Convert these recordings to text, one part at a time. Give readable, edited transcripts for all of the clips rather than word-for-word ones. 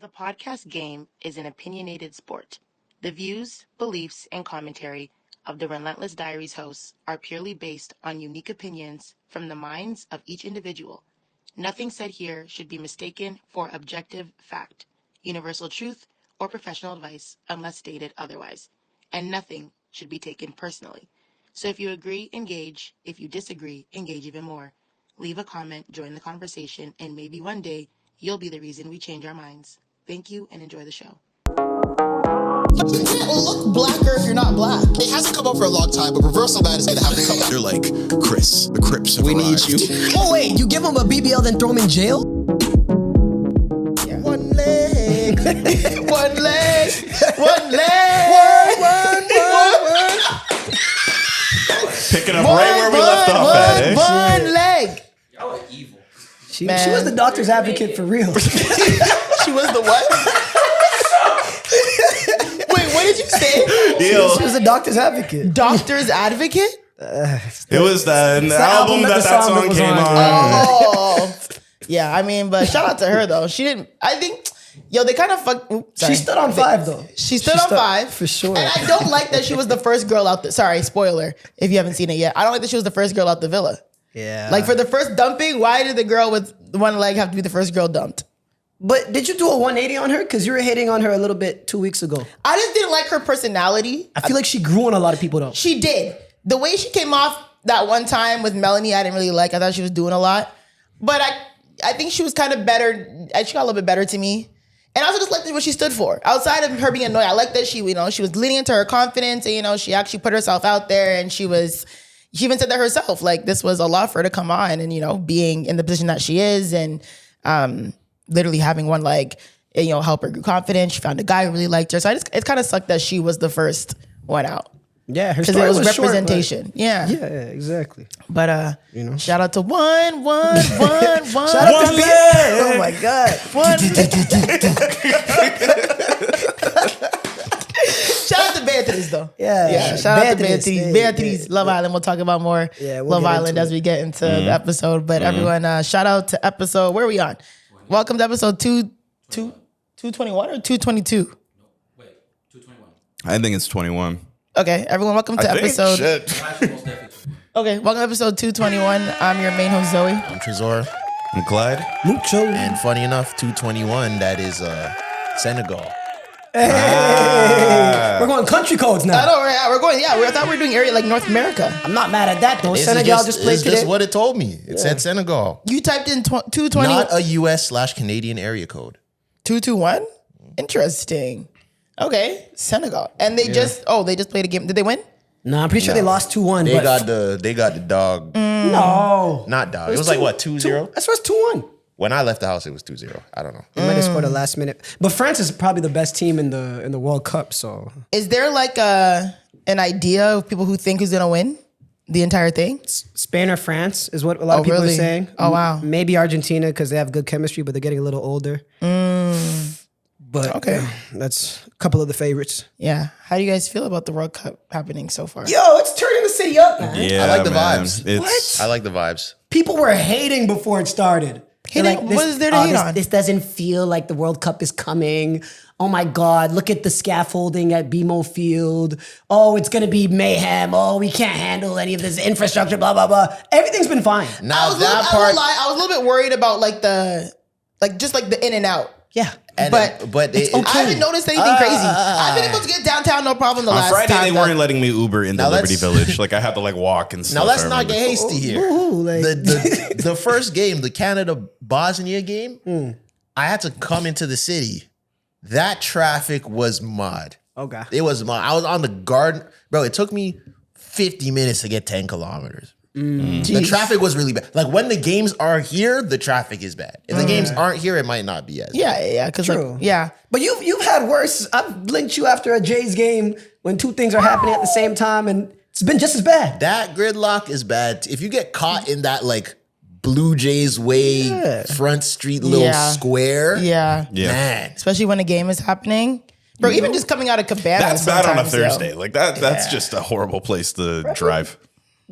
The podcast game is an opinionated sport. The views, beliefs, and commentary of the Relentless Diaries hosts are purely based on unique opinions from the minds of each individual. Nothing said here should be mistaken for objective fact, universal truth, or professional advice unless stated otherwise. And nothing should be taken personally. So if you agree, engage. If you disagree, engage even more. Leave a comment, join the conversation, and maybe one day you'll be the reason we change our minds. Thank you and enjoy the show. You can't look blacker if you're not black. It hasn't come up for a long time, but reversal that is going to have to come up. They're like, Chris, the Crips have arrived. Need you. Oh wait, you give him a BBL then throw him in jail? Yeah. One leg. One leg. One leg. One. Picking up right where we left off at, eh? One leg. Y'all are evil. She was the doctor's advocate for real. She was the what? Wait, what did you say? She was the doctor's advocate. Doctor's advocate? It was the album that song came on. Oh. Yeah, I mean, but shout out to her though. She didn't, I think, they kind of fucked. She stood on 5 though. She stood on 5. For sure. And I don't like that she was the first girl out the, sorry, spoiler, if you haven't seen it yet. I don't like that she was the first girl out the villa. Yeah. Like for the first dumping, why did the girl with one leg have to be the first girl dumped? But did you do a 180 on her? Because you were hating on her a little bit 2 weeks ago. I just didn't like her personality. I feel like she grew on a lot of people though. She did. The way she came off that one time with Melanie, I didn't really like. I thought she was doing a lot. But I think she was kind of better. She got a little bit better to me. And I also just liked what she stood for. Outside of her being annoyed, I like that she was leaning into her confidence and, she actually put herself out there and she even said that herself, like this was a lot for her to come on and, being in the position that she is and literally having one leg, help her grow confidence. She found a guy who really liked her. So it kind of sucked that she was the first one out. Yeah, her because story it was short, representation. but yeah, exactly. But shout out to one. Shout out to Beatrice. Oh my God. Shout out to Beatrice though. Yeah. Shout out to Beatrice. Beatrice, Love Island. We'll talk about more Love Island as we get into the episode. But everyone, shout out to episode. Where are we on? Welcome to episode 221 or 222. Wait, 221. I think it's 21. Okay, everyone, welcome to episode. Okay, welcome to episode 221. I'm your main host, Zoe. I'm Tresor. I'm Clyde. Mucho. And funny enough, 221, that is Senegal. Hey, we're going country codes now. I know, right? We're going, I thought we were doing area like North America. I'm not mad at that though. This Senegal just played It's today. just what it told me. It said Senegal. You typed in 220. Not a US/Canadian area code. 221? Interesting. Okay, Senegal. And they just played a game. Did they win? No, I'm pretty sure they lost 2-1. They got the dog. No. Not dog. It was like what, 2-0? That's what's 2-1. When I left the house, it was 2-0. I don't know. They might have scored a last minute. But France is probably the best team in the World Cup, so. Is there like an idea of people who think who's gonna win the entire thing? Spain or France is what a lot of people really? are saying. Oh, wow. Maybe Argentina because they have good chemistry, but they're getting a little older. But okay, that's a couple of the favorites. Yeah. How do you guys feel about the World Cup happening so far? Yo, it's turning the city up, man. Yeah, I like the man. vibes. What? I like the vibes. People were hating before it started. Hating? What is there to hate on? This doesn't feel like the World Cup is coming. Oh my God, look at the scaffolding at BMO Field. Oh, it's going to be mayhem. Oh, we can't handle any of this infrastructure, blah, blah, blah. Everything's been fine. Now I was a little bit worried about just the in and out. Yeah. But it's okay. I haven't noticed anything crazy. I've been able to get downtown no problem the On last Friday, time. they weren't letting me Uber in the Now Liberty let's- Village. Like, I had to, walk and stuff. Now let's I not get remember. hasty here. Ooh, like- The first game, the Canada-Bosnia game, I had to come into the city. That traffic was mud. Okay. It was mud. I was on the garden. Bro, it took me 50 minutes to get 10 kilometers. The traffic was really bad. Like when the games are here, the traffic is bad. If the games aren't here, it might not be as bad. Yeah. Because But you've had worse. I've linked you after a Jays game when two things are happening at the same time, and it's been just as bad. That gridlock is bad. If you get caught in that Blue Jays way front street little square, man. Especially when a game is happening. Bro, even just coming out of Cabana. That's bad on a sometimes, yo. Thursday. That's just a horrible place to drive.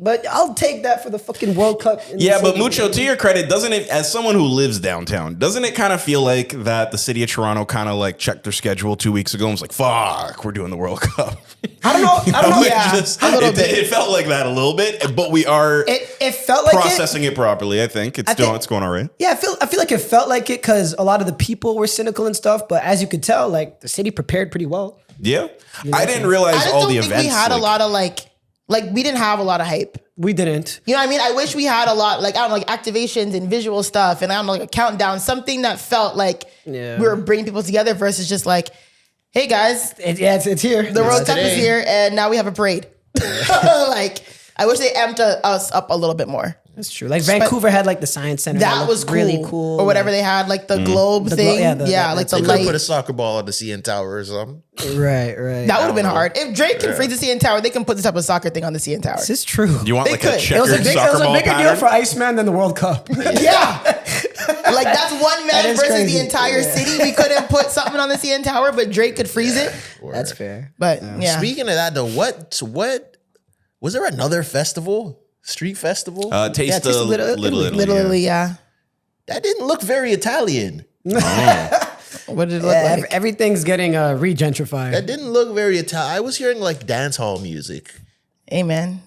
But I'll take that for the fucking World Cup. Yeah, but Mucho, to your credit, doesn't it, as someone who lives downtown, doesn't it kind of feel like that the city of Toronto kind of like checked their schedule 2 weeks ago and was like, fuck, we're doing the World Cup? I don't know. I don't know. Yeah, It felt like that a little bit, but we are it felt like processing it properly, I think. It's going all right. Yeah, I feel like it felt like it because a lot of the people were cynical and stuff, but as you could tell, like the city prepared pretty well. Yeah. I didn't realize all the events. We had a lot of like we didn't have a lot of hype. We didn't. You know what I mean? I wish we had a lot, like, I don't know, like activations and visual stuff and I don't know, like a countdown, something that felt like we were bringing people together versus just like, hey guys. It's here. The World Cup is here and now we have a parade. Like, I wish they amped us up a little bit more. That's true. Like Vancouver had like the Science Center. That was cool. Really cool. Or whatever they had, like the globe thing. Like the They light. could put a soccer ball on the CN Tower or something. Right. That would have been hard. If Drake can freeze the CN Tower, they can put this type of soccer thing on the CN Tower. This is true. You want They like could. a It checkered It was a bigger pattern? deal for Iceman than the World Cup. Yeah. Like that's one man is versus crazy. the entire city. We couldn't put something on the CN Tower, but Drake could freeze it. That's fair. But yeah. Speaking of that, though, what was there another festival? Street festival? Taste of Little Italy. Literally, yeah. That didn't look very Italian. What did it look like? Everything's getting re-gentrified. That didn't look very Italian. I was hearing like dance hall music. Hey man,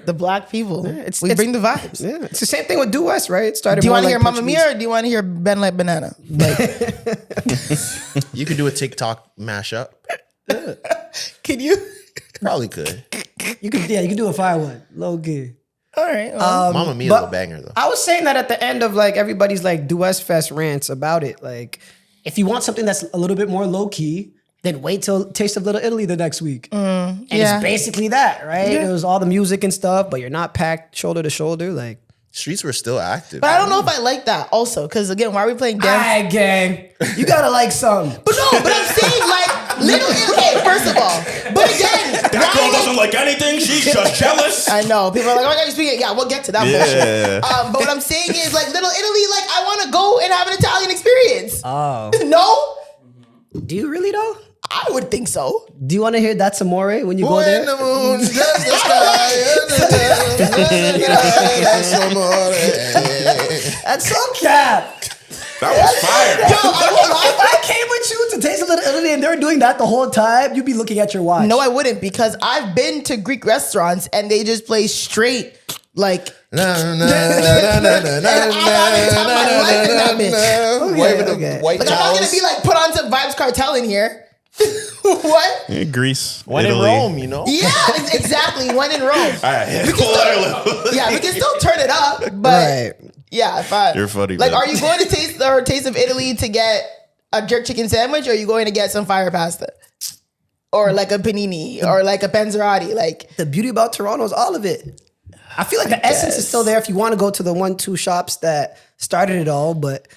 the black people. We bring the vibes. Yeah, it's the same thing with Due West, right? It started. Do you want to like hear Mamma Portuguese. Mia or do you want to hear Ben Like Banana? Like, You could do a TikTok mashup. can you? Probably could. You can do a fire one, low key. All right. Well, Mama Mia's but a banger though. I was saying that at the end of like everybody's like Due West Fest rants about it. Like, if you want something that's a little bit more low key, then wait till Taste of Little Italy the next week. And yeah. it's basically that, right? Yeah. It was all the music and stuff, but you're not packed shoulder to shoulder. Like, Streets were still active. but I don't know if I like that also because again, why are we playing dance? alright, gang, you gotta like something. But no, but I'm saying like Little Italy. First of all, but again, That girl doesn't like anything. She's just jealous. I know people are like, oh my god, you're speaking. Yeah, we'll get to that bullshit. But what I'm saying is like Little Italy. Like I want to go and have an Italian experience. Oh, No, do you really though? I would think so. Do you want to hear That's Amore when you go When there? the moon touches the sky. That's so cap. That was fire. Yo, if I came with you to Taste of Little Italy and they were doing that the whole time, you'd be looking at your watch. No, I wouldn't because I've been to Greek restaurants and they just play straight like. Waving the white Like I'm not gonna towels. be like put on some Vibes Cartel in here. What? Yeah, Greece. When in Italy. Rome, you know? Yeah, exactly. When in Rome. All right, yeah. Yeah, we can still turn it up, but yeah, if I, You're funny, Like, man. are you going to Taste of Italy to get a jerk chicken sandwich, or are you going to get some fire pasta, or like a panini, or like a panzerotti? Like The beauty about Toronto is all of it. I feel like the essence is still there if you want to go to the 1-2 shops that started it all, but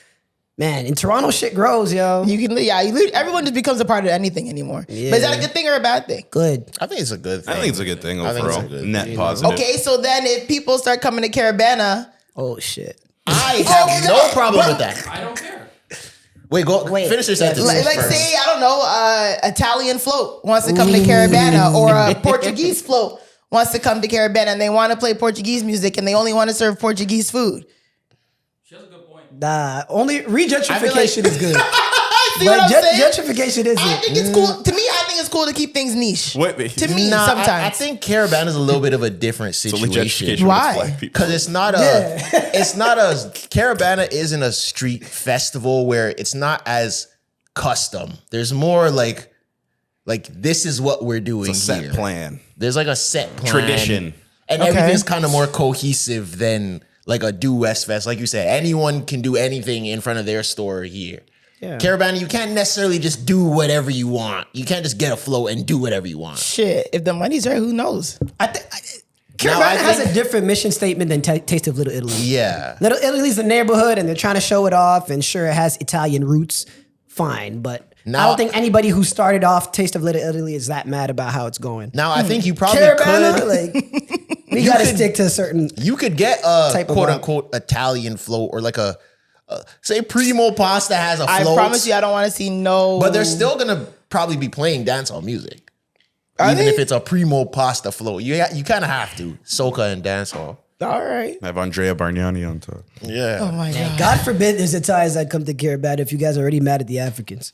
man, in Toronto, shit grows, yo. you can, everyone just becomes a part of anything anymore. Yeah. But is that a good thing or a bad thing? Good. I think it's a good thing. I think it's a good thing I think it's overall. a good Net thing. positive. Okay, so then if people start coming to Caravana, Oh shit. I have no problem with that. I don't care. Wait, finish your sentence. like first. say, I don't know, Italian float wants to come to Caravana, or a Portuguese float wants to come to Caravana, and they want to play Portuguese music, and they only want to serve Portuguese food. She has a good point. Nah, only regentrification is good. See what But I'm saying? gentrification isn't. I think it's cool. To me, I think it's cool to keep things niche. Wait. To me, Nah, sometimes. I think Caravana is a little bit of a different So legit situation. education Why? with black people. Because it's not a Caravana isn't a street festival where it's not as custom. There's more like this is what we're doing It's a set here. plan. There's like a set plan. Tradition. And Okay. everything's kind of more cohesive than like a Due West Fest. Like you said, anyone can do anything in front of their store here. Yeah. Caravana, you can't necessarily just do whatever you want. You can't just get a float and do whatever you want. Shit, if the money's right, who knows? Caravana has a different mission statement than Taste of Little Italy. Yeah. Little Italy's a neighborhood and they're trying to show it off, and sure, it has Italian roots. Fine, but I Now- don't think anybody who started off Taste of Little Italy is that mad about how it's going. Now, I think you probably Caravana, could. like, we got to could- stick to a certain. You could get a Type of quote vibe. unquote Italian float or like a say Primo Pasta has a I float. promise you, I don't want to see no. But they're still gonna probably be playing dancehall music. Even if it's a primo pasta flow, you kind of have to soca and dancehall. All right. I have Andrea Bargnani on top. Yeah. Oh my God. God forbid there's a ties that come to care about if you guys are already mad at the Africans.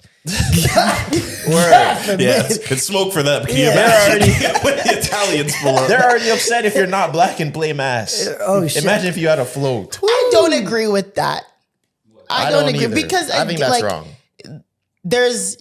God forbid. Yeah, it's smoke for them. Can you Yeah. imagine when the Italians pull up? They're already upset if you're not black and play mass. Oh, shit. Imagine if you had a float. I don't agree with that. I don't agree either. because I think that's wrong.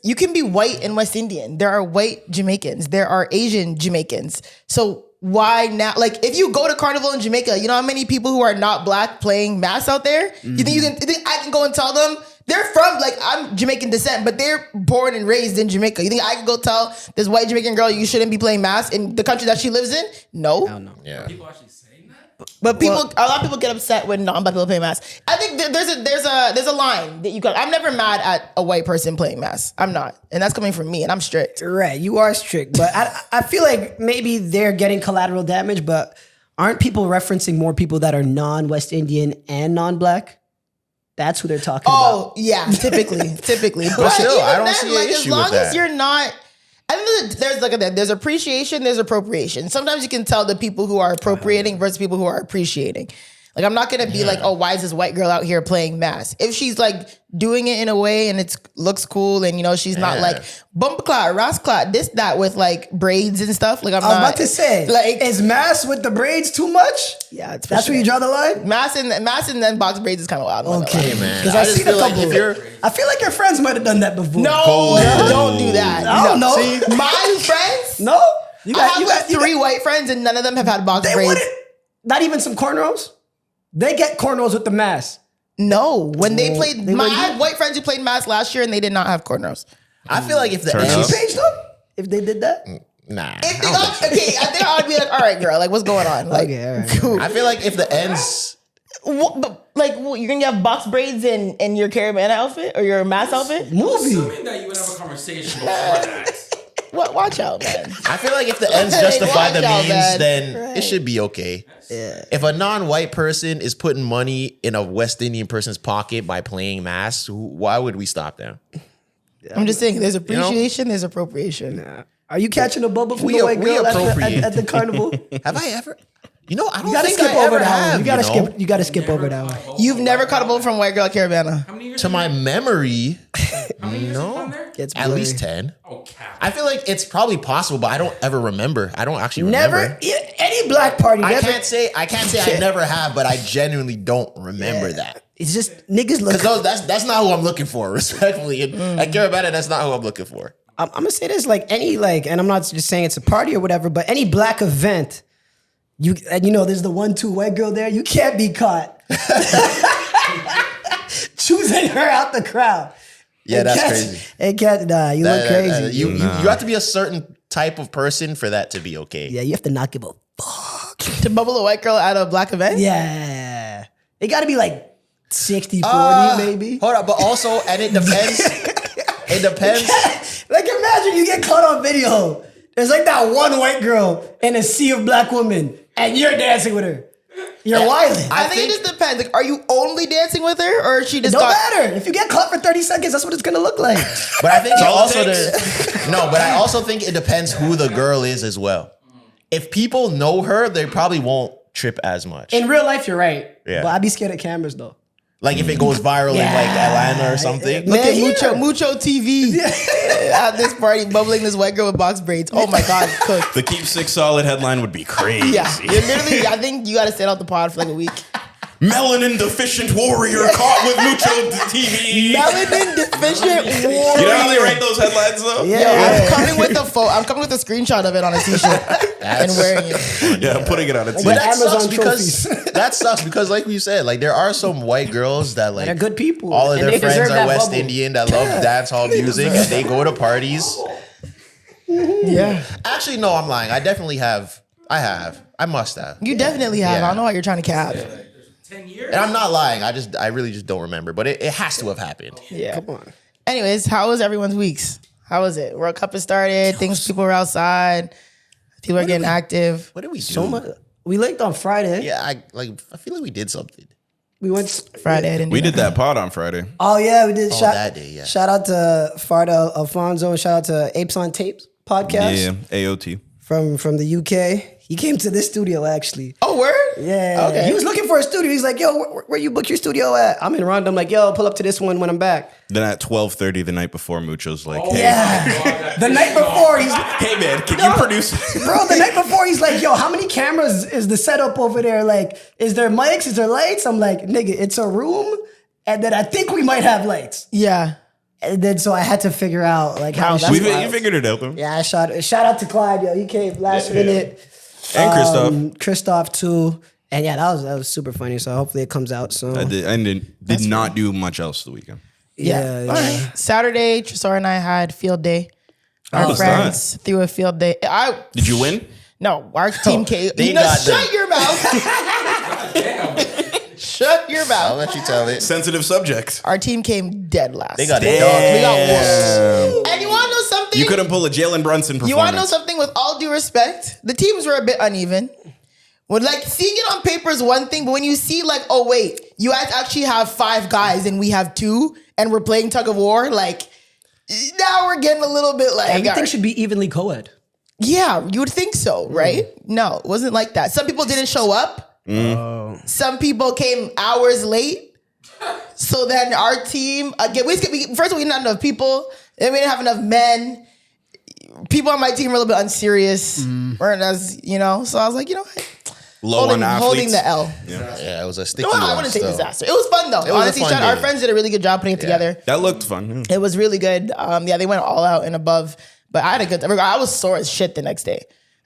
You can be white and West Indian. There are white Jamaicans. There are Asian Jamaicans. So why now? Like, if you go to Carnival in Jamaica, you know how many people who are not black playing mass out there? You think I can go and tell them they're from, like, I'm Jamaican descent, but they're born and raised in Jamaica. You think I can go tell this white Jamaican girl you shouldn't be playing mass in the country that she lives in? No. I don't know. Yeah. People actually saying that? But a lot of people get upset when non-black people play mass. I think there's a line that you got. I'm never mad at a white person playing mass. I'm not, and that's coming from me, and I'm strict. Right, you are strict, but I feel like maybe they're getting collateral damage, but aren't people referencing more people that are non-West Indian and non-black? That's who they're talking about. Oh yeah, typically. But still, even I don't see an as issue long with that. as you're not. I think there's appreciation, there's appropriation. Sometimes you can tell the people who are appropriating versus people who are appreciating. Like, I'm not gonna be like, oh, why is this white girl out here playing mass? If she's like doing it in a way and it looks cool, and she's not like bump clot, ras clot, this that with like braids and stuff. Like, I was about to say, like, is mass with the braids too much? Yeah, it's that's where you draw the line. Mass and then box braids is kind of wild. Okay, man. Because I I've just seen a feel like couple. if you're- I feel like your friends might have done that before. No, don't do that. I don't know. See, my friends. No, I have three white friends, and none of them have had box They braids. wouldn't. Not even some cornrows. They get cornrows with the mask. No, when they played, They I wouldn't. had white friends who played mass last year, and they did not have cornrows. I feel like if the Turn ends, up. Page them if they did that. nah. If they I think I would be like, all right, girl, like, what's going on? Like, Okay, all right. cool. I feel like if the ends, You're gonna have box braids in your Cameraman outfit or your mass outfit? Movie. Assuming that you would have a conversation before that. What? Watch out, man. I feel like if the ends justify watch the out, means, man. then it should be okay. Yeah. If a non-white person is putting money in a West Indian person's pocket by playing mass, why would we stop them? I'm just saying, there's appreciation, there's appropriation. Are you catching a bubble from We- the white we girl appropriate. at the carnival? Have I ever? I don't You gotta think skip I over ever that have. one. You gotta skip over that one. You've never caught a ball from white girl at Caravana. How many years To have my you- memory, how many years have you no. been there? Gets At blurry. least 10. Oh, cap. I feel like it's probably possible, but I don't ever remember. I don't actually remember. Never any black party. I never- can't say I never have, but I genuinely don't remember that. It's just niggas look. Because that's not who I'm looking for, respectfully. And at Caravana, that's not who I'm looking for. I'm gonna say this, like any and I'm not just saying it's a party or whatever, but any black event, there's the 1-2 white girl there. You can't be caught choosing her out the crowd. Yeah, that's crazy. It can't. Nah, you look crazy. You have to be a certain type of person for that to be okay. Yeah, you have to not give a fuck. To bubble a white girl at a black event? Yeah, it got to be like 60-40 maybe. Hold up, but also, and it depends. It depends. Like, imagine you get caught on video. There's like that one white girl in a sea of black women, and you're dancing with her. You're wilding. I think it just depends. Like, are you only dancing with her, or is she just Don't got- matter. If you get caught for 30 seconds, that's what it's gonna look like. But I think That's all it also takes. but I also think it depends who the girl is as well. If people know her, they probably won't trip as much. In real life, you're right. Yeah. But I'd be scared of cameras though. Like if it goes viral in like Atlanta or something. Look at Man, Mucho TV at this party, bubbling this white girl with box braids. Oh my God, cooked. The Keep Six Solid headline would be crazy. Yeah, you're literally. I think you got to sit out the pod for like a week. Melanin deficient warrior caught with Mucho TV. Melanin deficient warrior. You know how they write those headlines though? Yo, I'm coming with a I'm coming with a screenshot of it on a t-shirt and wearing it. Yeah, I'm putting it on a But t-shirt. that sucks Amazon because that sucks because like we said, like there are some white girls that like They're good people. all of And their they friends deserve are that West bubble. Indian that love dance hall music and they go to parties. Yeah, Actually, no, I'm lying. I definitely have. I must have. you definitely have. Yeah. I don't know why you're trying to cap. 10 years? And I'm not lying. I really just don't remember. But it has to have happened. Yeah. Come on. Anyways, how was everyone's weeks? How was it? World Cup has started. People were outside. People are getting active. What did we do? So much. We linked on Friday. Yeah, I feel like we did something. We went Friday. I didn't. We do did that pod on Friday. Oh yeah, we did. Oh, that day, yeah. Shout out to Farda Alfonso and shout out to Apes on Tapes podcast Yeah, AOT. from the UK. He came to this studio actually. Oh, word? Yeah. Okay. He was looking for a studio. He's like, yo, where you book your studio at? I'm in Rwanda. I'm like, yo, pull up to this one when I'm back. Then at 12:30 the night before, Mucho's like, Oh, hey, Yeah. The night before, he's hey man, can you produce? bro. The night before, he's like, yo, how many cameras is the setup over there? Like, is there mics? Is there lights? I'm like, nigga, it's a room, and then I think we might have lights. Yeah. And then so I had to figure out like how. That's You figured it out though. Yeah, shout out to Clyde, yo. He came last minute. And Christoph. Christoph too. And yeah, that was super funny. So hopefully it comes out soon. I did not do much else the weekend. Yeah. All right. Saturday, Tresor and I had field day. Our was friends threw a field day. Did you win? No, our team came. they You know, got shut your mouth. Shut your I'll mouth. let you tell it. Sensitive subject. Our team came dead last. They got We a dog. got whooped. And you want to know something? You couldn't pull a Jalen Brunson performance. You want to know something? With all due respect, the teams were a bit uneven. When like seeing it on paper is one thing, but when you see like, oh wait, you actually have 5 guys and we have 2, and we're playing tug of war, like now we're getting a little bit like Everything should be evenly co-ed. yeah, you would think so, right? No, it wasn't like that. Some people didn't show up. Some people came hours late. So then our team again, first of all, we didn't have enough people, and we didn't have enough men. People on my team were a little bit unserious, weren't as so I was like, you know what? Low on athletes. Holding the L. Yeah, it was a sticky No, I one wouldn't take still. disaster. It was fun though. was a Honestly, fun our day. friends did a really good job putting it together. That looked fun. It was really good. Yeah, they went all out and above. But I had a good time. I was sore as shit the next day.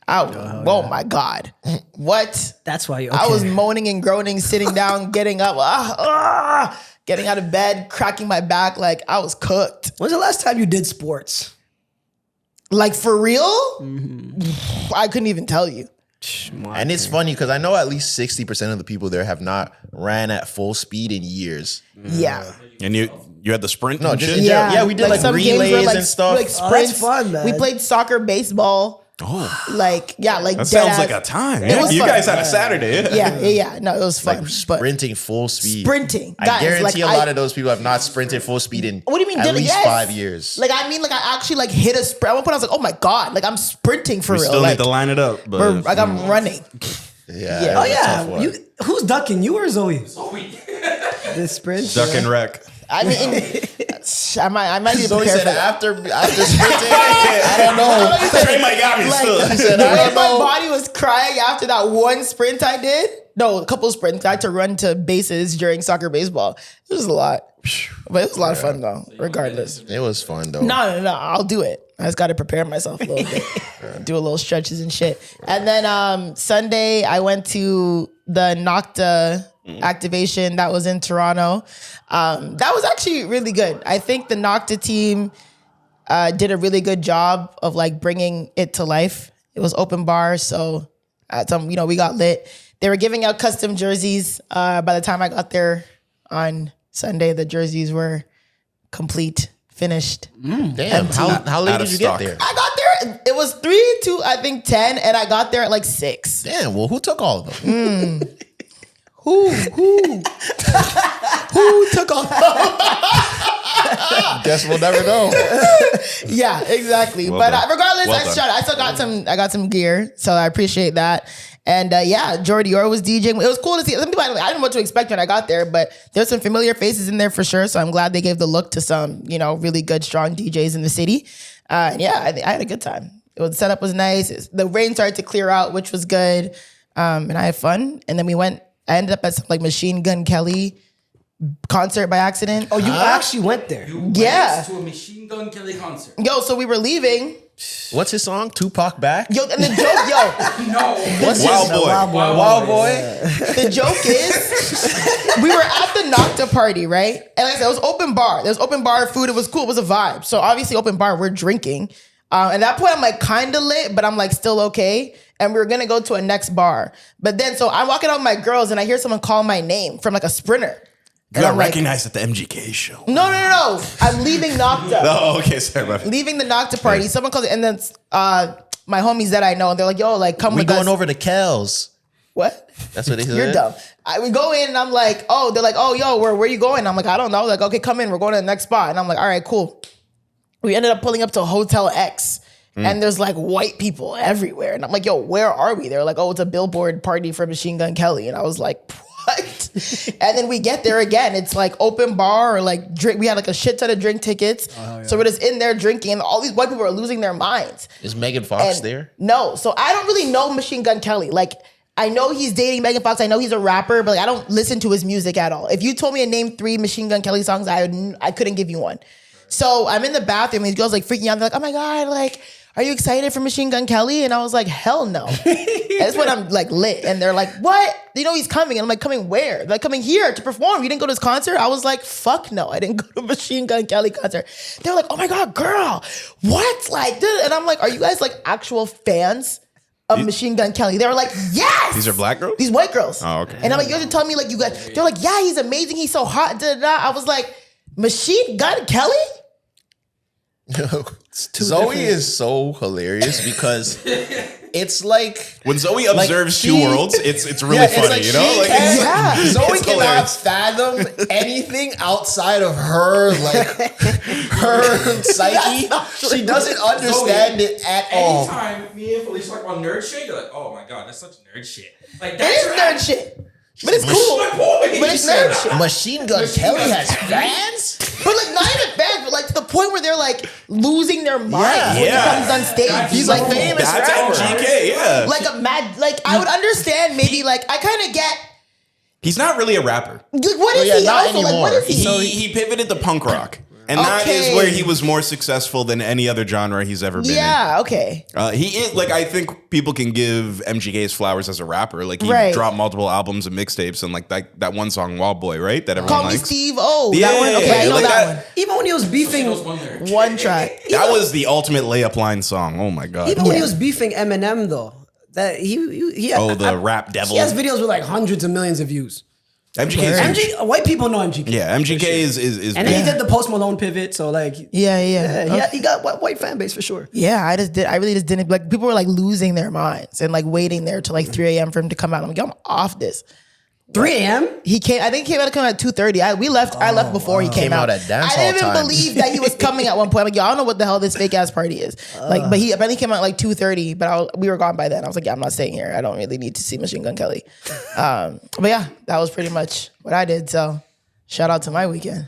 Oh my God. What? That's why I was moaning and groaning, sitting down, getting up, getting out of bed, cracking my back. Like I was cooked. When's the last time you did sports? Like for real? I couldn't even tell you. And it's funny because I know at least 60% of the people there have not ran at full speed in years. Yeah. And you had the sprint? No, and just shit? in general. Yeah, we did like some games were, relays like, and stuff. Like Oh, sprints. that's fun, man. We played soccer, baseball. Oh, Like that dead sounds ass- like a time. It was You fun. guys had a Saturday. Yeah. No, it was fun. Like but sprinting full speed. sprinting. I Guys, guarantee like, a lot of those people have not sprinted full speed in What do you mean? at did it? least Yes. 5 years. Like I mean, like I actually like hit a sprint. At one point, I was like, "Oh my God!" Like I'm sprinting for We real. still Like, need to line it up. But like I'm running. yeah. Yeah. it Oh, was a tough one. Who's ducking? You or Zoe? Zoe. The sprint? duck and wreck. I mean, I might need to So he prepare said for that. after sprinting, I don't know. Trey might got me still. He said, The I way don't my know. body was crying after that one sprint I did. No, a couple sprints. I had to run to bases during soccer, baseball. It was a lot, but it was a lot of fun though. Regardless. It was fun though. No, I'll do it. I just got to prepare myself a little bit, do a little stretches and shit. And then Sunday, I went to the Nocta activation that was in Toronto. That was actually really good. I think the Nocta team did a really good job of like bringing it to life. It was open bar, so we got lit. They were giving out custom jerseys. By the time I got there on Sunday, the jerseys were complete. Finished. Damn. How late Out of did you stock. get there? I got there. It was 3 to I think 10, and I got there at like 6. Damn. Well, who took all of them? Who took off? Guess we'll never know. Yeah, exactly. Well but done. regardless, Well done. I still got some. I got some gear, so I appreciate that. And Jordy Dior was DJing. It was cool to see. Some people, I didn't know what to expect when I got there, but there's some familiar faces in there for sure. So I'm glad they gave the look to some, really good, strong DJs in the city. I had a good time. The setup was nice. The rain started to clear out, which was good. And I had fun. And then I ended up at some like Machine Gun Kelly concert by accident. Oh, you actually went there. Yeah. To a Machine Gun Kelly concert. Yo, so we were leaving. What's his song? Tupac Back? Yo, and the joke, No. What's Wild his Boy. Wild Boy? the joke is, we were at the Nocta party, right? And like I said, it was open bar. There was open bar food. It was cool. It was a vibe. So obviously open bar, we're drinking. At that point, I'm like kind of lit, but I'm like still okay. And we were gonna go to a next bar. But then, so I'm walking out with my girls and I hear someone call my name from like a sprinter. You And got I'm like, recognized at the MGK show. No. I'm leaving Nocta. Oh, okay. Sorry about that. Leaving the Nocta party. Someone calls it, and then my homies that I know, and they're like, yo, like come We with going us. over to Kells. What? That's what they said. You're dumb. We go in and I'm like, oh, they're like, oh, yo, where are you going? I'm like, I don't know. Like, okay, come in. We're going to the next spot. And I'm like, all right, cool. We ended up pulling up to Hotel X. and there's like white people everywhere. And I'm like, yo, where are we? They're like, oh, it's a billboard party for Machine Gun Kelly. And I was like, what? And then we get there again. It's like open bar or like drink. We had like a shit ton of drink tickets. So we're just in there drinking and all these white people are losing their minds. Is Megan Fox And there? No. So I don't really know Machine Gun Kelly. Like, I know he's dating Megan Fox. I know he's a rapper, but like, I don't listen to his music at all. If you told me to name 3 Machine Gun Kelly songs, I couldn't give you one. So I'm in the bathroom and these girls like freaking out. They're like, oh my God, like, are you excited for Machine Gun Kelly? And I was like, hell no. That's when I'm like lit. And they're like, what? You know he's coming. And I'm like, coming where? They're like, coming here to perform. You didn't go to his concert? I was like, fuck no. I didn't go to a Machine Gun Kelly concert. They're like, oh my God, girl, what? Like, and I'm like, are you guys like actual fans of Machine Gun Kelly? They were like, yes. These are black girls? These white girls. Oh, okay. And I'm like, you have to tell me like you guys, they're like, yeah, he's amazing. He's so hot. Da, da, da. I was like, Machine Gun Kelly? Zoe is so hilarious because it's like When Zoe like, observes she- 2 worlds, it's really Yeah, it's funny, like you know? she Like, can- Yeah. Zoe It's cannot hilarious. fathom anything outside of her her psyche. She doesn't understand it at all. Anytime me and Felicia talk about nerd shit, you're like, oh my God, that's such nerd shit. Like, It that's is your nerd shit. But it's cool. my boy. But it's nerd shit. Machine Gun Kelly has fans? But like not even fans, but like to the point where they're like losing their minds when he Yeah. comes on stage. He's like a famous That's rapper. MGK, yeah. like a mad like I would understand maybe like I kind of get He's not really a rapper. like, what is yeah, he not also like what anymore. is he? He pivoted to punk rock. And that is Okay. where he was more successful than any other genre he's ever been in. Yeah, okay. He is like I think people can give MGK his flowers as a rapper. Like he Right. dropped multiple albums and mixtapes and like that one song Wild Boy, right? That everyone Call me likes. Steve O. Yeah, That one. Okay, I know like that that- one. Even when he was beefing, One nerd. One track. That was the ultimate layup line song. Oh my god. even when he was beefing Eminem though, that he Oh, the rap devil. He has videos with like hundreds of millions of views. MGK is huge. White people know MGK. Yeah, MGK is And then he did the Post Malone pivot, so like, Yeah. he got white fan base for sure. Yeah, I really just didn't like people were like losing their minds and like waiting there till like 3 a.m. for him to come out. I'm like, yo, I'm off this. 3 a.m. He came. I think he came out at 2:30. I left before he came out. Came out at dance I didn't hall even time. believe that he was coming at one point. I'm like, yo, I don't know what the hell this fake ass party is. Like, but he apparently came out like 2:30. But we were gone by then. I was like, yeah, I'm not staying here. I don't really need to see Machine Gun Kelly. But yeah, that was pretty much what I did. So shout out to my weekend.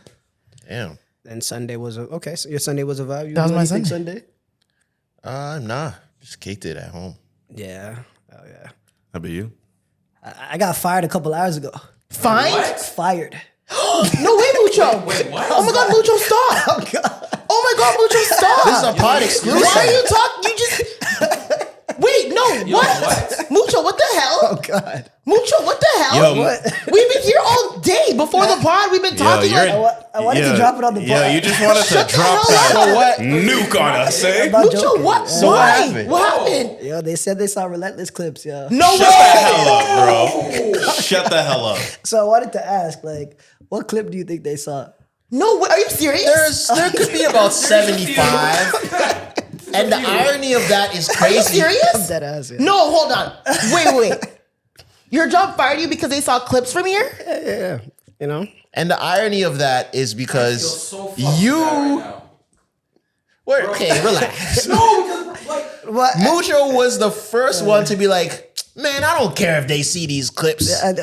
Damn. And Sunday was okay. So your Sunday was a vibe. You That was do my anything Sunday. Nah. Just kicked it at home. Yeah. Oh yeah. How about you? I got fired a couple hours ago. Fine. Fired. No way, Mucho. Wait, what? Oh my God, Mucho, stop. Oh god. Oh my God, Mucho, stop. This is a pod exclusive. Why are you talking? You just wait. No, what? Mucho, what the hell? Oh god. Mucho, what the hell? Yo, We've been here all day before the pod. We've been talking you're- like I wanted to drop it on the pod. Yeah, you just wanted Shut to the drop hell that up. So what? nuke on us, eh? About Mucho. joking. What? So Why? what happened? What happened? Yo, they said they saw Relentless clips, yo. No Shut the way. hell up, bro. Shut the hell up. So I wanted to ask, like, what clip do you think they saw? No way. Are you serious? There could be about 75. And the irony of that is Are you crazy. serious? That ass, yeah. No, hold on. Wait. Your job fired you because they saw clips from here? Yeah. You know? And the irony of that is I feel because so fucked right now. okay, relax. No, because like What? Mucho was the first one to be like, man, I don't care if they see these clips. And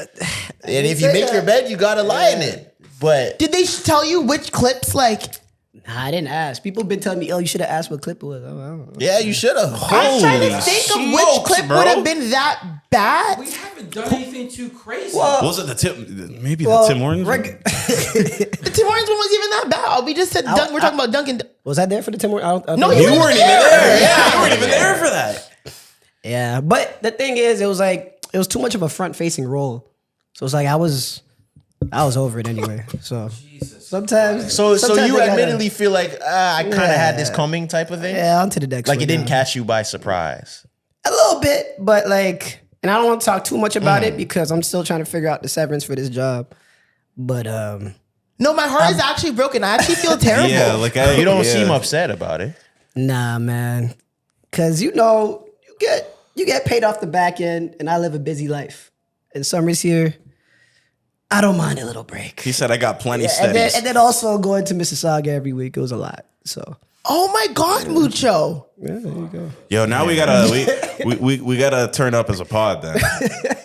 if you make your bed, you gotta lie in it. But Did they tell you which clips? Like, Nah, I didn't ask. People been telling me, oh, you should have asked what clip it was. I don't know. yeah, you should have. I'm trying to think of which smokes, clip bro. would have been that bad. we haven't done anything too crazy. Was it the Tim? Maybe the Tim Hortons? one? The Tim Hortons one was even that bad. We just said we're talking about Dunkin'. Was I there for the Tim Hortons? No, think- you You weren't even there. Yeah, you Yeah. weren't even there for that. Yeah, but the thing is, it was too much of a front-facing role. So it's like I was over it anyway. So sometimes, So sometimes you I gotta- admittedly feel like I kind of had this coming type of thing. yeah, on to the next. Like one it didn't now. catch you by surprise. A little bit, but like, and I don't want to talk too much about it because I'm still trying to figure out the severance for this job. But No, my heart is actually broken. I actually feel terrible. Yeah, like You don't seem upset about it. nah, man, because you get paid off the back end, and I live a busy life. And summer's here. I don't mind a little break. He said I got plenty And steadies. then also going to Mississauga every week, it was a lot. So Oh my God, Mucho. Yeah, there you go. Yo, now we gotta turn up as a pod then.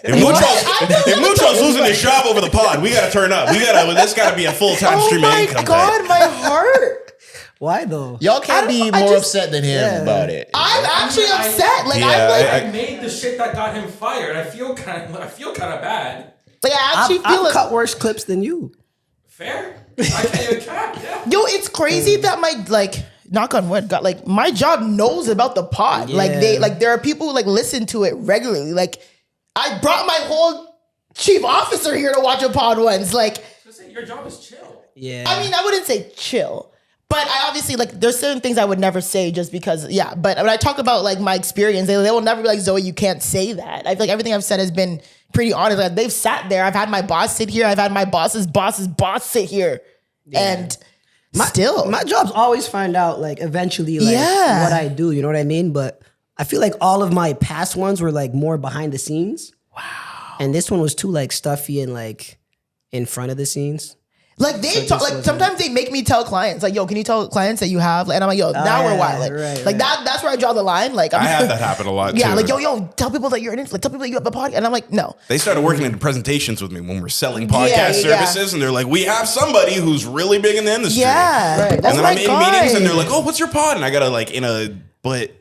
If Mucho's losing his job over the pod, we gotta turn up. This gotta be a full-time stream of income. Oh my God, my heart. Why though? Y'all can't be more upset than him about it. I'm actually upset. Like I made the shit that got him fired. I feel kind of bad. Like I actually feel I've cut worse clips than you. Fair? I can't even cap. Yeah. Yo, it's crazy that my knock on wood, got my job knows about the pod. Yeah. There are people who listen to it regularly. Like I brought my whole chief officer here to watch a pod once. Your job is chill. Yeah. I mean, I wouldn't say chill, but I obviously there's certain things I would never say just because. Yeah, but when I talk about my experience, they will never be like, Zoe, you can't say that. I feel like everything I've said has been pretty honest. Like they've sat there. I've had my boss sit here. I've had my boss's boss sit here, and. My They talk, sometimes they make me tell clients yo, can you tell clients that you have? And I'm like, yo, now we're wild. That's where I draw the line. I had that happen a lot too. Yeah, yo, tell people that you're in it. Tell people that you have the podcast. And I'm like, no. They started working into presentations with me when we're selling podcast services, and they're like, we have somebody who's really big in the industry. Yeah. Right. And then I'm in meetings, and they're like, oh, what's your pod? And I gotta but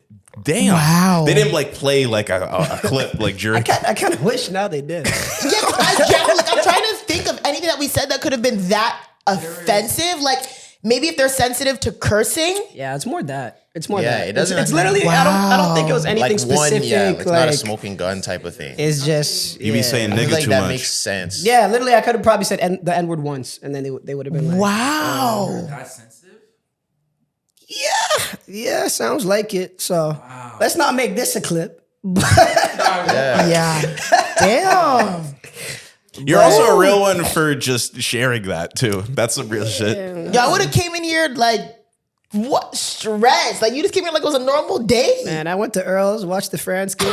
damn. Wow. They didn't play a clip during. I kind of wish now they did. I'm trying to think of anything that we said that could have been that offensive. Maybe if they're sensitive to cursing. Yeah, it's more that. It's more that. It doesn't. It's literally. Wow. I don't think it was anything specific. It's not a smoking gun type of thing. It's just You be saying I feel nigga like too that much. makes sense. Yeah, literally, I could have probably said the N word once, and then they would have been like, wow. That's sensitive? yeah, sounds like it. So let's not make this a clip. Yeah. Damn. You're also a real one for just sharing that too. That's some real shit. Yo, I would have came in here what stress? You just came in like it was a normal day. Man, I went to Earl's, watched the France game.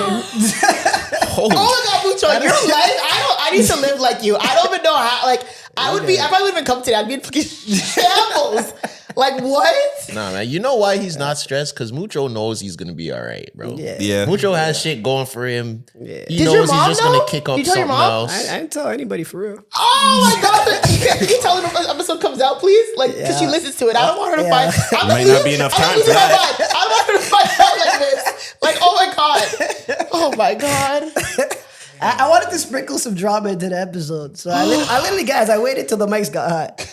Oh my God, Mucho, your life. I need to live like you. I don't even know how. I would be if I would even come today. I'd be in fucking shambles. What? Nah, man. You know why he's not stressed? Because Mucho knows he's gonna be all right, bro. Yeah. Mucho has shit going for him. Yeah. He Did your knows mom he's just know? gonna kick up You tell your something mom? else. I didn't tell anybody for real. Oh my God! Can you tell her the episode comes out, please? Because she listens to it. I don't want her to find. Might not be enough time for that. I don't want her to find out like this. Oh my God! Oh my God! I wanted to sprinkle some drama into the episode, so I literally, guys, I waited till the mics got hot.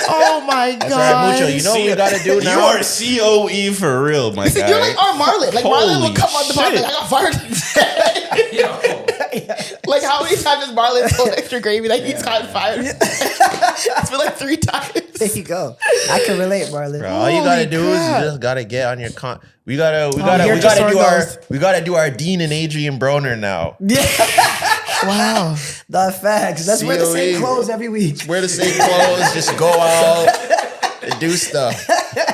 Oh my God! That's right, Mucho. You know what we gotta do now? You are COE for real, my guy. You're like our Marlon. Marlon will Holy come on the podcast. shit. I got fired today. How many times has Marlon told Extra Gravy that he's gotten fired? It's been 3 times. There you go. I can relate, Marlon. Bro, all you gotta do is you just gotta get on your we gotta do our Dean and Adrian Broner now. Wow. The facts. That's where the same clothes every week. Wear the same clothes, just go out and do stuff.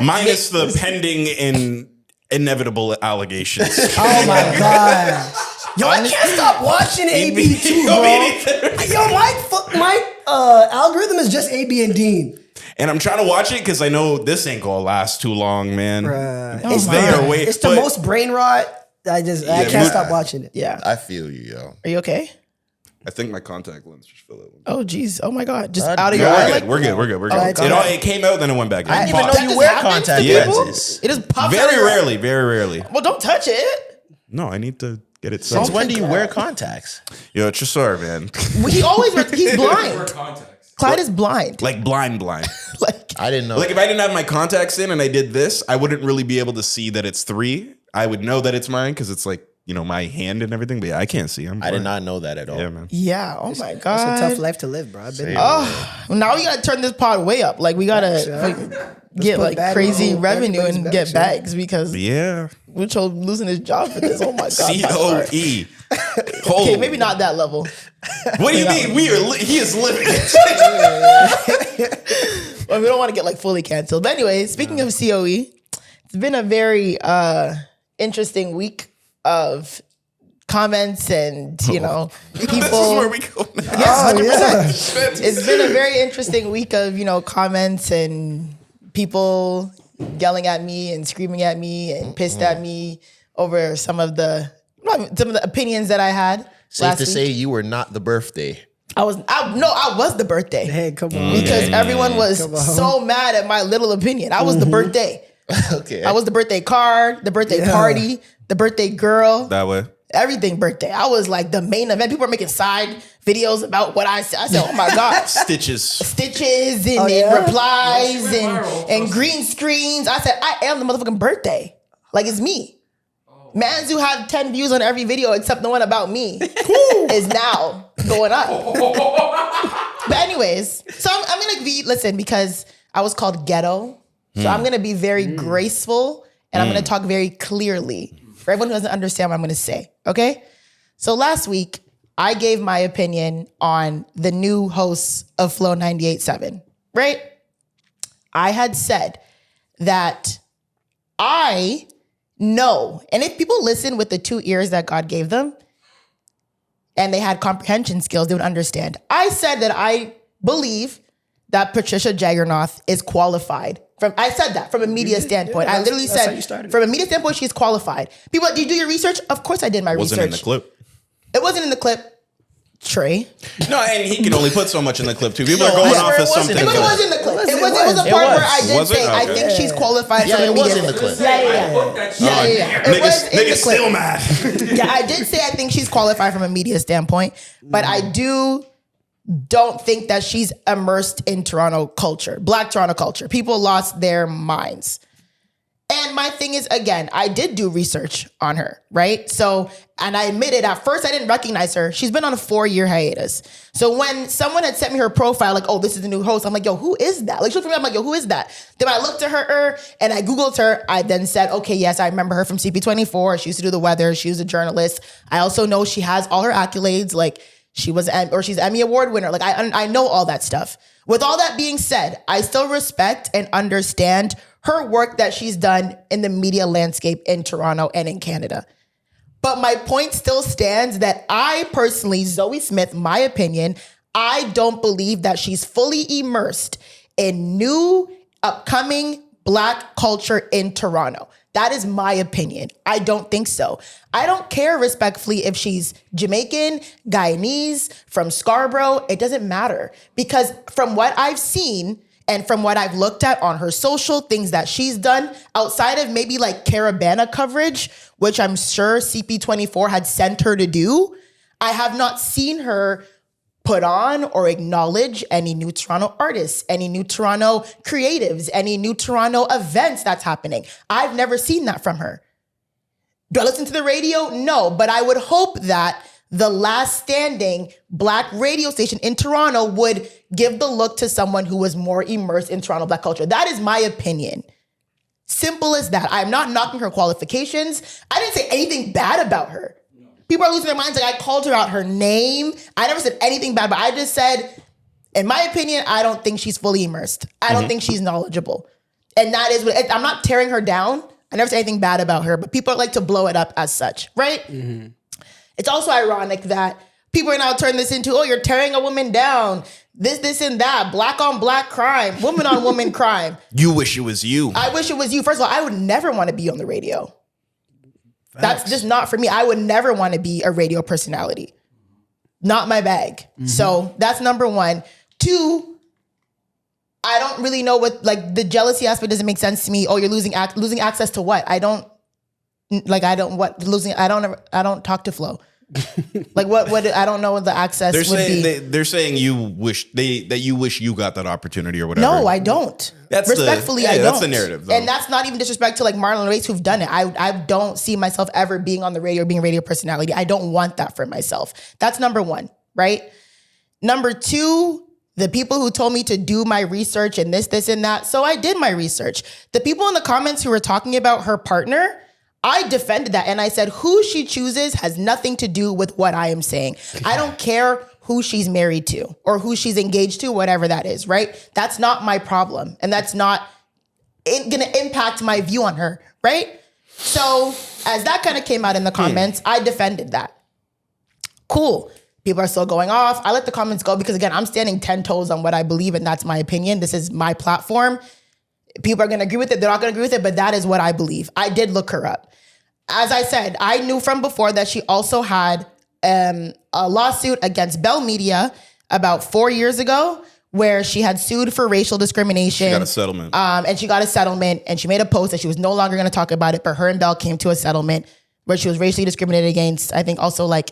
Minus the pending and inevitable allegations. Oh my God. Yo, I can't stop watching AB too, bro. Yo, my algorithm is just AB and Dean. And I'm trying to watch it because I know this ain't gonna last too long, man. It's the most brain rot. I can't stop watching it. Yeah. I feel you, yo. Are you okay? I think my contact lens just fell out. Oh, geez. Oh, my God. Just God, out of no, your eye. We're good. it's It came out, then it went back. I didn't It even know popped. you wear happens to contact people? lenses. It just pops out of Very rarely. Well, don't touch it. No, I need to get it Since set. when do you wear contacts? Yo, Tresor, man. He's Wear blind. contacts. Clyde is blind. Blind. I didn't know. If I didn't have my contacts in and I did this, I wouldn't really be able to see that it's 3. I would know that it's mine because it's my hand and everything. But yeah, I can't see. I did not know that at all. Yeah, man. Yeah. Oh, my God. It's a tough life to live, bro. I've been Well, now we got to turn this pod way up. We got to get crazy revenue and get bags because Yeah. Mucho losing his job for this. Oh, my God. COE. Okay, maybe not that level. What do you mean? He is living it. Well, we don't want to get fully canceled. But anyway, speaking of COE, it's been a very interesting week of comments and people. This is where we go now. Yes, 100%. It's been a very interesting week of comments and people yelling at me and screaming at me and pissed at me over some of the opinions that I had. Safe to say you were not the birthday. I was the birthday. Hey, come on. Because everyone was so mad at my little opinion. I was the birthday. Okay. I was the birthday card, the birthday party, the birthday girl. That way. Everything birthday. I was like the main event. People were making side videos about what I said. I said, oh my God. Stitches and replies and green screens. I said, I am the motherfucking birthday. Like, it's me. Mans who have 10 views on every video except the one about me is now going up. But anyways, so I'm going to listen, because I was called ghetto. So I'm going to be very graceful and I'm going to talk very clearly for everyone who doesn't understand what I'm going to say. Okay? So last week, I gave my opinion on the new hosts of Flow 98.7, right? I had said that I know, and if people listen with the 2 ears that God gave them and they had comprehension skills, they would understand. I said that I believe that Patricia Jaggernoth is qualified. I said that from a media standpoint. I literally said, from a media standpoint, she's qualified. People, did you do your research? Of course I did my research. Wasn't in the clip. It wasn't in the clip. Trey. No, and he can only put so much in the clip too. People are going off as something. It was in the clip. It was a part where I did say, I think she's qualified for the it was media. in the clip. Yeah. It was in the Niggas clip. still mad. Yeah, I did say I think she's qualified from a media standpoint, but I don't think that she's immersed in Toronto culture, Black Toronto culture. People lost their minds. And my thing is, again, I did do research on her, right? So, and I admitted at first I didn't recognize her. She's been on a 4-year hiatus. So when someone had sent me her profile, like, oh, this is the new host, I'm like, yo, who is that? Like, she looked for me, I'm like, yo, who is that? Then I looked at her and I Googled her. I then said, okay, yes, I remember her from CP24. She used to do the weather. She was a journalist. I also know she has all her accolades. Like, she's Emmy Award winner. Like, I know all that stuff. With all that being said, I still respect and understand her work that she's done in the media landscape in Toronto and in Canada. But my point still stands that I personally, Zoie Smith, my opinion, I don't believe that she's fully immersed in new, upcoming Black culture in Toronto. That is my opinion. I don't think so. I don't care respectfully if she's Jamaican, Guyanese, from Scarborough. It doesn't matter. Because from what I've seen and from what I've looked at on her social, things that she's done outside of maybe like Caravana coverage, which I'm sure CP24 had sent her to do, I have not seen her put on or acknowledge any new Toronto artists, any new Toronto creatives, any new Toronto events that's happening. I've never seen that from her. Do I listen to the radio? No, but I would hope that the last standing Black radio station in Toronto would give the look to someone who was more immersed in Toronto Black culture. That is my opinion. Simple as that. I'm not knocking her qualifications. I didn't say anything bad about her. People are losing their minds. Like, I called her out her name. I never said anything bad, but I just said, in my opinion, I don't think she's fully immersed. I don't think she's knowledgeable. And that is what, I'm not tearing her down. I never said anything bad about her, but people like to blow it up as such, right? Mm-hmm. It's also ironic that people are now turning this into, oh, you're tearing a woman down. This, and that. Black on black crime. Woman on woman crime. You wish it was you. I wish it was you. First of all, I would never want to be on the radio. Facts. That's just not for me. I would never want to be a radio personality. Not my bag. Mm-hmm. So that's number one. Two, I don't really know what, like, the jealousy aspect doesn't make sense to me. Oh, you're losing access to what? I don't talk to Flo. Like what I don't know what the access would be. They're saying you wish you got that opportunity or whatever. No, I don't. Respectfully, I don't. That's the narrative, though. And that's not even disrespect to like Marlon Race who've done it. I don't see myself ever being on the radio, being a radio personality. I don't want that for myself. That's number one, right? Number two, the people who told me to do my research and this and that. So I did my research. The people in the comments who were talking about her partner, I defended that and I said who she chooses has nothing to do with what I am saying. I don't care who she's married to or who she's engaged to, whatever that is, right? That's not my problem. And that's not gonna impact my view on her, right? So as that kind of came out in the comments, I defended that. Cool. People are still going off. I let the comments go because again, I'm standing 10 toes on what I believe and that's my opinion. This is my platform. People are going to agree with it. They're not going to agree with it, but that is what I believe. I did look her up. As I said, I knew from before that she also had a lawsuit against Bell Media about 4 years ago where she had sued for racial discrimination. She got a settlement. And she got a settlement, and she made a post that she was no longer going to talk about it, but her and Bell came to a settlement where she was racially discriminated against. I think also like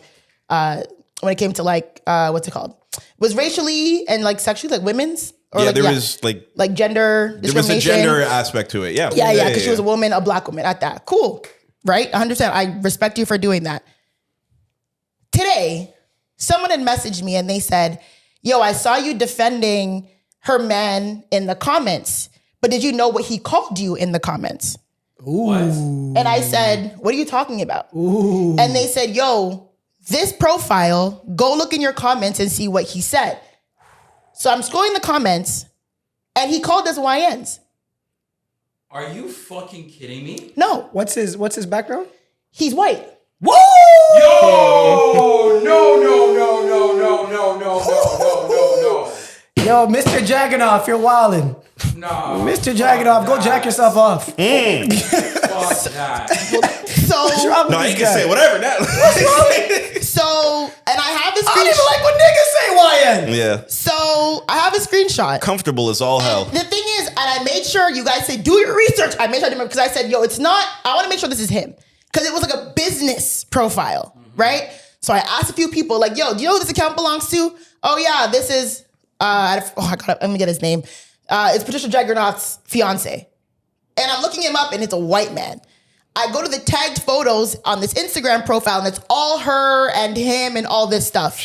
when it came to like, what's it called? Was racially and like sexually like women's? Or There was like gender discrimination. There was a gender aspect to it. Yeah. Yeah, because she was a woman, a black woman at that. Cool, right? 100%. I respect you for doing that. Today, someone had messaged me and they said, yo, I saw you defending her man in the comments, but did you know what he called you in the comments? Ooh. And I said, what are you talking about? Ooh. And they said, yo, this profile, go look in your comments and see what he said. So I'm scrolling the comments, and he called us YNs. Are you fucking kidding me? No, What's his background? he's white. Woo! Yo! No. Yo, Mr. Jagganoff, you're wildin'. Nah. Mr. Jagganoff, go jack yourself off. Fuck that. So, No, he can say whatever now. and I have a I don't even screenshot. like when niggas say YN. Yeah. So I have a screenshot. Comfortable as all hell. The thing is, and I made sure you guys say, do your research. I made sure I did because I said, yo, it's not, I want to make sure this is him. Because it was like a business profile, right? So I asked a few people, like, yo, do you know who this account belongs to? Oh, yeah, this is, let me get his name. It's Patricia Jaggernaut's fiance. And I'm looking him up, and it's a white man. I go to the tagged photos on this Instagram profile, and it's all her and him and all this stuff.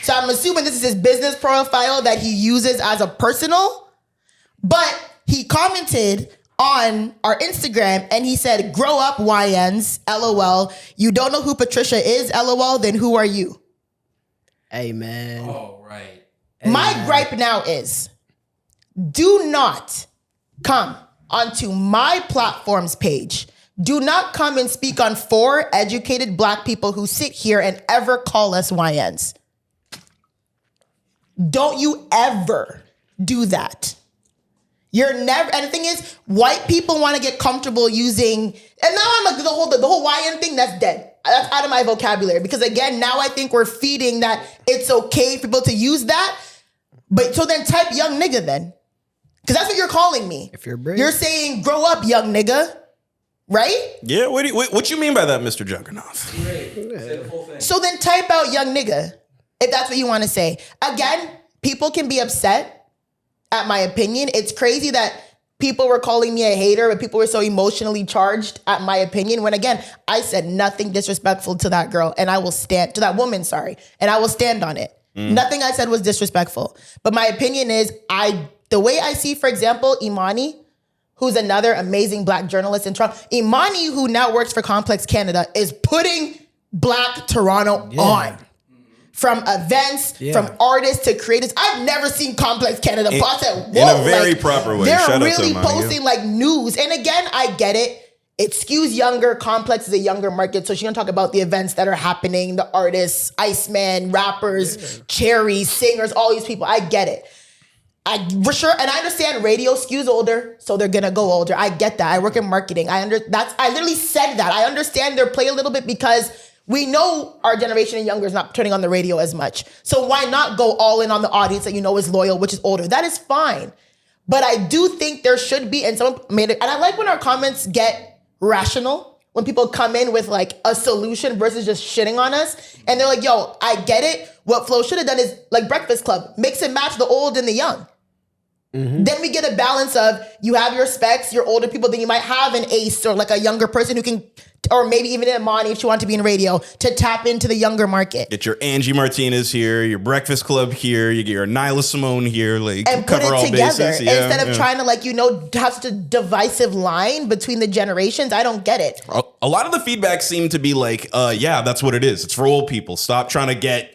So I'm assuming this is his business profile that he uses as a personal. But he commented on our Instagram, and he said, grow up, YNs, LOL. You don't know who Patricia is, LOL, then who are you? Hey, man. Oh, right. My gripe now is, do not come onto my platform's page. Do not come and speak on 4 educated black people who sit here and ever call us YNs. Don't you ever do that. You're never, and the thing is, white people want to get comfortable using, and now I'm like, the whole YN thing, that's dead. That's out of my vocabulary. Because again, now I think we're feeding that it's okay for people to use that. But so then type young nigga then. Because that's what you're calling me. If you're brave. You're saying, grow up, young nigga. Right? Yeah, what you mean by that, Mr. Juggernaut? Great. Say the full thing. So then type out young nigga, if that's what you want to say. Again, people can be upset at my opinion. It's crazy that people were calling me a hater, but people were so emotionally charged at my opinion. When again, I said nothing disrespectful to that girl, and I will stand, to that woman, sorry, and I will stand on it. Nothing I said was disrespectful. But my opinion is, the way I see, for example, Imani, who's another amazing black journalist in Toronto. Imani, who now works for Complex Canada, is putting black Toronto on. From events, from artists to creators. I've never seen Complex Canada post it. In a very proper way. They're Shout out to really Imani, posting like news. And again, I get it. It skews younger. Complex is a younger market. So she's gonna talk about the events that are happening, the artists, Iceman, rappers, Cherry, singers, all these people. I get it. For sure, and I understand radio skews older, so they're gonna go older. I get that. I work in marketing. I literally said that. I understand their play a little bit because we know our generation and younger is not turning on the radio as much. So why not go all in on the audience that you know is loyal, which is older? That is fine. But I do think there should be, and someone made it, and I like when our comments get rational, when people come in with like a solution versus just shitting on us. And they're like, yo, I get it. What Flo should have done is like Breakfast Club, mix and match the old and the young. Then we get a balance of you have your specs, your older people, then you might have an ace or like a younger person who can, or maybe even an Imani if she wanted to be in radio, to tap into the younger market. Get your Angie Martinez here, your Breakfast Club here, you get your Nyla Simone here, like And put cover it all together bases. Yeah, instead of trying to have such a divisive line between the generations. I don't get it. A lot of the feedback seemed to be like, yeah, that's what it is. It's for old people. Stop trying to get,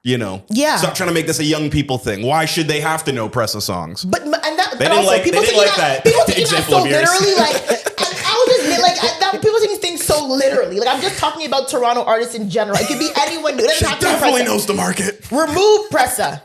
stop trying to make this a young people thing. Why should they have to know Pressa songs? But They didn't like that People taking that example so of yours. literally. I was just like, people taking things so literally. Like I'm just talking about Toronto artists in general. It could be anyone. It doesn't She have to be definitely Pressa. knows the market. Remove Pressa.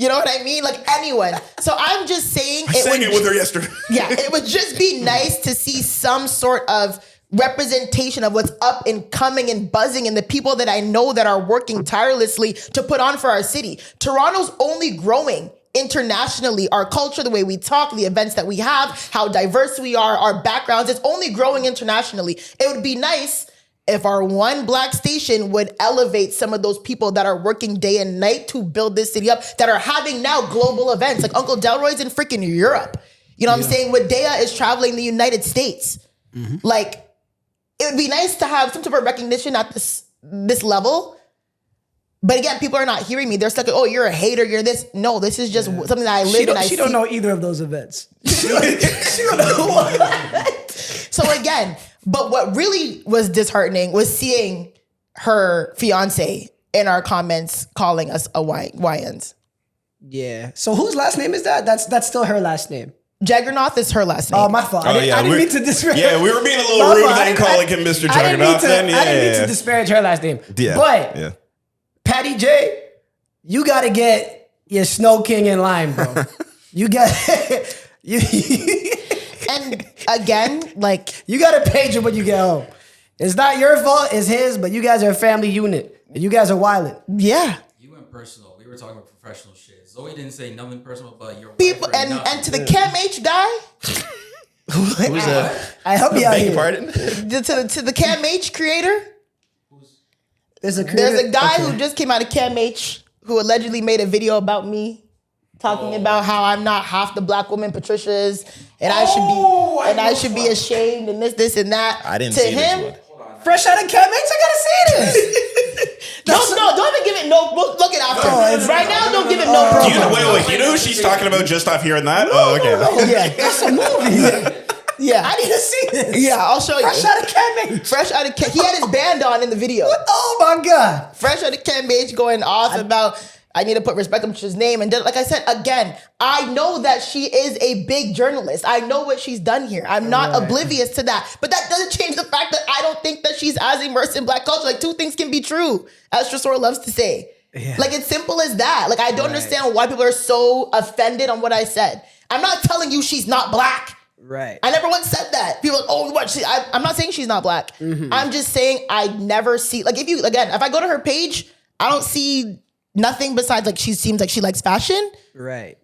You know what I mean? Like anyone. So I'm just saying I sang it with her yesterday. Yeah, it would just be nice to see some sort of representation of what's up and coming and buzzing and the people that I know that are working tirelessly to put on for our city. Toronto's only growing internationally. Our culture, the way we talk, the events that we have, how diverse we are, our backgrounds, it's only growing internationally. It would be nice if our one black station would elevate some of those people that are working day and night to build this city up, that are having now global events. Like Uncle Delroy's in freaking Europe. You know what I'm saying? Wadea is traveling the United States. Like, it would be nice to have some type of recognition at this level. But again, people are not hearing me. They're stuck, oh, you're a hater, you're this. No, this is just something that I live and I see. She don't know either of those events. She don't know what. So again, but what really was disheartening was seeing her fiance in our comments calling us a YNs. Yeah. So whose last name is that? That's still her last name. Jaggernaut is her last name. Oh, my fault. I didn't mean to disparage. Yeah, we were being a little rude then calling him Mr. Juggernaut. I didn't mean to disparage her last name. Yeah. But Patty J, you got to get your Snow King in line, bro. You got you. And again, like, you got to page him when you get home. It's not your fault, it's his, but you guys are a family unit. And you guys are wilding. Yeah. You went personal. We were talking about professional shit. Zoe didn't say nothing personal, but your people and to the Cam H guy. Who's that? I help you out here. Pardon? To the Cam H creator. There's a guy who just came out of Cam H who allegedly made a video about me, talking about how I'm not half the black woman Patricia is, and I should be ashamed and this and that. I didn't to see him. this Fresh out of Cam H, I gotta see this. Don't even give it no. Look it after. Right now, don't give it no. Wait. You know who she's talking about just off hearing that? Oh, okay. Yeah, that's a movie. Yeah, I need to see this. Yeah, I'll show you. Fresh out of Cam H. Fresh out of Cam. He had his band on in the video. Oh my God. Fresh out of Cam H going off about I need to put respect on his name. And like I said, again, I know that she is a big journalist. I know what she's done here. I'm not oblivious to that. But that doesn't change the fact that I don't think that she's as immersed in black culture. Like, two things can be true, as Tresor loves to say. Yeah. Like, it's simple as that. Like, I don't understand why people are so offended on what I said. I'm not telling you she's not black. Right. I never once said that. People are like, oh, what? I'm not saying she's not black. Mm-hmm. I'm just saying I never see, like, if I go to her page, I don't see nothing besides, like, she seems like she likes fashion. Right.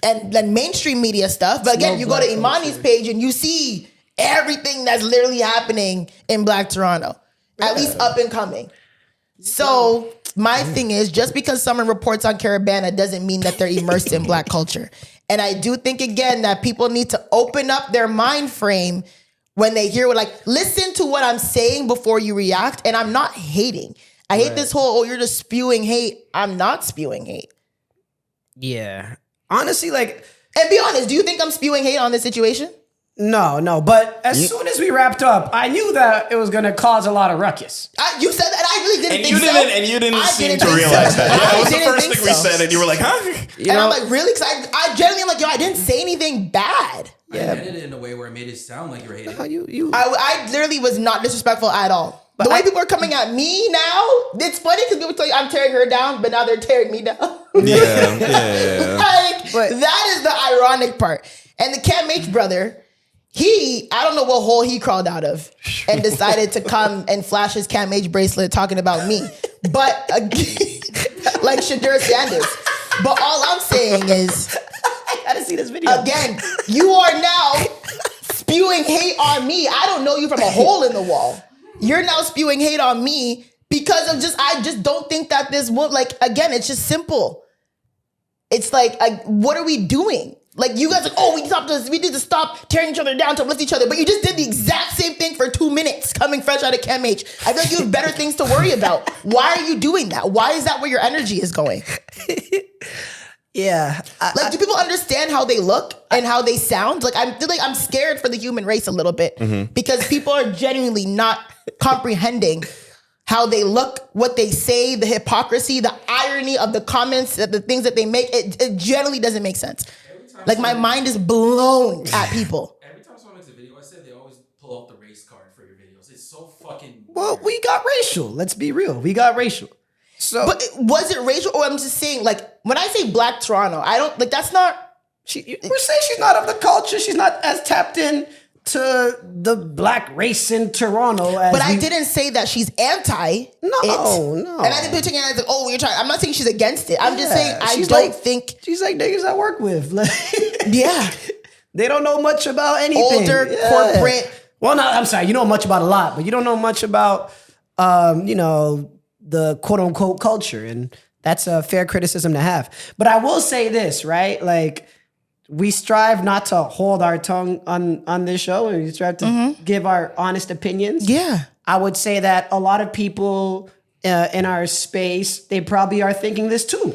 And then mainstream media stuff. But again, you go to Imani's page and you see everything that's literally happening in Black Toronto, at least up and coming. So my thing is, just because someone reports on Carabana doesn't mean that they're immersed in black culture. And I do think, again, that people need to open up their mind frame when they hear listen to what I'm saying before you react. And I'm not hating. I hate this whole, you're just spewing hate. I'm not spewing hate. Yeah. Honestly, and be honest, do you think I'm spewing hate on this situation? No. But as soon as we wrapped up, I knew that it was going to cause a lot of ruckus. You said that. I really didn't think so. And you didn't seem to realize that. That was the first thing we said, and you were like, huh? I'm like, really? Because I generally am like, I didn't say anything bad. I edited it in a way where it made it sound like you were hating. I literally was not disrespectful at all. But the way people are coming at me now, it's funny because people tell you I'm tearing her down, but now they're tearing me down. Yeah. That is the ironic part. And the Cam H brother, I don't know what hole he crawled out of and decided to come and flash his Cam H bracelet talking about me. But like Shadur Sanders. But all I'm saying is, I gotta see this video. Again, you are now spewing hate on me. I don't know you from a hole in the wall. You're now spewing hate on me because of I just don't think that this will, again, it's just simple. It's like, what are we doing? Like, you guys are we need to stop tearing each other down to uplift each other. But you just did the exact same thing for 2 minutes coming fresh out of Cam H. I feel like you have better things to worry about. Why are you doing that? Why is that where your energy is going? Yeah. Do people understand how they look and how they sound? I feel like I'm scared for the human race a little bit because people are genuinely not comprehending how they look, what they say, the hypocrisy, the irony of the comments, the things that they make. It generally doesn't make sense. My mind is blown at people. Every time someone makes a video, I say they always pull out the race card for your videos. It's so fucking Well, we got racial. Let's be real. We got racial. So, But was it racial? Or I'm just saying, like, when I say Black Toronto, I don't, like, that's not. we're saying she's not of the culture. She's not as tapped in to the Black race in Toronto. As But I didn't say that she's anti. No. And I think people taking it as like, oh, you're trying. I'm not saying she's against it. I'm just saying she's don't think. She's like niggas I work with. Like, Yeah. they don't know much about anything. Older, corporate. Well, no, I'm sorry. You know much about a lot, but you don't know much about, the quote unquote culture. And that's a fair criticism to have. But I will say this, right? Like, we strive not to hold our tongue on this show, and we strive to give our honest opinions. Yeah. I would say that a lot of people in our space, they probably are thinking this too.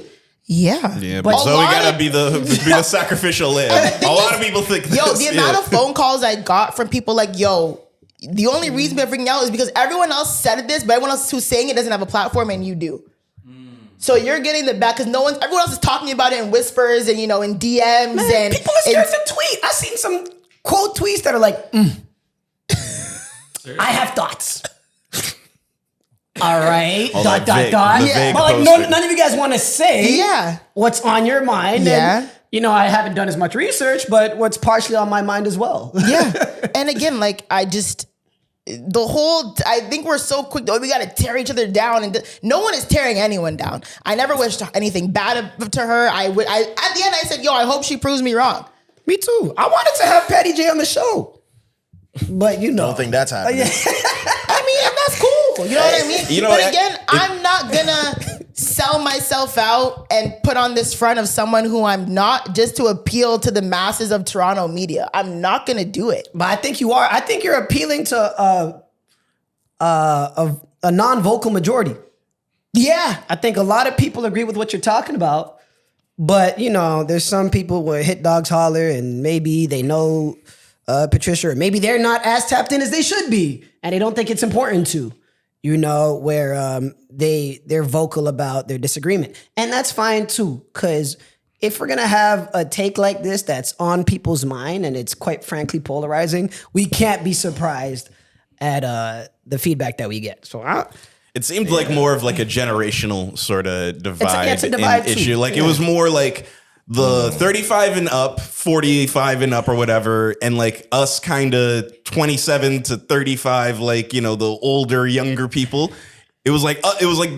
Yeah. Yeah, But but a Zoe lot gotta of- be the sacrificial lamb. A lot of people think this. Yo, the amount of phone calls I got from people like, yo, the only reason we're freaking out is because everyone else said this, but everyone else who's saying it doesn't have a platform and you do. So you're getting the back because everyone else is talking about it in whispers and, in DMs. And People are scared to tweet. I've seen some quote tweets that are like, I have thoughts. All right. Oh, dot. the But vague like posting. none of you guys want to say Yeah. what's on your mind. Yeah. And, I haven't done as much research, but what's partially on my mind as well. Yeah. And again, like, I think we're so quick. We got to tear each other down, and no one is tearing anyone down. I never wished anything bad to her. At the end, I said, yo, I hope she proves me wrong. Me too. I wanted to have Patty J on the show. But I don't think that's happening. I mean, and that's cool. You know what I mean? But again, I'm not gonna sell myself out and put on this front of someone who I'm not just to appeal to the masses of Toronto media. I'm not gonna do it. But I think you are. I think you're appealing to a non-vocal majority. Yeah. I think a lot of people agree with what you're talking about. But, there's some people where hit dogs holler and maybe they know Patricia, or maybe they're not as tapped in as they should be. And they don't think it's important to, where they're vocal about their disagreement. And that's fine too, because if we're going to have a take like this that's on people's mind and it's quite frankly polarizing, we can't be surprised at the feedback that we get. So It seemed like more of like a generational sort of divide, it's a divide too. issue. Like it was more like the 35 and up, 45 and up or whatever, and like us kind of 27 to 35, like, the older, younger people. It was like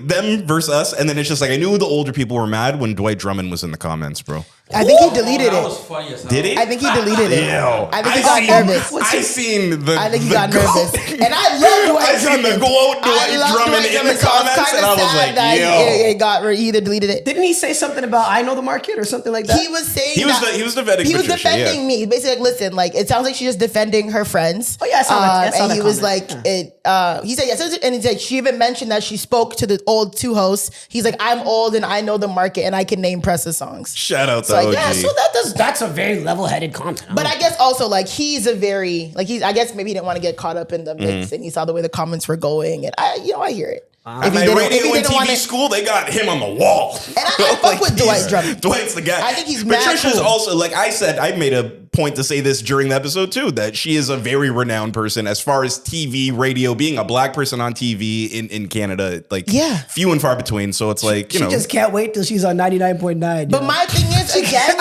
them versus us, and then it's just like I knew the older people were mad when Dwight Drummond was in the comments, bro. I think he deleted That it. was funny as hell. Did he? I think he deleted it. Ew. I think he got nervous. I seen the. I think he the got goat- nervous. And I love Dwight I seen the Drummond. goat Dwight love Drummond Dwight in the Drummond, so I was comments, kinda and I was sad like, that yo. he either deleted it. didn't he say something about I know the market or something like that? He was saying He was that he was defending he was Patricia, defending yeah. me. Basically, like, listen, like it sounds like she's just defending her friends. Oh, yeah, I saw that- I saw and that he was comment. like, he said yes, and he said she even mentioned that she spoke to the old two hosts. He's like, I'm old and I know the market and I can name Pressa songs. Shout out to like, OG. yeah, So that's a very level-headed comment. But I guess also like he's a very I guess maybe he didn't want to get caught up in the mix and he saw the way the comments were going and I hear it. At my radio and TV school, they got him on the wall. And I fuck with Dwight Drummond. Dwight's the guy. I think he's mad Patricia's cool. also, like I said, I made a point to say this during the episode too, that she is a very renowned person as far as TV, radio, being a black person on TV in Canada, like few and far between. So it's like, she just can't wait till she's on 99.9. But my thing is, again,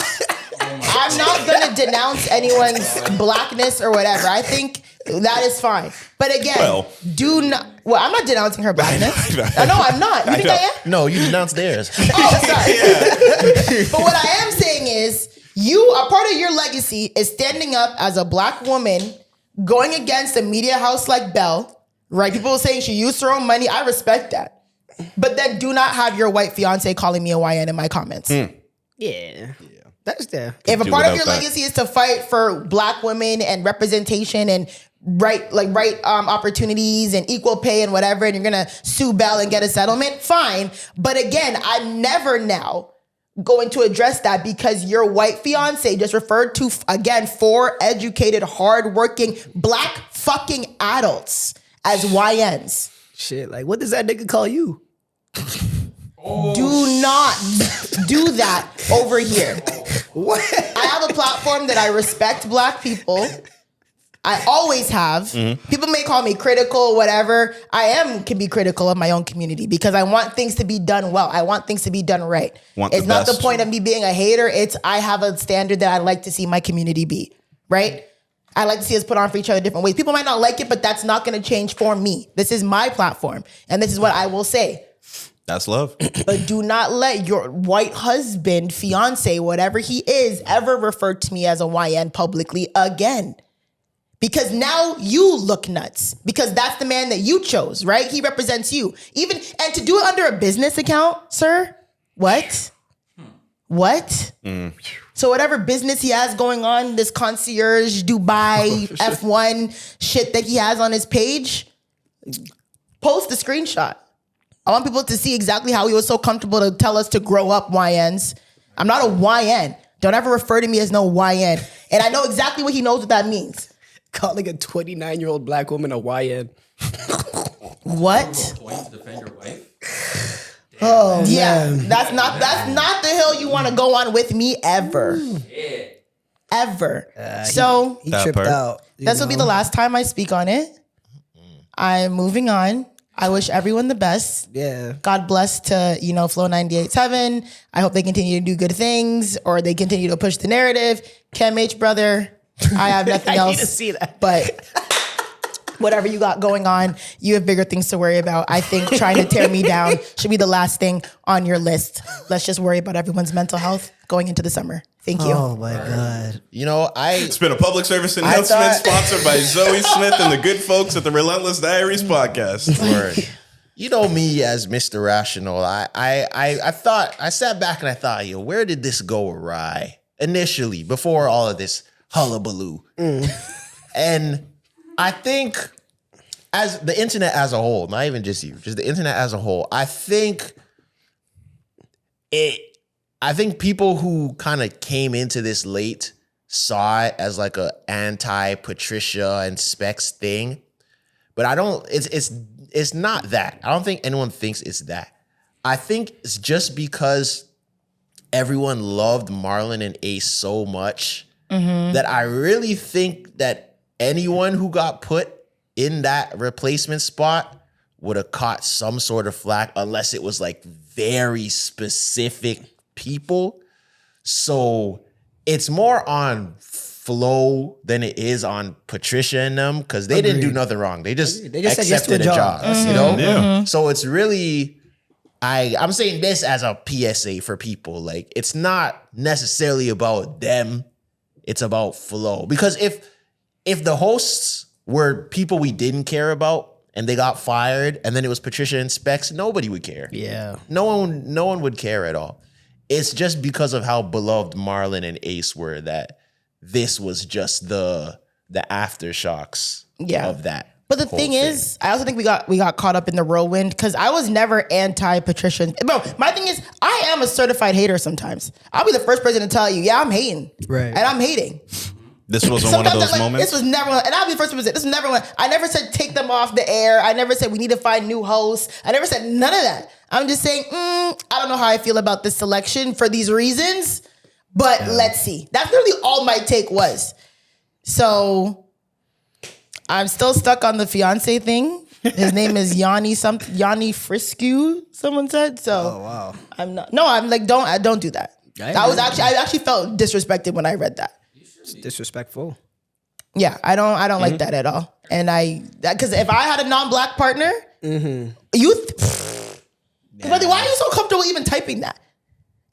I'm not going to denounce anyone's blackness or whatever. I think that is fine. But again, do not. Well, I'm not denouncing her blackness. No, I'm not. You think I am? No, you denounced theirs. Oh, sorry. But what I am saying is, a part of your legacy is standing up as a black woman going against a media house like Bell, right? People are saying she used her own money. I respect that. But then do not have your white fiance calling me a YN in my comments. Yeah. That's there. If a part of your legacy is to fight for black women and representation and right opportunities and equal pay and whatever, and you're gonna sue Bell and get a settlement, fine. But again, I'm never now going to address that because your white fiance just referred to, again, 4 educated, hardworking black fucking adults as YNs. Shit, like what does that nigga call you? Do not do that over here. What? I have a platform that I respect black people. I always have. People may call me critical, whatever. Can be critical of my own community because I want things to be done well. I want things to be done right. It's not the point of me being a hater. It's I have a standard that I'd like to see my community be, right? I like to see us put on for each other different ways. People might not like it, but that's not going to change for me. This is my platform, and this is what I will say. That's love. But do not let your white husband, fiance, whatever he is, ever refer to me as a YN publicly again. Because now you look nuts. Because that's the man that you chose, right? He represents you. And to do it under a business account, sir? What? What? So whatever business he has going on, this concierge, Dubai, F1 shit that he has on his page, post the screenshot. I want people to see exactly how he was so comfortable to tell us to grow up, YNs. I'm not a YN. Don't ever refer to me as no YN. And I know exactly what he knows what that means. Calling a 29-year-old black woman a YN. What? Point to defend your wife. Oh, Yeah, man. that's not the hill you want to go on with me ever. Ever. So He That tripped part. out. this will be the last time I speak on it. I'm moving on. I wish everyone the best. Yeah. God bless to, Flow 98.7. I hope they continue to do good things or they continue to push the narrative. Cam H, brother, I have nothing else. I need to see that. But whatever you got going on, you have bigger things to worry about. I think trying to tear me down should be the last thing on your list. Let's just worry about everyone's mental health going into the summer. Thank you. Oh, my God. It's been a public service announcement sponsored by Zoie Smith and the good folks at the Relentless Diaries podcast. Word. You know me as Mr. Rational. I sat back and I thought, where did this go awry initially before all of this hullabaloo? And I think as the internet as a whole, not even just you, just the internet as a whole, I think people who kind of came into this late saw it as like a anti-Patricia and Specs thing. But it's not that. I don't think anyone thinks it's that. I think it's just because everyone loved Marlon and Ace so much that I really think that anyone who got put in that replacement spot would have caught some sort of flack unless it was like very specific people. So it's more on Flo than it is on Patricia and them because they didn't do nothing wrong. They just said yes to accepted a a job. job, Yeah. So it's really, I'm saying this as a PSA for people. Like, it's not necessarily about them. It's about Flo. Because if the hosts were people we didn't care about and they got fired and then it was Patricia and Specs, nobody would care. Yeah. No one would care at all. It's just because of how beloved Marlon and Ace were that this was just the aftershocks of that. But the thing is, I also think we got caught up in the whirlwind because I was never anti-Patricia. Bro, my thing is, I am a certified hater sometimes. I'll be the first person to tell you, yeah, I'm hating. Right. And I'm hating. This wasn't one of those moments. This was never one, and I'll be the first person to say, this was never one. I never said take them off the air. I never said we need to find new hosts. I never said none of that. I'm just saying, I don't know how I feel about this selection for these reasons, but let's see. That's literally all my take was. So I'm still stuck on the fiance thing. His name is Yanni Friskew, someone said. So wow. I'm not. No, I'm like, don't do that. I actually felt disrespected when I read that. It's disrespectful. Yeah, I don't like that at all. And because if I had a non-black partner, Brother, why are you so comfortable even typing that?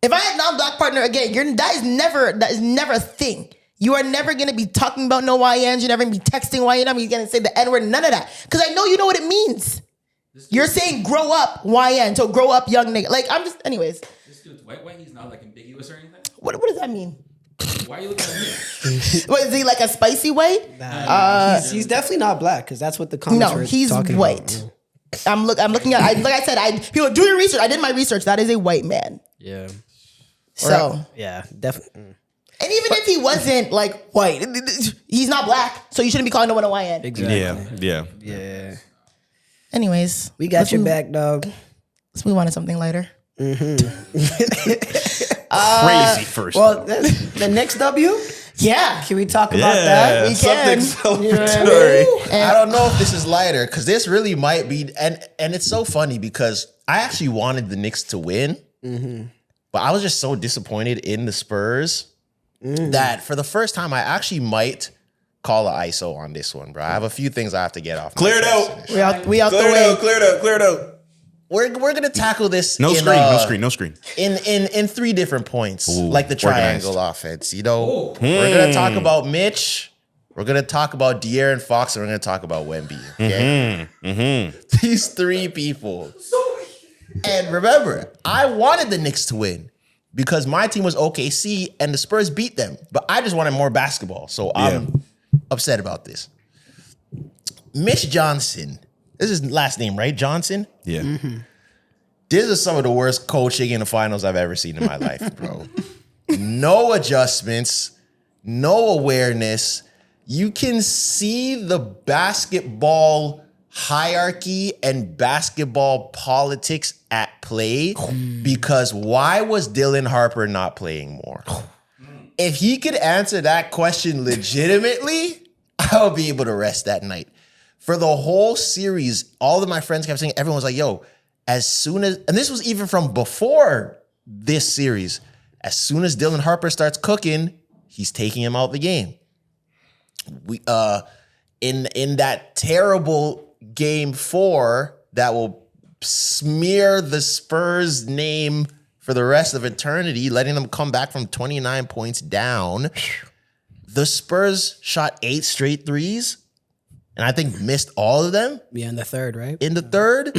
If I had a non-black partner, again, that is never a thing. You are never going to be talking about no YNs. You're never going to be texting YN. You're going to say the N-word, none of that. Because I know you know what it means. You're saying grow up YN, so grow up young nigga. Like, anyways. This dude's white, he's not like ambiguous or anything? What does that mean? Why are you looking at me? What, is he like a spicy white? He's definitely not black because that's what the comments No, were he's talking white. about. I'm looking at, like I said, people do your research. I did my research. That is a white man. Yeah. So. Yeah, definitely. And even if he wasn't like white, he's not black, so you shouldn't be calling no one a YN. Exactly. Yeah. Anyways, We got your back, dog. we wanted something lighter. Crazy first. Well, the next W? Yeah. Can we talk about that? We something can. celebratory. I don't know if this is lighter because this really might be, and it's so funny because I actually wanted the Knicks to win, but I was just so disappointed in the Spurs that for the first time I actually might call an ISO on this one, bro. I have a few things I have to get off. Clear it out. We out the way. Clear it out. We're gonna tackle this. No screen. In three different points, Ooh, like the triangle offense. You know, we're gonna talk about Mitch. We're gonna talk about De'Aaron Fox, and we're gonna talk about Wemby. Okay, these three people. And remember, I wanted the Knicks to win because my team was OKC, and the Spurs beat them. But I just wanted more basketball, so I'm upset about this. Mitch Johnson. This is his last name, right? Johnson? Yeah. This is some of the worst coaching in the finals I've ever seen in my life, bro. No adjustments, no awareness. You can see the basketball hierarchy and basketball politics at play because why was Dylan Harper not playing more? If he could answer that question legitimately, I'll be able to rest that night. For the whole series, all of my friends kept saying, everyone was like, yo, as soon as, and this was even from before this series, as soon as Dylan Harper starts cooking, he's taking him out the game. We in that terrible game 4 that will smear the Spurs name for the rest of eternity, letting them come back from 29 points down. The Spurs shot 8 straight threes. And I think missed all of them. Yeah, in the third, right? In the third.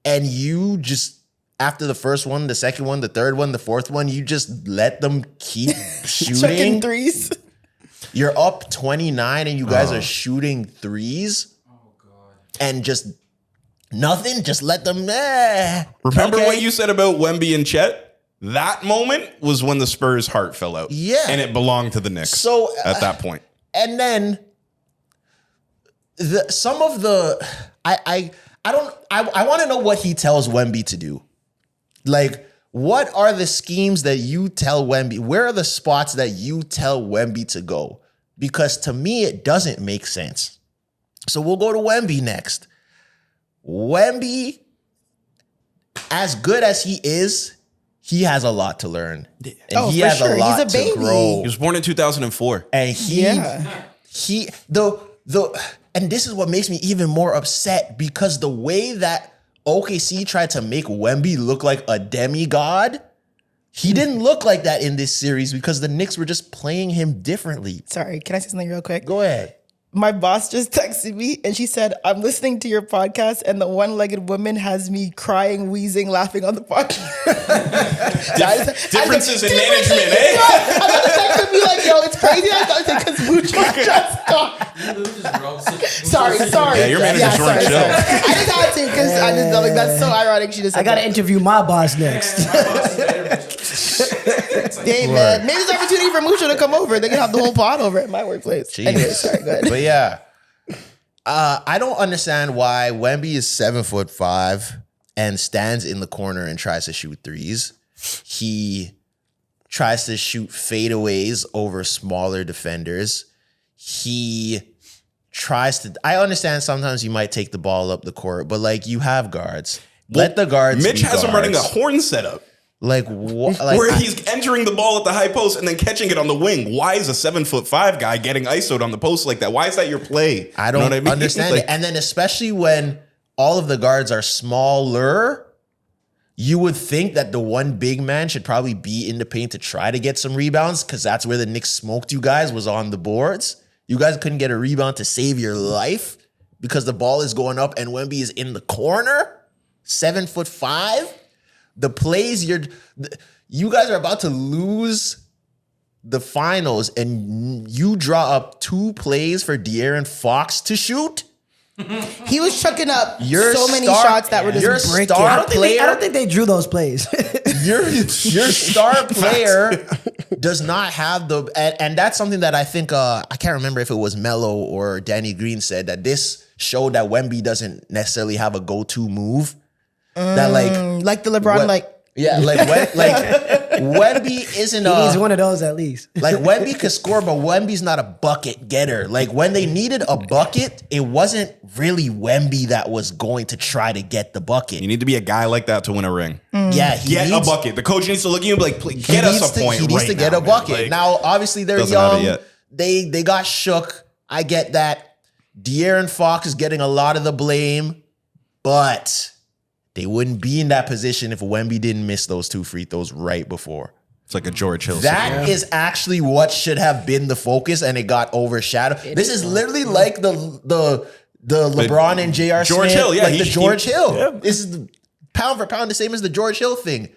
And you just, after the first one, the second one, the third one, the fourth one, you just let them keep shooting. Chucking threes. You're up 29 and you guys are shooting threes. Oh, God. And just nothing. Just let them, Remember okay. what you said about Wemby and Chet? That moment was when the Spurs' heart fell out. Yeah. And it belonged to the Knicks So at that point. And then I want to know what he tells Wemby to do. Like, what are the schemes that you tell Wemby? Where are the spots that you tell Wemby to go? Because to me, it doesn't make sense. So we'll go to Wemby next. Wemby, as good as he is, he has a lot to learn. And he for has sure. a lot He's a to baby. grow. He was born in 2004. And and this is what makes me even more upset because the way that OKC tried to make Wemby look like a demigod, he didn't look like that in this series because the Knicks were just playing him differently. Sorry, can I say something real quick? Go ahead. My boss just texted me and she said, I'm listening to your podcast and the one-legged woman has me crying, wheezing, laughing on the podcast. Differences in management, eh? I got the text and be like, yo, it's crazy. I thought it because Mucho just talked. Sorry. Yeah, your manager's running show. I just had to because I just felt like that's so ironic. She just said I got to that. interview my boss next. Hey, man. Maybe it's an opportunity for Mucho to come over. They can have the whole pod over at my workplace. Jeez. Anyway, sorry, go ahead. But yeah, I don't understand why Wemby is 7'5" and stands in the corner and tries to shoot threes. He tries to shoot fadeaways over smaller defenders. He tries to, I understand sometimes you might take the ball up the court, but like you have guards. Let the guards Mitch be has him guards. running a horn setup. Like what? Like, Where he's entering the ball at the high post and then catching it on the wing. Why is a 7'5" guy getting ISO'd on the post like that? Why is that your play? I don't You know what I mean? understand Like, it. And then especially when all of the guards are smaller, you would think that the one big man should probably be in the paint to try to get some rebounds because that's where the Knicks smoked you guys, was on the boards. You guys couldn't get a rebound to save your life because the ball is going up and Wemby is in the corner, 7'5". The plays you guys are about to lose the finals and you draw up 2 plays for De'Aaron Fox to shoot. He was chucking up Your so many star- shots that were your just bricking. star I don't think they drew those plays. Your star player does not have the, and that's something that I think, I can't remember if it was Melo or Danny Green said that this showed that Wemby doesn't necessarily have a go-to move. That like the LeBron, yeah, like when, Wemby isn't He needs one of those at least. like Wemby could score, but Wemby's not a bucket getter. Like when they needed a bucket, it wasn't really Wemby that was going to try to get the bucket. You need to be a guy like that to win a ring. Yeah, he Get needs a bucket. The coach needs to look at you and be like, "Please, get us a point. He needs right to get now, a bucket. man." Like, Now, obviously, they're doesn't have it young. yet. They got shook. I get that. De'Aaron Fox is getting a lot of the blame, but they wouldn't be in that position if Wemby didn't miss those 2 free throws right before. It's like a George Hill. That is actually what should have been the focus, and it got overshadowed. This is literally like the LeBron and J.R. George Smith, Hill, yeah, like the George Hill. Yeah. This is pound for pound the same as the George Hill thing.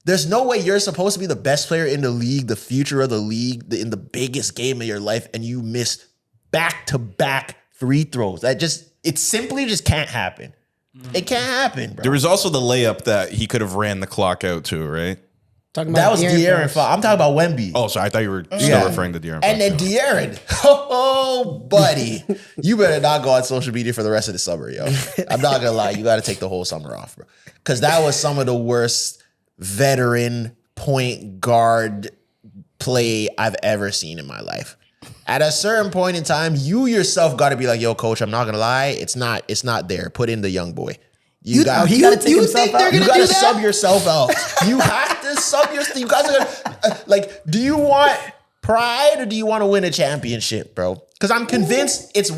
There's no way you're supposed to be the best player in the league, the future of the league, in the biggest game of your life, and you miss back-to-back free throws. It simply just can't happen. It can't happen, bro. There was also the layup that he could have ran the clock out to, right? Talking That about was De'Aaron Fox. I'm talking about Wemby. Oh, sorry. I thought you were still referring to De'Aaron. And then De'Aaron, oh, buddy, you better not go on social media for the rest of the summer, yo. I'm not gonna lie, you got to take the whole summer off, bro, because that was some of the worst veteran point guard play I've ever seen in my life. At a certain point in time, you yourself got to be like, yo, coach, I'm not gonna lie, it's not there. Put in the young boy. You got he gotta take himself out? You got to sub yourself out. You have to sub yourself. You guys are gonna, like, do you want pride or do you want to win a championship, bro? Because I'm convinced this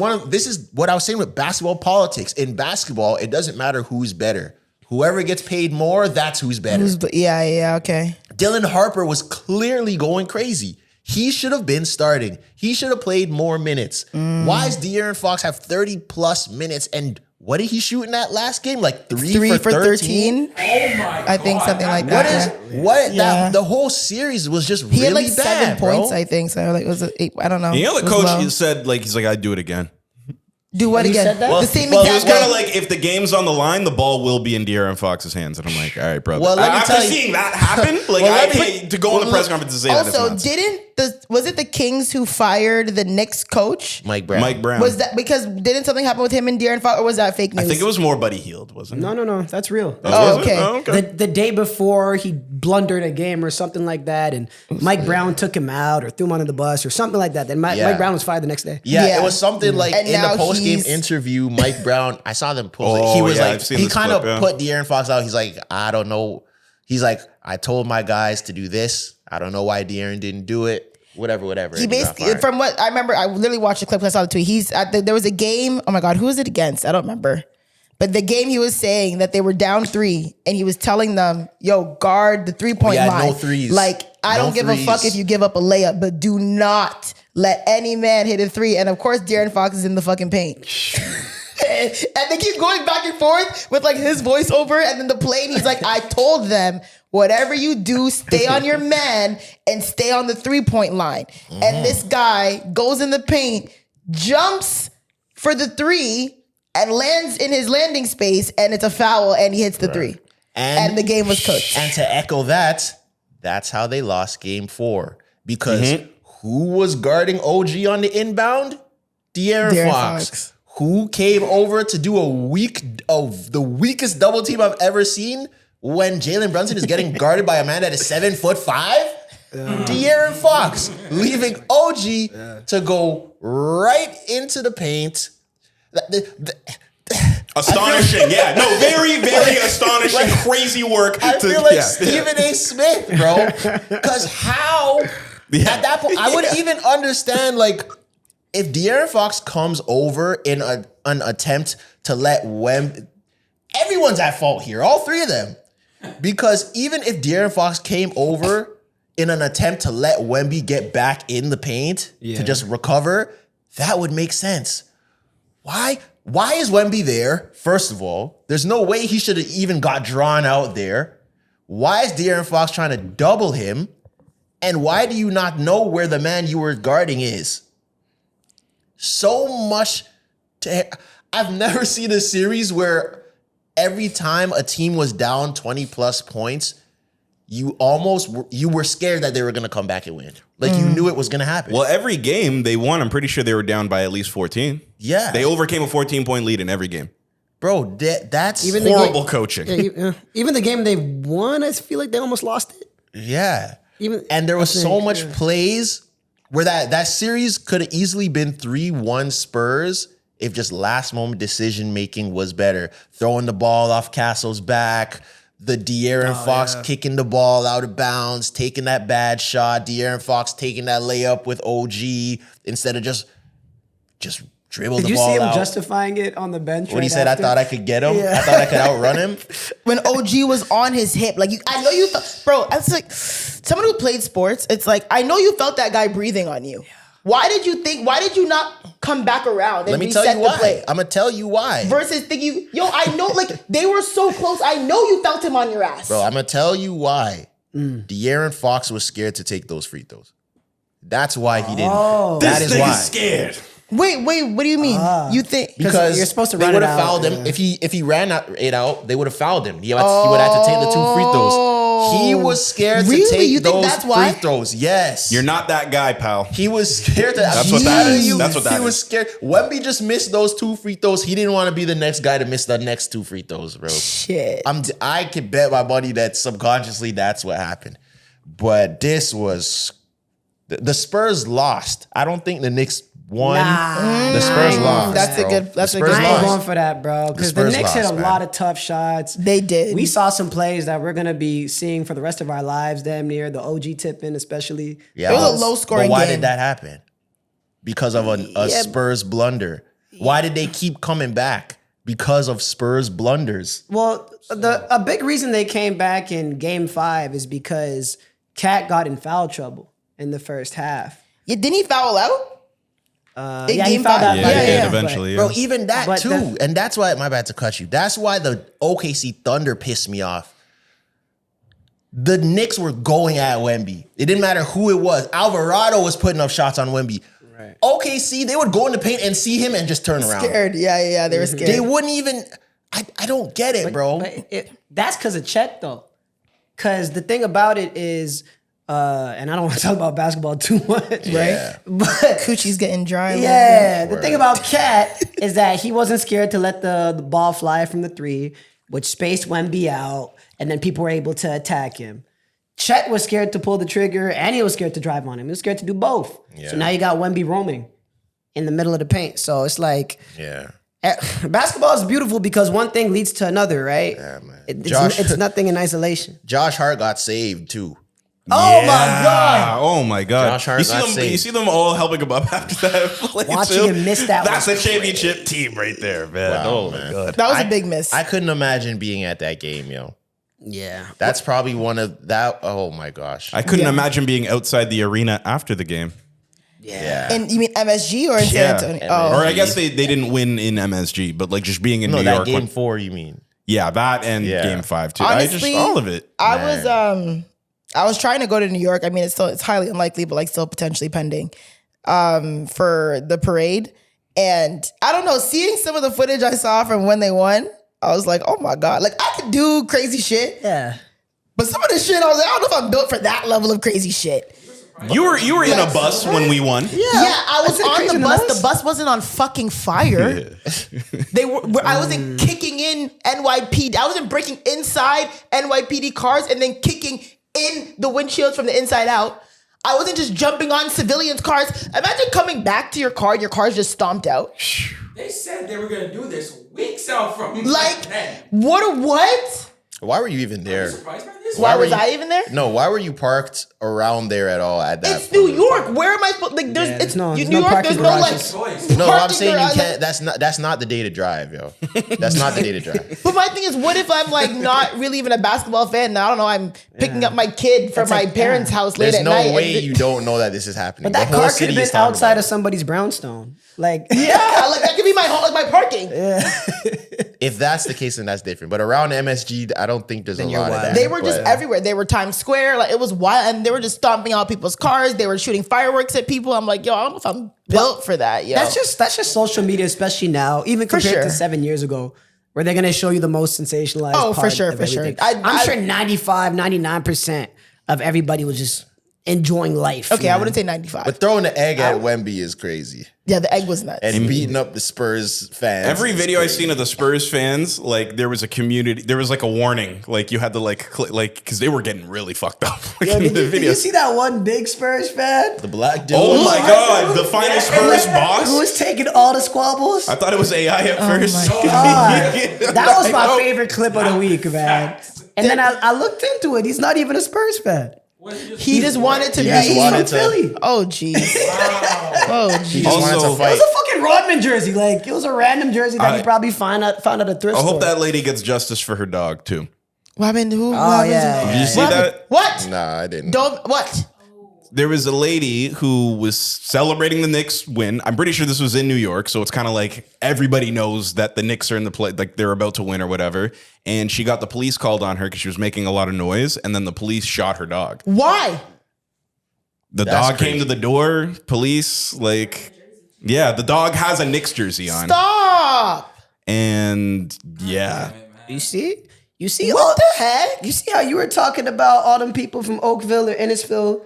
is what I was saying with basketball politics. In basketball, it doesn't matter who's better. Whoever gets paid more, that's who's better. Okay. Dylan Harper was clearly going crazy. He should have been starting. He should have played more minutes. Why does De'Aaron Fox have 30 plus minutes? And what did he shoot in that last game? Like three for 13? Oh my god. I think something like that. The whole series was just He really had like bad, 7 points, bro. I think. So like, was it 8? I don't know. You know, It the was coach low. said, like, he's like, I'd do it again. Do what He again? said that? The same He was exact kind of way. like, if the game's on the line, the ball will be in De'Aaron Fox's hands. And I'm like, all right, brother. Well, let me After tell you- seeing that happen, like, Well, I let me- can't, to go on the press conference and say that Also, it's nuts. was it the Kings who fired the Knicks coach? Mike Brown. Mike Brown. Was that because didn't something happen with him and De'Aaron Fox, or was that fake news? I think it was more Buddy Hield, wasn't it? No, that's real. Oh, Was it? okay. Oh, okay. The day before he blundered a game or something like that, and Mike Brown took him out or threw him under the bus or something like that. Then Mike Brown was fired the next day. Yeah, Yeah. it was something like And in now the post game he's- interview, Mike Brown, I saw them post it. Oh, He was yeah, like, I've seen he this kind of clip, yeah. put De'Aaron Fox out. He's like, I don't know. He's like, I told my guys to do this. I don't know why De'Aaron didn't do it. Whatever. He And got basically, fired. from what I remember, I literally watched the clip. I saw the tweet. There was a game. Oh my god, who was it against? I don't remember. But the game, he was saying that they were down 3, and he was telling them, "Yo, guard the 3-point line. no threes. Like I No don't give a fuck threes. if you give up a layup, but do not let any man hit a 3." And of course, De'Aaron Fox is in the fucking paint. And they keep going back and forth with like his voiceover, and then the play. And he's like, "I told them, whatever you do, stay on your man and stay on the 3-point line." And this guy goes in the paint, jumps for the 3, and lands in his landing space, and it's a foul, and he hits the 3. And the game was cooked. And to echo that, that's how they lost game 4. Because who was guarding OG on the inbound? De'Aaron Fox. Who came over to do the weakest double team I've ever seen when Jalen Brunson is getting guarded by a man that is 7'5"? De'Aaron Fox leaving OG to go right into the paint. Astonishing. Yeah. No, very, very astonishing, crazy work. I feel like Stephen A. Smith, bro. Because how, at that point, I would even understand, like, if De'Aaron Fox comes over in an attempt to let everyone's at fault here, all 3 of them. Because even if De'Aaron Fox came over in an attempt to let Wemby get back in the paint to just recover, that would make sense. Why is Wemby there? First of all, there's no way he should have even got drawn out there. Why is De'Aaron Fox trying to double him? And why do you not know where the man you were guarding is? So much I've never seen a series where every time a team was down 20 plus points, you were scared that they were going to come back and win. Like you knew it was going to happen. Well, every game they won, I'm pretty sure they were down by at least 14. Yeah. They overcame a 14-point lead in every game. Bro, that's Even the Horrible game- coaching. Even the game they won, I feel like they almost lost it. Yeah. Even- And there was I so think, much plays where that series could have easily been 3-1 Spurs if just last moment decision making was better. Throwing the ball off Castle's back, the De'Aaron Fox kicking the ball out of bounds, taking that bad shot, De'Aaron Fox taking that layup with OG instead of just dribble Did the you ball see him out. justifying it on the bench? When he right said, after? I thought I could get him. Yeah. I thought I could outrun him. When OG was on his hip, like I know you felt, bro. That's like someone who played sports. It's like I know you felt that guy breathing on you. Why did you not come back around and Let me tell reset you the why. play? I'm going to tell you why. Versus thinking, yo, I know, like they were so close. I know you felt him on your ass. Bro, I'm going to tell you why. De'Aaron Fox was scared to take those free throws. That's why he didn't. That is why. scared. Wait, what do you mean? You think Because you're supposed to they run would it have out, fouled him. yeah. If he ran it out, they would have fouled him. He would have to take the 2 free throws. He was scared to Really? take You think those that's why? free throws. Yes. You're not that guy, pal. He was scared to. That's what that is. He That's what that was is. scared. Wemby just missed those 2 free throws. He didn't want to be the next guy to miss the next 2 free throws, bro. shit? I can bet my money that subconsciously that's what happened. But this was the Spurs lost. I don't think the Knicks won. The Spurs lost. That's a bro. good- that's The a Spurs good I ain't lost. going for that, bro. Because the Spurs Knicks hit lost, a man. lot of tough shots. They did. We saw some plays that we're gonna be seeing for the rest of our lives, damn near the OG tipping, especially. Yeah, It was a low-scoring But why game. did that happen? Because of a Spurs blunder. Why did they keep coming back? Because of Spurs blunders. Well, a big reason they came back in Game 5 is because Cat got in foul trouble in the first half. Yeah, didn't he foul out? In Yeah, he game fouled five? out. Yeah, Yeah, he did yeah. eventually. Bro, Yeah. even that But too. And that's why, my bad to cut you. That's why the OKC Thunder pissed me off. The Knicks were going at Wemby. It didn't matter who it was. Alvarado was putting up shots on Wemby. Right. OKC, they would go in the paint and see him and just turn around. Scared. Yeah. They were scared. They wouldn't even, I don't get it, bro. But that's because of Chet, though. Because the thing about it is, and I don't want to talk about basketball too much, Yeah. right? But Coochie's getting dry. a little yeah, bit. the thing about Cat is that he wasn't scared to let the ball fly from the 3, which spaced Wemby out, and then people were able to attack him. Chet was scared to pull the trigger, and he was scared to drive on him. He was scared to do both. Yeah. So now you got Wemby roaming in the middle of the paint. So it's like, Yeah. basketball is beautiful because one thing leads to another, right? Yeah, man. It's nothing in isolation. Josh Hart got saved too. Oh my God. Oh my God! Josh Hart You see got them? saved. You see them all helping him up after that play. Watching too? him miss that That's was a championship team right there, man. Wow, oh man. my God! That was a big miss. I couldn't imagine being at that game, yo. Yeah. That's probably one of that. Oh my gosh. I couldn't Yeah. imagine being outside the arena after the game. Yeah. And you mean MSG or in San Antonio? MSG. Oh, Or I guess they didn't win in MSG, but like just being in No, New that York. game 4, you mean? Yeah, that and Yeah. game 5 too. honestly, all of it. I was trying to go to New York. I mean, it's highly unlikely, but like still potentially pending for the parade. And I don't know, seeing some of the footage I saw from when they won, I was like, oh my God, like I could do crazy shit. Yeah. But some of the shit, I was like, I don't know if I'm built for that level of crazy shit. You were in a bus when we won. Yeah, I was Isn't it on crazy the in bus. the bus? The bus wasn't on fucking fire. They were. I wasn't kicking in NYPD. I wasn't breaking inside NYPD cars and then kicking in the windshields from the inside out. I wasn't just jumping on civilians' cars. Imagine coming back to your car. Your car's just stomped out. They said they were gonna do this weeks out from Like then. what? Why were you even there? Surprised by this? Why were was you- I even there? No, why were you parked around there at all at that It's point? New York. Where am I supposed? Like, there's Yeah, it's there's New no York. parking There's no like. garages. Choice. No, I'm parking saying you garage, can't. That's not the day to drive, yo. That's not the day to drive. But my thing is, what if I'm like not really even a basketball fan? And I don't know. I'm picking up my kid from That's my like, parents' yeah. house late There's at no night. way and you don't know that this is happening. But that The whole car could city have is been talking outside about of somebody's brownstone. Like, Yeah, like that could be my home, like my parking. it. If that's the case, then that's different. But around MSG, I don't think there's a you're lot of wild. that. They were just But- everywhere. They were Times Square. Like it was wild, and they were just stomping out people's cars. They were shooting fireworks at people. I'm like, yo, I don't know if I'm built for that. Yo, that's just social media, especially now, even compared sure. to 7 years ago, where they're gonna show you the most sensationalized Oh, for part sure, of for sure. everything. I- I'm sure 95, 99% of everybody was just enjoying life. Okay, I man. wouldn't say 95. But throwing the egg at Wemby is crazy. Yeah, the egg was nuts. And beating up the Spurs fans. Every is video I've crazy. seen of the Spurs fans, like there was a community, there was like a warning, like you had to like because they were getting really fucked up like, in the Did you video. see that one big Spurs fan? The black dude. Oh my god, the final Spurs boss. Who was taking all the squabbles? I thought it was AI at first. That was my favorite clip of the week, man. And then I looked into it. He's not even a Spurs fan. He just wanted to Yeah, be. he wanted He's from to- Philly. Oh, jeez. Oh, He jeez. just wanted Also- to It fight. was a fucking Rodman jersey. Like, it was a random jersey that he I- probably found at a thrift I store. hope that lady gets justice for her dog too. What happened? Who? Oh, what happened yeah. to- Did you see what that? happened? What? Nah, I didn't. Don't. What? There was a lady who was celebrating the Knicks win. I'm pretty sure this was in New York, so it's kind of like everybody knows that the Knicks are in the play, like they're about to win or whatever. And she got the police called on her because she was making a lot of noise, and then the police shot her dog. Why? The That's dog came crazy. to the door. Police, like, yeah, the dog has a Knicks jersey on, Stop. and yeah, You see? You see What the heck? You see how you were talking about all them people from Oakville or Innisfil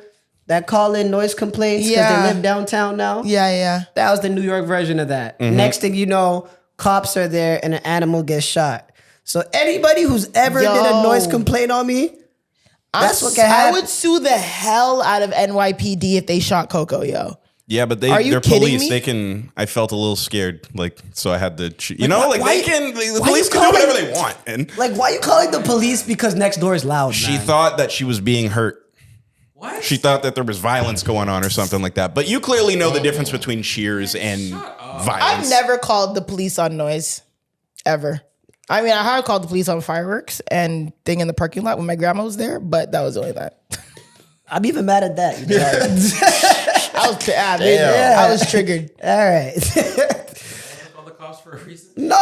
that call in noise complaints because Yeah. they live downtown now? Yeah. That was the New York version of that. Next thing you know, cops are there and an animal gets shot. So anybody who's ever did a Yo. noise complaint on me, that's what can I happen. would sue the hell out of NYPD if they shot Coco, yo. yeah. But Are you they're kidding police. me? They can. I felt a little scared, like, so I had to, you know, like why- they can. The why police you can do calling- whatever they want, and Like, why you calling the police because next door is loud, she man? thought that she was being hurt. What? She thought that there was violence going on or something like that. But you clearly know the difference between cheers and I've violence. never called the police on noise, ever. I mean, I have called the police on fireworks and thing in the parking lot when my grandma was there, but that was only that. I'm even mad at that. You know? I was triggered. All right. Call the cops for a reason. No.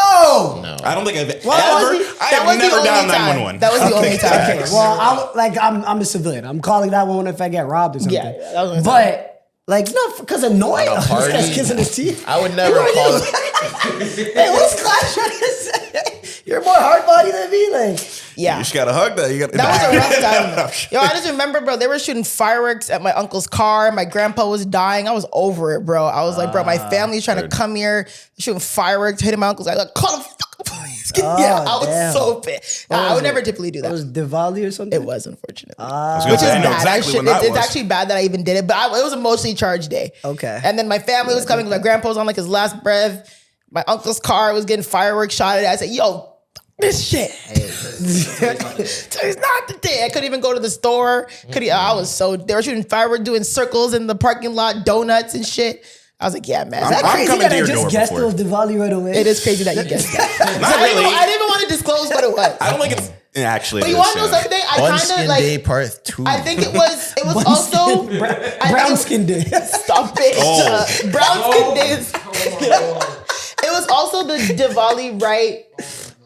I don't think I've That was the- that I was have the never only dialed time. 911. That was the only time. Okay. Well, I'm a civilian. I'm calling that one if I get robbed or something. Yeah, that was the only But like, no, because of noise. On a party? This guy's kissing his teeth. I would never call it. Hey, what's Clyde trying to say? You're more hard body than me, like. Yeah. You just gotta hug that. You got That was a rough time. Though. Yo, I just remember, bro, they were shooting fireworks at my uncle's car. My grandpa was dying. I was over it, bro. I was like, bro, my family's trying to come here, shooting fireworks, hitting my uncle's like call the fucking police. Yeah, I was damn. so pissed. I would never typically do That that. was Diwali or something. It was, unfortunately. Which Which is I know bad. exactly when that It's was. actually bad that I even did it, but it was a mostly charged day. Okay. And then my family was coming. My grandpa was on like his last breath. My uncle's car was getting fireworks shot at. I said, yo, this shit. Today's not the day. I couldn't even go to the store. I was so, they were shooting fireworks, doing circles in the parking lot, donuts and shit. I was like, yeah, man. Is that I'm crazy coming that to I your just door guessed it before. was Diwali right away? It is crazy that you guessed that. Not really. I didn't even want to disclose what it was. I don't think it's actually. But you it want to know is, something? I kind Bunskin of like, Day Part 2. I think it was also, Brown skin day. Stop it. Oh. Brown skin days. It was also the Diwali, right?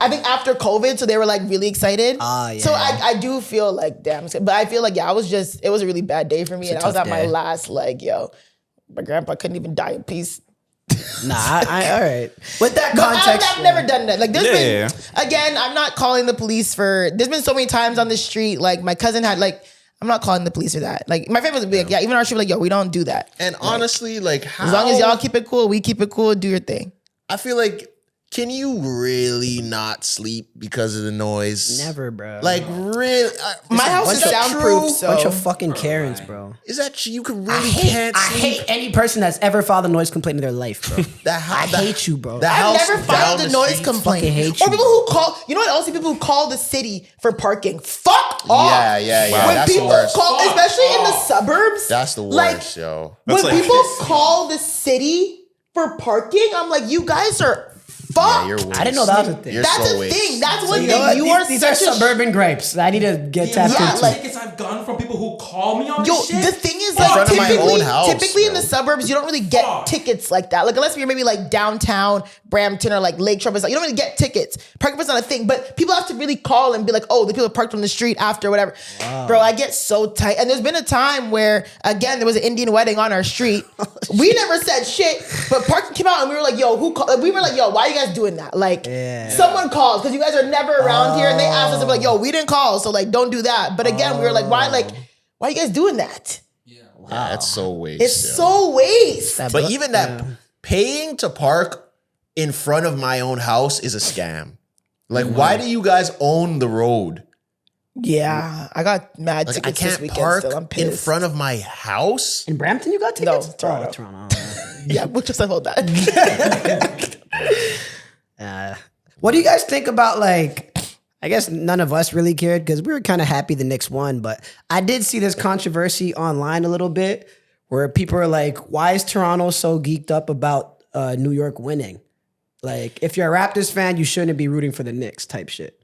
I think after COVID, so they were like really excited. Yeah. So I do feel like, damn. But I feel like, yeah, it was a really bad day for me. And I was tough at my day. last leg, yo. My grandpa couldn't even die in peace. Nah, I all right. With that But context, I've never done that. Like, there's Yeah, been, again, I'm not calling the police for, there's been so many times on the street, like my cousin had like, I'm not calling the police for that. Like my family would be like, yeah, even our street, like, yo, we don't do that. And honestly, like, how, As long as y'all keep it cool, we keep it cool, do your thing. I feel like, can you really not sleep because of the noise? never, bro. Like, really? My house is soundproof, so. bunch of fucking Karens, bro. Is that true? You can I really hate, can't I sleep? hate any person that's ever filed a noise complaint in their life, bro. I that- hate you, bro. that I've house never filed down a the noise street. complaint. Fucking hate Or you, people who call, you know what else? People who call the city for parking. Fuck off. Yeah. When That's the people worst. call, especially in the suburbs. That's the worst, like, yo. That's when like- people call the city for parking, I'm like, you guys are fucked. Yeah, you're waste. I didn't know that was a thing. You're That's so a waste. thing. That's one You know thing. what? You are These are such a suburban gripes. I need to get tapped Yeah, into. like- Tickets I've gotten from people who call me on Yo, this shit. the thing is, In like, front of my typically, own house, typically in bro. the suburbs, you don't really get Fuck. tickets like that. Like, unless you're maybe like downtown Brampton or like Lakeshore, but you don't really get tickets. Parking is not a thing, but people have to really call and be like, oh, the people parked on the street after whatever. Bro, I get so tight. And there's been a time where, again, there was an Indian wedding on our street. We never said shit, but parking came out and we were like, yo, who called? We were like, yo, why are you guys doing that? Like, someone calls because you guys are never around here, and they asked us, to be like, yo, we didn't call, so like, don't do that. But again, we were like, why are you guys doing that? Yeah, that's so waste. It's yo. so waste. But even that paying to park in front of my own house is a scam. Like, why do you guys own the road? Yeah, I got mad Like, tickets I this can't weekend. park Still, I'm pissed. in front of my house. In Brampton, you got tickets? No, Toronto. Oh, Toronto. Yeah, we'll just hold that. What do you guys think about, like, I guess none of us really cared because we were kind of happy the Knicks won, but I did see this controversy online a little bit where people are like, why is Toronto so geeked up about New York winning? Like, if you're a Raptors fan, you shouldn't be rooting for the Knicks type shit.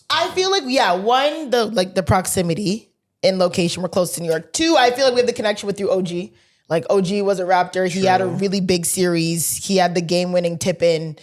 I feel like, one, the proximity in location. We're close to New York. Two, I feel like we have the connection with through OG. Like, OG was a Raptor. He had a really big series. He had the game-winning tip-in.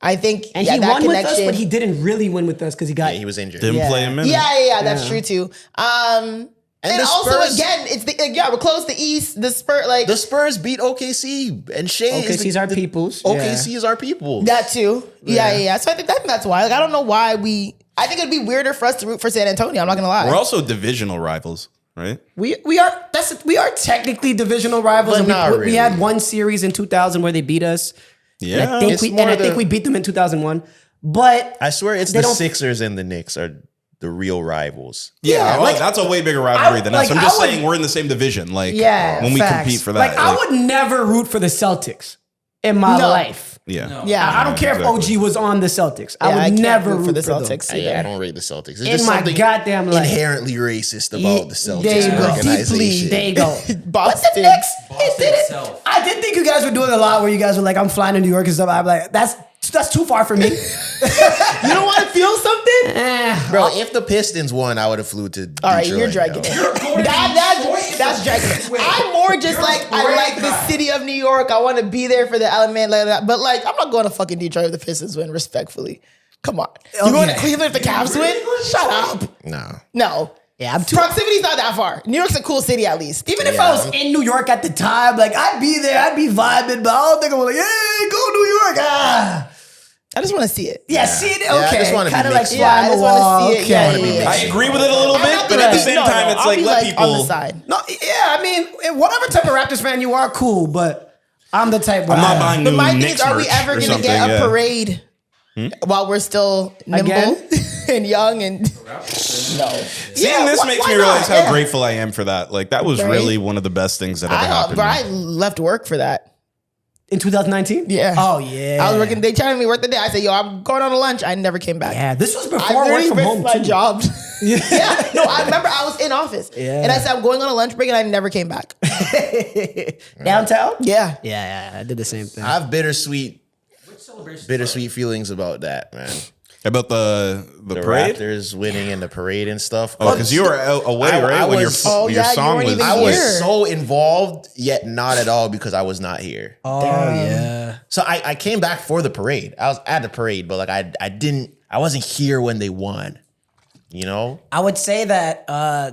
I think, And that he won with us, connection- but he didn't really win with us because he got... Yeah, he was injured. Didn't play a minute. Yeah, that's true too. And the also Spurs- again, it's we're close to East. The Spurs, The Spurs beat OKC, and Shea OKC's our peoples. OKC is our people. that too. Yeah. So I think that's why. Like, I don't know why we. I think it'd be weirder for us to root for San Antonio. I'm not gonna lie. We're also divisional rivals, right? We are technically divisional rivals. But And not we really. had one series in 2000 where they beat us. Yeah. I think It's we more think the- we beat them in 2001. But I swear, it's They the don't- Sixers and the Knicks are the real rivals. Yeah, like- that's a way bigger rivalry than us. like, I'm just I would- saying we're in the same division. Like, yeah, when we facts. compete for that. Like, I would never root for the Celtics in my No. life. Yeah. Yeah, I don't care exactly. if OG was on the Celtics. I Yeah, would can't never root for the them. Celtics. Yeah, I don't rate the Celtics. It's In just my something goddamn life. inherently racist about the Celtics There you go. organization. There you go. But the Boston. Knicks, it Boston did it. itself. I did think you guys were doing a lot where you guys were like, I'm flying to New York and stuff. I'm like, that's too far for me. You don't want to feel something? Bro, if the Pistons won, I would have flew to Detroit. All right, you're dragging yo. it. You're going to That's Detroit? dragging it. Wait, I'm more just you're like, a I great like the guy. city of New York. I want to be there for the element like that. But like, I'm not going to fucking Detroit if the Pistons win, respectfully. Come on. You going to Okay. Cleveland if the Cavs win? Shut up. No. No. Yeah, I'm too. Proximity's not that far. New York's a cool city at least. Even if I was in New York at the time, like, I'd be there, I'd be vibing, but I don't think I'm like, hey, go New York. I just want to see it. Yeah, see it? I Okay. just wanna be Kind of like mixed. fly Yeah, I on the just wanna wall. see it. Yeah, Okay. yeah, yeah. I agree with it a little I'm bit, not but gonna at the be- same no, time, no, it's I'll like, be let on people. the side. No, yeah, I mean, whatever type of Raptors fan you are, cool, but I'm the type where I'm not buying But new my thing Knicks is, are we merch ever or going to something. get a yeah. parade while we're still nimble Again? and young and no? Seeing this why- makes why me realize not? how Yeah. grateful I am for that. Like, that was Right? really one of the best things that ever happened. to me. I left work for that. in 2019? Yeah. Oh, yeah. I was working. They telling me work the day. I said, "Yo, I'm going on a lunch." I never came back. Yeah, this was I before work literally from missed home, my too. job. Yeah. No, I remember I was in office. Yeah. And I said, "I'm going on a lunch break," and I never came back. Downtown? Yeah. Yeah, I did the same thing. I have bittersweet celebration? feelings about that, man. About the The parade? Raptors winning in the parade and stuff. Oh, because you were away, I right? when was- your, Oh, your yeah, you song weren't was. even I was here. so involved, yet not at all because I was not here. Oh, yeah. So I came back for the parade. I was at the parade, but like I wasn't here when they won. You know? I would say that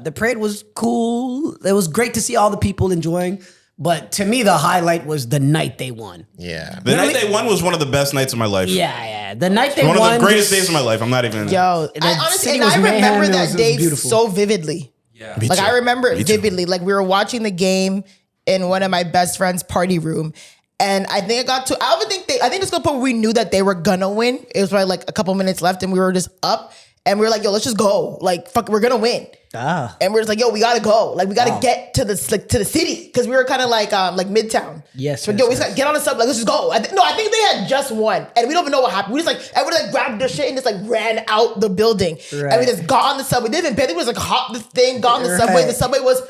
the parade was cool. It was great to see all the people enjoying. But to me, the highlight was the night they won. Yeah. The night they won was one of the best nights of my life. Yeah. The night they One won. of the greatest just- days of my life. I'm not even. Yo, The I honestly, city and was I remember mayhem. It that was day beautiful. so vividly. Yeah. Me Like too. I remember it Me too. vividly. Like we were watching the game in one of my best friend's party room. And I think I think this was the point where we knew that they were gonna win. It was probably like a couple minutes left and we were just up and we were like, yo, let's just go. Like, fuck, we're gonna win. And we're just like, yo, we gotta go. Like we gotta get to the city. Because we were kind of like midtown. Yes, So yes, yo, we yes. just gotta get on the sub, like let's just go. I think they had just won. And we don't even know what happened. We just like everybody like grabbed their shit and just like ran out the building. And we Right. just got on the subway. They didn't pay. It was like hop this thing, got on the subway. Right. The subway was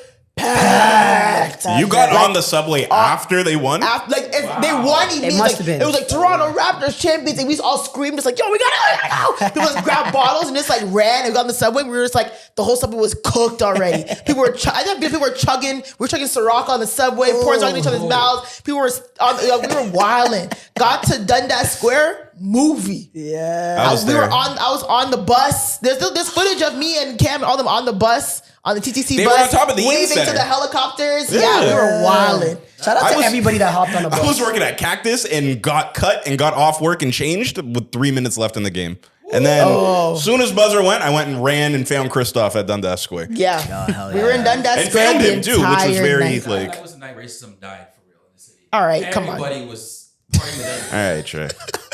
packed. You got Like, on the subway after they won? after, like they won immediately. must Like, have been. it was like Toronto Raptors champions, and we just all screamed, just like, "Yo, we gotta go!" People just grabbed bottles and just like ran and got on the subway. We were just like, the whole subway was cooked already. People were, I think people were chugging. We were chugging Ciroc on the subway, pouring Ciroc in each other's mouths. People were, we were wilding. Got to Dundas Square, movie. Yeah. I was there. I was on the bus. There's footage of me and Cam and all them on the bus, on the TTC They bus. were on top of the East waving to Center. the helicopters. Yeah, we were wilding. Shout out I to was- everybody that hopped on the bus. I was working at Cactus and got cut and got off work and changed with 3 minutes left in the game. And then soon as buzzer went, I went and ran and found Christoph at Dundas Square. Yeah. hell We were in Dundas And Square found the him too, which was entire very night. like. That was the night racism died for real in the city. All right, come on. Everybody was partying with everybody. All right, Trey.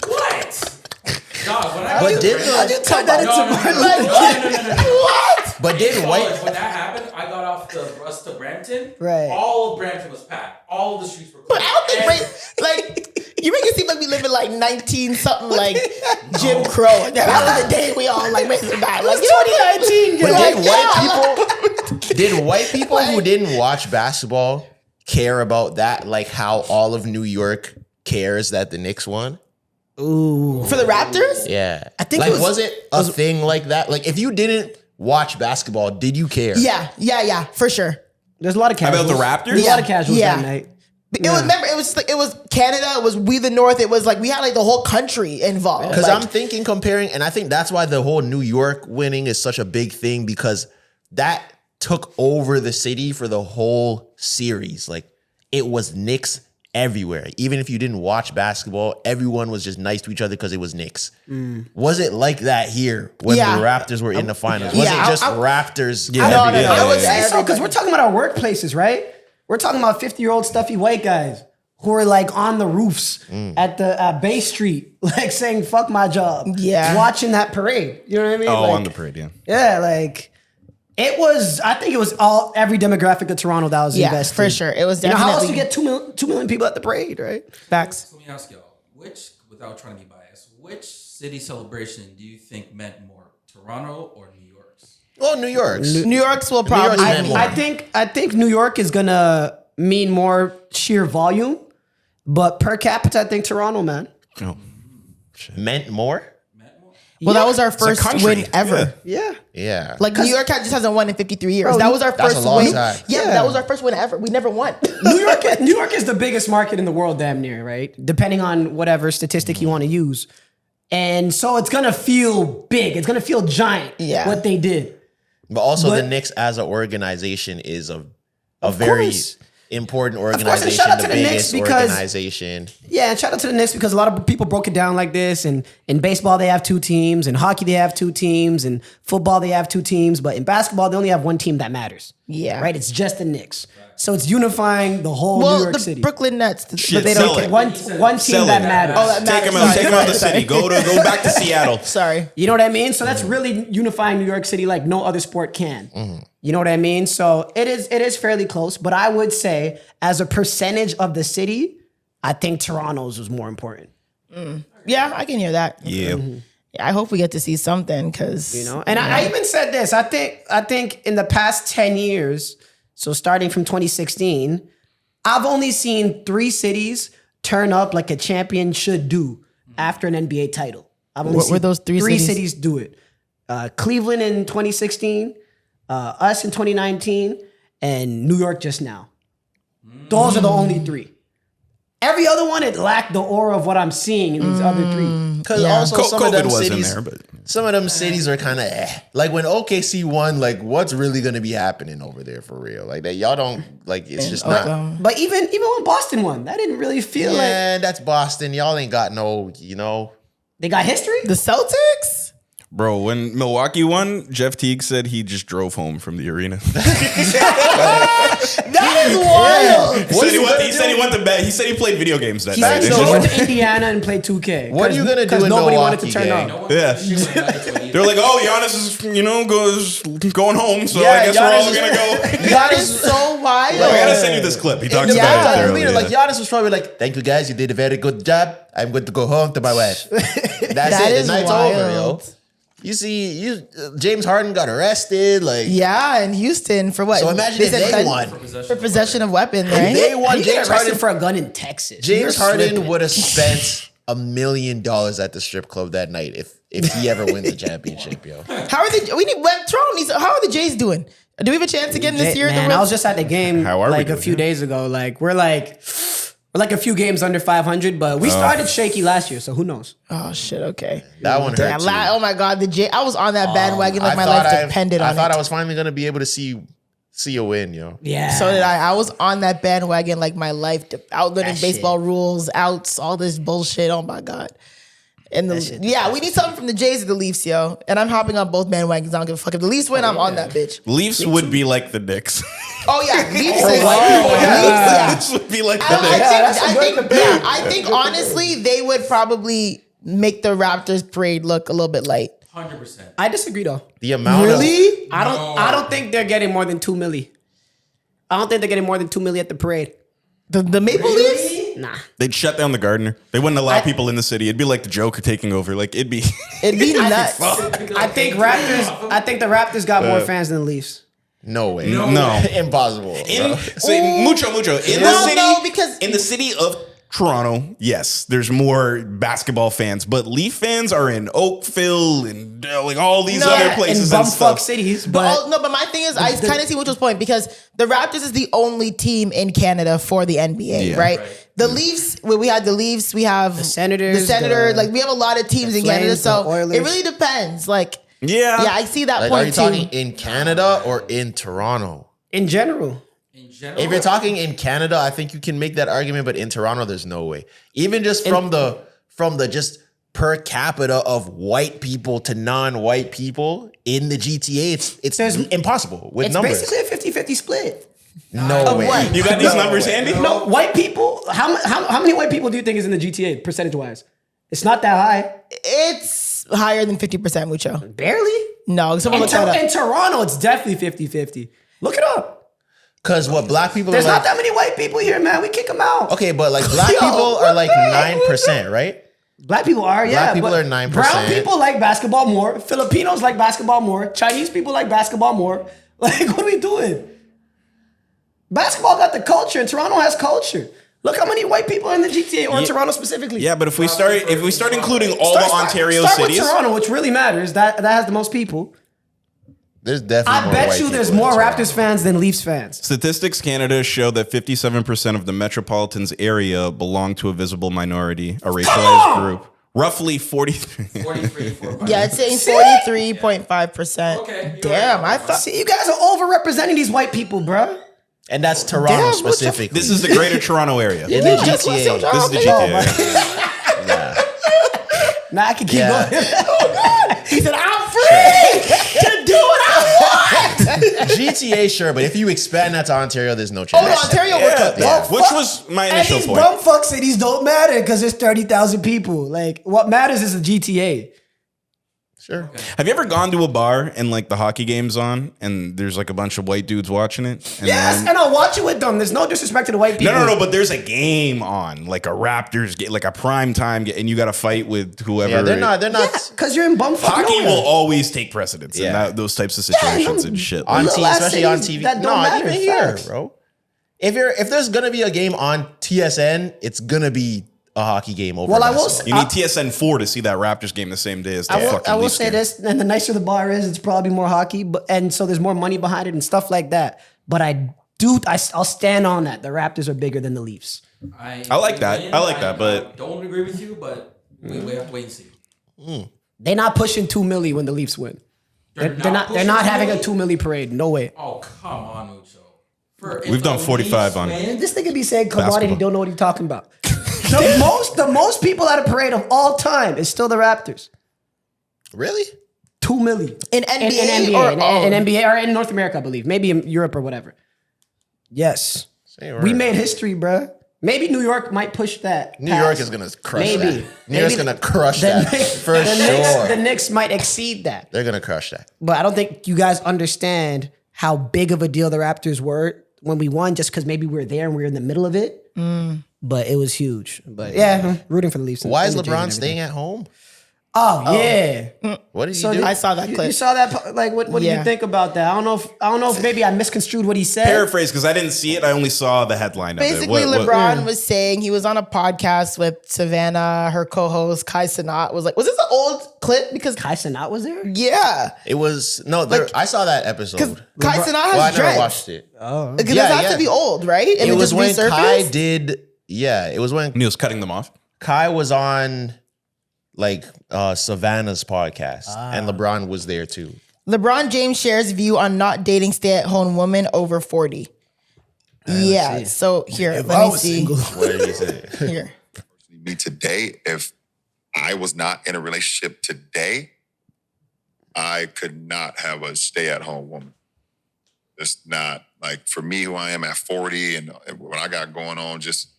What? Dog, when I But was did How'd you turn that into Martin Luther King? What? But did College, white when that happened, I got off the bus to Brampton. Right. All of Brampton was packed. All of the streets were But closed. I don't think like you make it seem like we live in like 19 something like Jim Crow. Like, that was the day we all like racism died. Like 2019. But Like, did white people who didn't watch basketball care about that? Like how all of New York cares that the Knicks won? Ooh. for the Raptors? Yeah. I think like, it was- it a thing like that? Like if you didn't watch basketball, did you care? Yeah, for sure. There's a lot of casuals. About the Raptors? There's a lot of casuals Yeah. that night. It was remember it was Canada, it was We the North, it was like we had like the whole country involved. Because Like, I'm thinking comparing, and I think that's why the whole New York winning is such a big thing because that took over the city for the whole series. Like it was Knicks everywhere. Even if you didn't watch basketball, everyone was just nice to each other because it was Knicks. Was it like that here when Yeah. the Raptors were in the finals? Was Yeah, it just I- Raptors? No, no, everywhere? I would say So, because we're talking about our workplaces, right? We're talking about 50-year-old stuffy white guys who are like on the roofs at the Bay Street, like saying "fuck my job," watching that parade. You know what I mean? Oh, Like, on the parade, yeah. yeah, like it was. I think it was every demographic of Toronto that was invested. for sure. It was You know, definitely how else you get 2 million people at the parade, right? facts. So let me ask y'all, without trying to be biased, which city celebration do you think meant more, Toronto or New York's? Well, New York's. New York's will probably York's meant more. I think New York is gonna mean more sheer volume, but per capita, I think Toronto, man. Oh. Meant more? Well, that was our a first country. win ever. Yeah. Yeah. Like New York just hasn't won in 53 years. Bro, That was our that's first a long win. time. Yeah, that was our first win ever. We never won. New York is the biggest market in the world, damn near, right? Depending on whatever statistic you want to use. And so it's gonna feel big. It's gonna feel giant. Yeah. What they did. But also, But- the Knicks as an organization is a very course. important course, and organization, shout out the to the Knicks biggest because- organization. Yeah, and shout out to the Knicks because a lot of people broke it down like this. And in baseball, they have 2 teams. In hockey, they have 2 teams. In football, they have 2 teams. But in basketball, they only have 1 team that matters. Yeah. Right? It's just the Knicks. So it's unifying the whole New Well, York the City. Brooklyn Nets, Shit, but they sell don't. it. One team Sell that it. matters. Oh, that Take matters. him out. Take him out the Sorry. city. Go back to Seattle. Sorry. You know what I mean? So that's really unifying New York City like no other sport can. You know what I mean? So it is fairly close, but I would say as a percentage of the city, I think Toronto's was more important. Yeah, I can hear that. Yeah. I hope we get to see something because You know, and I even said this. I think in the past 10 years, so starting from 2016, I've only seen 3 cities turn up like a champion should do after an NBA title. I've only What seen were those 3 cities? cities do it. Cleveland in 2016, us in 2019, and New York just now. Those are the only 3. Every other one, it lacked the aura of what I'm seeing in these other 3. Because Yeah. also some of them COVID was in cities, there, but some of them cities are kind of like when OKC won. Like, what's really going to be happening over there for real? Like that, y'all don't like. It's just not. But even when Boston won, that didn't really feel like Yeah, that's Boston. Y'all ain't got no, they got history. the Celtics. bro, when Milwaukee won, Jeff Teague said he just drove home from the arena. That is wild. He said he went to bed. He said he played video games that He night. said It's he just- went to Indiana and played 2K. What are you gonna do in nobody wanted to Milwaukee, turn gang? up. Yeah. They're like, oh, Giannis is, going home, so I guess we're all Giannis gonna go. That is so wild. I gotta send you this clip. He talks Yeah, about it I thoroughly. mean, like Giannis was probably like, "Thank you guys, you did a very good job. I'm going to go home to my wife." That's That it. is The night's over, yo. wild. You see, James Harden got arrested. Like, Yeah, in Houston for what? so imagine if said they won. for possession of weapon, right? They won. You get James arrested Harden. for a gun in Texas. James You're Harden slipping. would have spent $1 million at the strip club that night if he ever wins the championship, yo. How are the Toronto needs? How are the Jays doing? Do we have a chance again this year? Man, I was just at the game How are we like a doing? few days ago. Like we're a few games under 500, but we started shaky last year, so who knows? Oh shit! Okay, That one hurt damn. too. Oh my god, the Jay. I was on that bandwagon like my thought life depended on I thought it. I was finally gonna be able to see a win, yo. Yeah. So did I. I was on that bandwagon like my life, out learning That baseball shit. rules, outs, all this bullshit. Oh my god, And we need something from the Jays or the Leafs, yo. And I'm hopping on both bandwagons. I don't give a fuck. If the Leafs win, I'm on that bitch. Leafs would be like the Knicks. Oh yeah, Leafs Leafs would be like the Knicks. I think honestly, they would probably make the Raptors parade look a little bit light. 100%. I disagree though. The amount Really? I don't think they're getting more than 2 milli. I don't think they're getting more than 2 milli at the parade. The Maple Leafs? Nah. They'd shut down the Gardner. They wouldn't allow people in the city. It'd be like the Joker taking over. Like it'd be nuts. I think the Raptors got more fans than the Leafs. No way. No. Impossible. Mucho. In the city of Toronto, yes, there's more basketball fans, but Leaf fans are in Oakville and like all these other places in and stuff. bumfuck cities. But my thing is, I kind of see Mucho's point because the Raptors is the only team in Canada for the NBA, right? The Leafs, we have the Leafs, we have the Senators, like we have a lot of teams in Canada, so it really depends. Like, yeah, I see that Like, point are you talking in Canada or in Toronto? In general. If you're talking in Canada, I think you can make that argument, but in Toronto, there's no way. Even just from the just per capita of white people to non-white people in the GTA, it's impossible with It's numbers. basically a 50-50 split. No way. what? You got these numbers handy? No, white people. How many white people do you think is in the GTA percentage wise? It's not that high. It's higher than 50%, Mucho. Barely. No, someone look that up. In Toronto, it's definitely 50-50. Look it up. Because what black people There's are not like, that many white people here, man. We kick them out. okay, but like black people are like 9%, right? Black people are, yeah. Black people but are 9%. Brown people like basketball more. Filipinos like basketball more. Chinese people like basketball more. Like, what are we doing? Basketball got the culture, and Toronto has culture. Look how many white people are in the GTA or Toronto specifically. Yeah, but if we start including all the Ontario start cities, with Toronto, which really matters. That has the most people. There's definitely I more bet white you there's people in more Toronto. Raptors fans than Leafs fans. Statistics Canada show that 57% of the metropolitan's area belong to a visible minority, a racialized group. Roughly 43. 43, Yeah, it's saying 43.5%. Okay, Damn, I thought. See, you guys are overrepresenting these white people, bruh. And that's Toronto Damn, specifically. This is the greater Toronto area. in the GTA. This is the GTA. Nah, I can keep Yeah. going. He said, I'm free to do what I want. GTA, sure, but if you expand that to Ontario, there's no Oh, chance. the Ontario World Cup. Yeah. Which was my And initial these point. bumfuck cities don't matter because there's 30,000 people. Like, what matters is the GTA. Sure. Have you ever gone to a bar and like the hockey game's on and there's like a bunch of white dudes watching it? And Yes, then- and I'll watch it with them. There's no disrespect to the white people. No, but there's a game on, like a Raptors game, like a prime time game, and you got to fight with whoever. Yeah, they're not. Because you're in bumfuck Hockey nowhere. will always take precedence in those types of situations and shit. on Little TV, ass especially on cities TV. that don't No, matter, even here, facts. bro. If there's gonna be a game on TSN, it's gonna be a hockey game over. Well, I will basketball. say, You need TSN 4 to see that Raptors game the same day as the fucking I will Leafs say game. this, and the nicer the bar is, it's probably more hockey, and so there's more money behind it and stuff like that. But I'll stand on that. The Raptors are bigger than the Leafs. I like that. I like that, but- I don't agree with you, but we have to wait and see. They're not pushing 2 milli when the Leafs win. They're not pushing having a 2 2 milli parade. No way. Oh, come on, Mucho. We've done 45 on- This nigga be saying commodity, Basketball. don't know what he's talking about. the most people at a parade of all time is still the Raptors. Really? 2 milli. In NBA, in NBA, or in NBA or in North America, I believe. Maybe in Europe or whatever. Yes. We made history, bruh. Maybe New York might push that. New York is gonna crush Maybe. that. New York's gonna crush that for the sure. Knicks might exceed that. They're gonna crush that. But I don't think you guys understand how big of a deal the Raptors were when we won, just because maybe we were there and we were in the middle of it. But it was huge. But yeah, rooting for the Leafs. Why is and the Jays and LeBron everything. staying at home? Oh yeah. What did he So do? I saw that clip. You saw that? Like, what do you Yeah. think about that? I don't know if maybe I misconstrued what he said. Paraphrase, because I didn't see it. I only saw the headline of it. Basically, LeBron was saying he was on a podcast with Savannah, her co-host Kai Cenat was like, was this an old clip? Because Kai Cenat was there? yeah, It was I saw that episode. Kai Cenat has Well, I never dreads. watched it. Because Yeah, it has yeah. to be old, right? And It was just when resurfaced? Kai did. Yeah, it was when And he was cutting them off. Kai was on like Savannah's podcast, and LeBron was there too. LeBron James shares view on not dating stay-at-home women over 40. Yeah, so here, let me see. What did he say? Here. Me today, if I was not in a relationship today, I could not have a stay-at-home woman. It's not, like, for me, who I am at 40 and what I got going on, just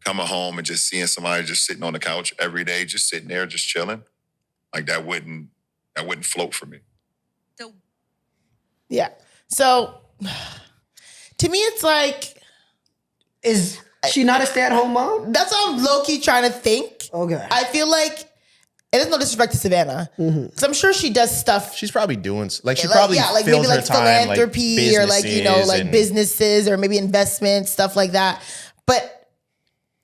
coming home and just seeing somebody just sitting on the couch every day, just sitting there, just chilling, like, that wouldn't float for me. Yeah. So, to me, it's like, Is she not a stay-at-home mom? that's what I'm low-key trying to think. Okay. I feel like, and there's no disrespect to Savannah, because I'm sure she does stuff. She's probably doing like she like, probably like fills maybe her like time, philanthropy or like, you know, businesses like and- businesses or maybe investments, stuff like that. But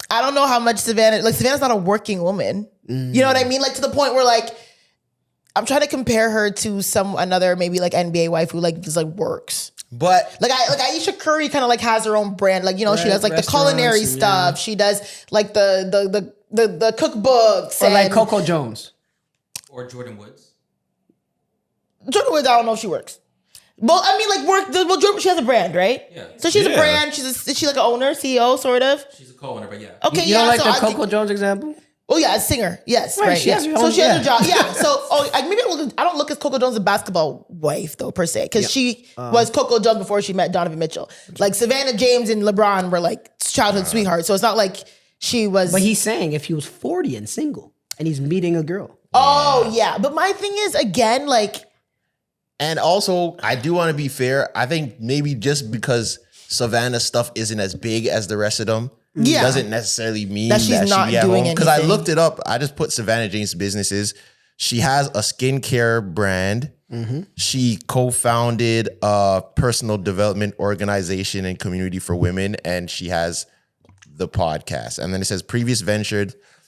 I don't know how much Savannah's not a working woman. You know what I mean? Like, to the point where, like, I'm trying to compare her to another maybe like NBA wife who like just like works. But Like Aisha Curry kind of like has her own brand. Like, you know, she Right, does like the restaurants culinary and, stuff. She does like the cookbooks. Or like and Coco Jones. Or Jordan Woods. Jordan Woods, I don't know if she works. Well, I mean, like Jordan, she has a brand, right? Yeah. So she's a Yeah. brand. Is she like an owner, CEO, sort of? She's a co-owner, but yeah. Okay, You don't like the I think- Coco Jones example? Oh yeah, a singer. Yes, Right, right. she Yeah. has her So own- she has yeah. a job. Yeah. So maybe I don't look at Coco Jones as a basketball wife though per se, because she was Coco Jones before she met Donovan Mitchell. Like Savannah James and LeBron were like childhood sweethearts. So it's not like she was. But he's saying if he was 40 and single and he's meeting a girl. Oh yeah. But my thing is, again, like, And also, I do want to be fair. I think maybe just because Savannah's stuff isn't as big as the rest of them, Yeah. doesn't necessarily mean That she's not doing Because I anything. looked it up. I just put Savannah James' businesses. She has a skincare brand. She co-founded a personal development organization and community for women, and she has the podcast. And then it says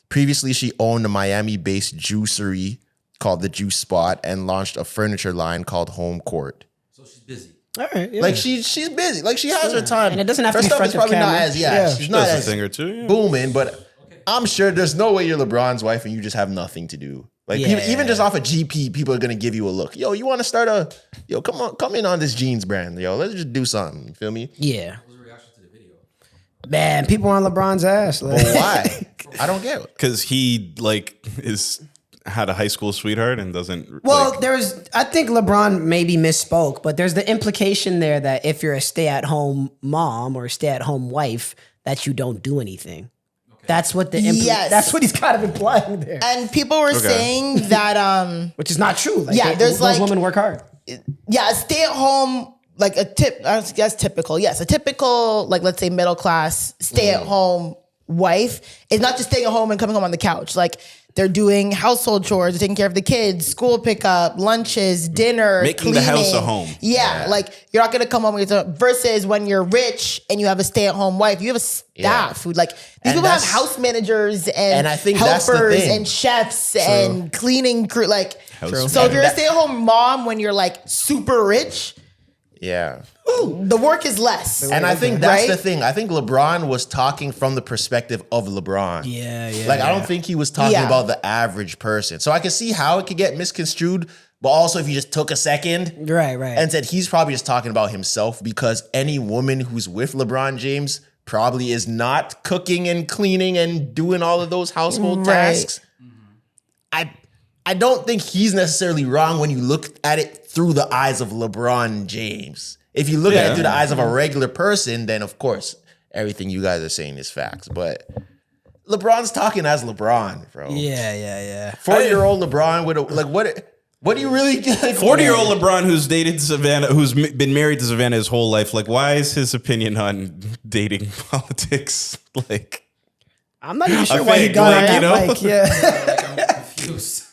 previously she owned a Miami-based juicery called The Juice Spot and launched a furniture line called Home Court. So she's busy. All right. Yeah. Like she's busy. Like she has her time. And it doesn't have to Her be stuff front is of probably not camera. as Yeah. she's not Does a as thing or two. Yeah. booming, but I'm sure there's no way you're LeBron's wife and you just have nothing to do. Like people, even just off a GP, people are gonna give you a look. Yo, you want to start come in on this jeans brand. Yo, let's just do something. You feel me? Yeah. What was the reaction to the video? Man, people on LeBron's ass. Like, But why? I don't get it. Because he like had a high school sweetheart and doesn't. well, like, I think LeBron maybe misspoke, but there's the implication there that if you're a stay-at-home mom or a stay-at-home wife, that you don't do anything. That's what Yes. that's what he's kind of implying there. and people were saying that Which is not true. Like, Yeah, there's those like- women work hard. a stay at home, like I guess typical. Yes, a typical, like, let's say middle class stay at home wife is not just staying at home and coming home on the couch. Like, they're doing household chores, they're taking care of the kids, school pickup, lunches, dinner, Making the house a cleaning. home. Yeah, like you're not gonna come home versus when you're rich and you have a stay at home wife, you have a staff who, like, these And people have that's- house managers and I think that's the helpers thing. and chefs and cleaning crew. Like, True. so if And you're a that- stay at home mom when you're like super rich, Yeah. the work is less. And I think that's Right? the thing. I think LeBron was talking from the perspective of LeBron. Yeah. Like, I don't think he was talking Yeah. about the average person. So I can see how it could get misconstrued, but also if you just took a second Right. and said he's probably just talking about himself, because any woman who's with LeBron James probably is not cooking and cleaning and doing all of those household Right. tasks. I don't think he's necessarily wrong when you look at it through the eyes of LeBron James. If you look at it through the eyes of a regular person, then of course everything you guys are saying is facts. But LeBron's talking as LeBron, bro. Yeah. 40-year-old LeBron with what do you really like? 40-year-old LeBron who's dated Savannah, who's been married to Savannah his whole life. Like, why is his opinion on dating politics like? I'm not even sure I why he think, got like, on you that know? mic. Yeah. Like, I'm confused.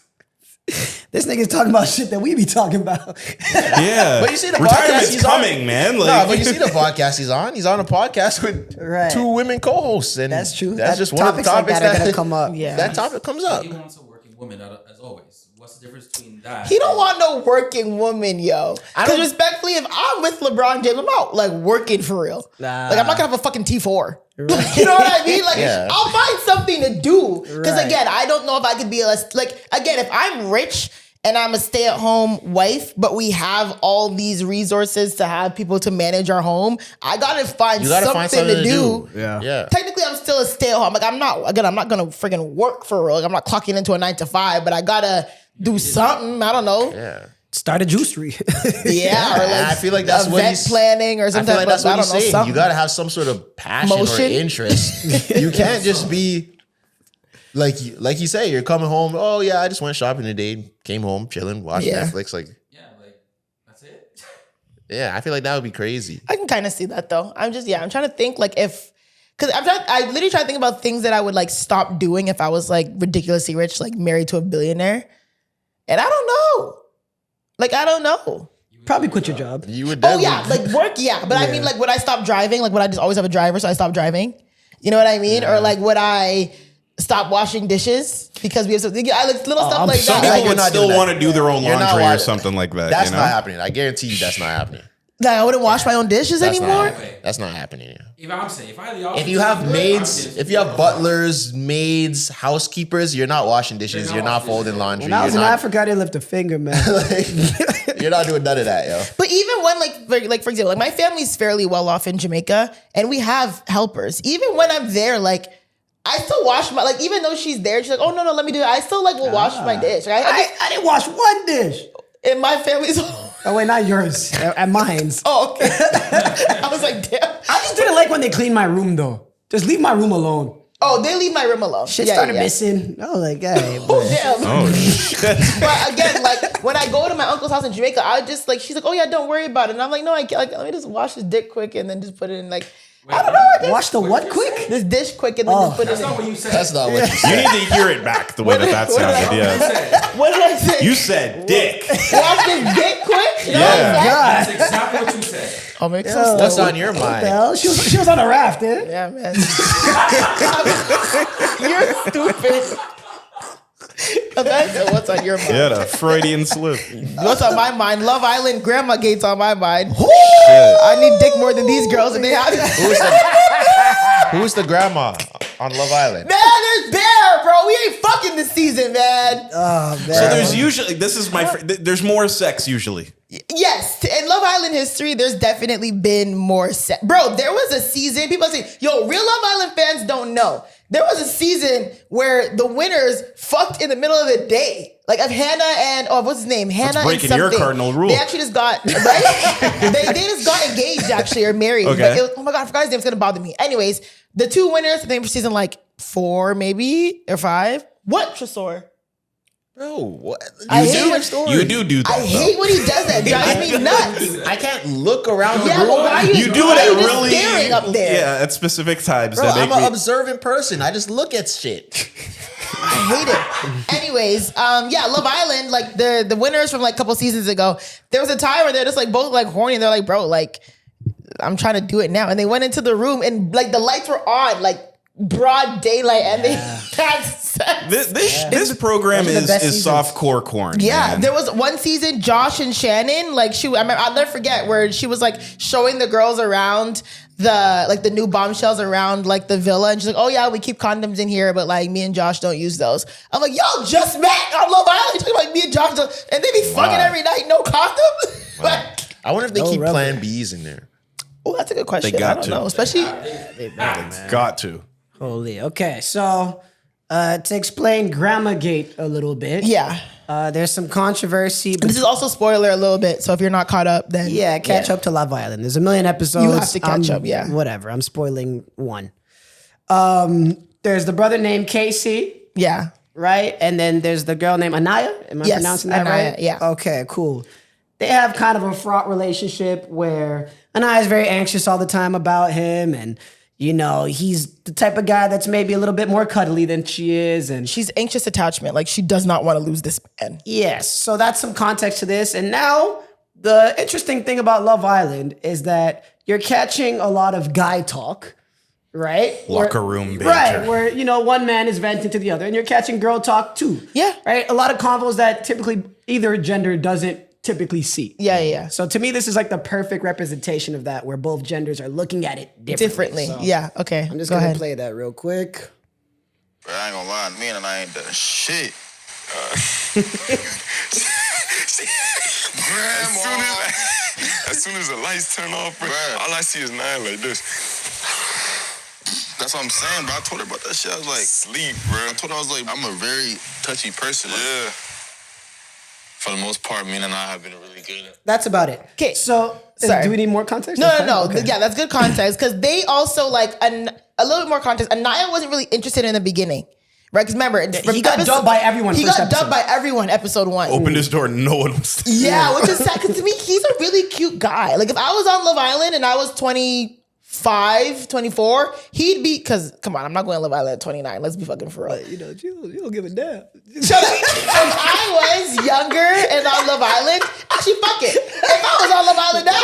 This nigga's talking about shit that we be talking about. Yeah, But you see the podcast retirement's he's on. coming, man. No, Like, but you see the podcast he's on. He's on a podcast with Right. 2 women co-hosts, and That's true. That's That just one of the topics like topics that are gonna come up. Yeah. That topic comes up. He wants a working woman, as always. What's the difference between that? He don't want no working woman, yo. Because respectfully, if I'm with LeBron James, I'm not like working for real. Nah. Like, I'm not gonna have a fucking T4. You know what I mean? Like, Yeah. I'll find something to do. Because Right. again, I don't know if I could be like, again, if I'm rich and I'm a stay-at-home wife, but we have all these resources to have people to manage our home, I gotta find something to do. Yeah. Technically, I'm still a stay-at-home. Like I'm not gonna friggin' work for real. Like, I'm not clocking into a 9 to 5, but I gotta do something. I don't know. Yeah. Start a juicery. Yeah, or like I feel like that's what event planning or I something. feel like that's what he's saying. Something. You gotta have some sort of passion Motion. or interest. You can't just be like you say, you're coming home. Oh yeah, I just went shopping today, came home, chilling, watching Netflix. Like, Yeah, like that's it. yeah, I feel like that would be crazy. I can kind of see that though. I'm trying to think like if, because I literally try to think about things that I would like stop doing if I was like ridiculously rich, like married to a billionaire. And I don't know. Like, I don't know. Probably quit your job. You would. Oh yeah, like work, yeah. But I mean, like, would I stop driving? Like, would I just always have a driver so I stop driving? You know what I mean? Or like, would I stop washing dishes because we have something? I like little stuff like Some that. people You're would not still doing that. want to do their own You're not laundry or watching- something like that. That's you know? not happening. I guarantee you, that's not happening. Like, I wouldn't wash my own dishes That's anymore. not. That's not happening. If I'm saying, if I had the option If you to have do it, maids, I'm just- if you have butlers, maids, housekeepers, you're not washing dishes. They're You're not not washing folding dishes. laundry. When I was in You're not, Africa, I didn't lift a finger, man. you're not doing none of that, yo. But even when like for example, like my family's fairly well off in Jamaica and we have helpers. Even when I'm there, like I still wash my, like even though she's there, she's like, oh no, let me do it. I still like will wash my dish. Right? I didn't wash one dish. In my family's home. Oh wait, not yours. At mine's. Oh, okay. I was like, damn. I just didn't like when they cleaned my room though. Just leave my room alone. Oh, they leave my room alone. Shit started missing. I was like, hey, Oh, damn. Oh shit! But again, like when I go to my uncle's house in Jamaica, I just like, she's like, oh yeah, don't worry about it. And I'm like, no, I can't. Like, let me just wash this dick quick and then just put it in like, I don't know. I just wash the what quick? this dish quick and then just put it That's in. not what you said. That's not what you You said. need to hear it back the way that What did I- sounded. Yeah. What did I say? You said dick. Wash this dick quick? You know what I'm Yeah. saying? That's exactly what you said. I'll make some stuff. What's on your What the mind? hell? She was on a raft, eh? Yeah, man. You're stupid. Imagine what's on your mind. Yeah, the Freudian slip. What's on my mind? Love Island Grandma Gates on my mind. Shit. I need dick more than these girls and they have Who's the grandma on Love Island? Man, there's Bear, bro. We ain't fucking this season, man. Oh man. So there's usually there's more sex usually. Yes, in Love Island history, there's definitely been more sex. Bro, there was a season, people say, yo, real Love Island fans don't know. There was a season where the winners fucked in the middle of the day. Like of Hannah and, what's his name? Hannah and breaking something. your cardinal rule. They actually just got, right? they just got engaged actually or married. Okay. But it was, oh my God, I forgot his name. It's going to bother me. Anyways, the two winners, I think for season like 4 maybe or 5. What, Tresor? Bro, what? I You hate do? your story. You do that. I hate when he does that. It drives me nuts. I can't look around the Yeah, but room. why are You do why it are you at just really staring up there? Yeah, at specific times. Bro, that I'm make an me, observant person. I just look at shit. I hate it. Anyways, yeah, Love Island, like the winners from like a couple seasons ago, there was a time where they're just like both like horny and they're like, bro, like I'm trying to do it now. And they went into the room and like the lights were on, like broad daylight, and they had sex. This program Those are the is best seasons. softcore corn. Yeah, man. there was one season, Josh and Shannon, like I'll never forget where she was like showing the girls around the new bombshells around like the villa, and she's like, oh yeah, we keep condoms in here, but like me and Josh don't use those. I'm like, y'all just met on Love Island, talking about me and Josh, and they be fucking every night, no condom. Like, I wonder if they No keep rubber. Plan Bs in there. oh, that's a good question. They got I don't to. know, especially Got to. Holy. Okay, so to explain Grandma-gate a little bit. yeah. There's some controversy. This is also spoiler a little bit, so if you're not caught up, then Catch up to Love Island. There's a million episodes. You have to catch up, yeah. Whatever. I'm spoiling one. There's the brother named Casey, Yeah. right? And then there's the girl named Anaya. Am I Yes, pronouncing that Anaya, right? yeah. Okay, cool. They have kind of a fraught relationship where Anaya's very anxious all the time about him, and you know, he's the type of guy that's maybe a little bit more cuddly than she is, and She's anxious attachment. Like she does not want to lose this man. yes, so that's some context to this. And now, the interesting thing about Love Island is that you're catching a lot of guy talk, right? Locker room banter. Right, where, you know, one man is venting to the other, and you're catching girl talk too. Yeah. Right? A lot of convos that typically either gender doesn't typically see. Yeah. So to me, this is like the perfect representation of that, where both genders are looking at it differently. Differently. So Yeah. Okay. I'm just Go gonna ahead. play that real quick. Bro, I ain't gonna lie, me and I ain't done shit. As soon as the lights turn off, bro, all I see is Nine like this. That's what I'm saying, bro. I told her about that shit. I was like, sleep, bro. I told her, I was like, I'm a very touchy person. Yeah. For the most part, me and I have been really good. That's about it. Okay. So, Sorry. do we need more context? No. Okay. Yeah, that's good context because they also like a little bit more context. Anaya wasn't really interested in the beginning, right? Because remember, He got dubbed by everyone. He got dubbed by everyone. Episode 1. Opened his door, no one was there. Yeah, which is sad because to me, he's a really cute guy. Like if I was on Love Island and I was 25, 24, he'd be, because come on, I'm not going to Love Island at 29. Let's be fucking for real. You don't give a damn. Shut up. If I was younger and on Love Island, actually fuck it. If I was on Love Island now,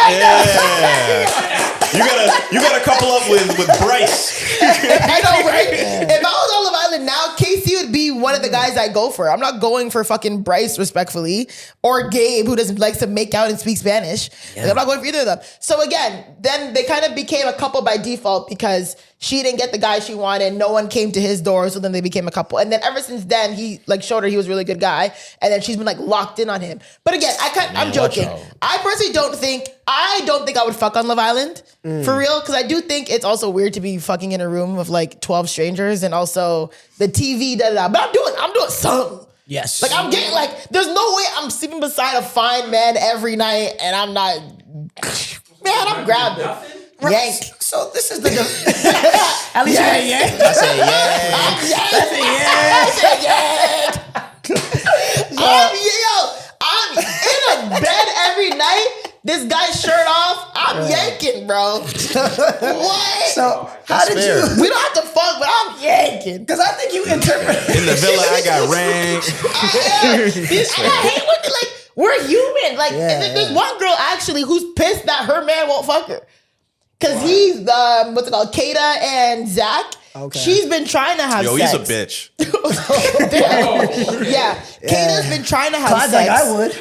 You gotta couple up with Bryce. I know, right? If I was on Love Island now, Casey would be one of the guys I go for. I'm not going for fucking Bryce, respectfully, or Gabe, who doesn't like to make out and speak Spanish. Like, I'm not going for either of them. So again, then they kind of became a couple by default because she didn't get the guy she wanted. No one came to his door, so then they became a couple. And then ever since then, he like showed her he was a really good guy, and then she's been like locked in on him. But again, I'm joking. I personally don't think I would fuck on Love Island for real, because I do think it's also weird to be fucking in a room of like 12 strangers and also the TV. But I'm doing something. Yes. Like I'm getting like, there's no way I'm sleeping beside a fine man every night and I'm not. Man, I'm grabbing. Yank. So this is the at least you got Yank. I say yeah. I'm in a bed every night. This guy's shirt off. I'm yanking, bro. What? So how did fair. We don't have to fuck, but I'm yanking. Because I think you interpret In the villa, I got ranked. And I hate when like we're human. Like there's one girl actually who's pissed that her man won't fuck her. Cause he's what's it called, Kata and Zach. Okay. She's been trying to have sex. He's a bitch. Yeah. Kata's been trying to have Clyde's sex. like I would.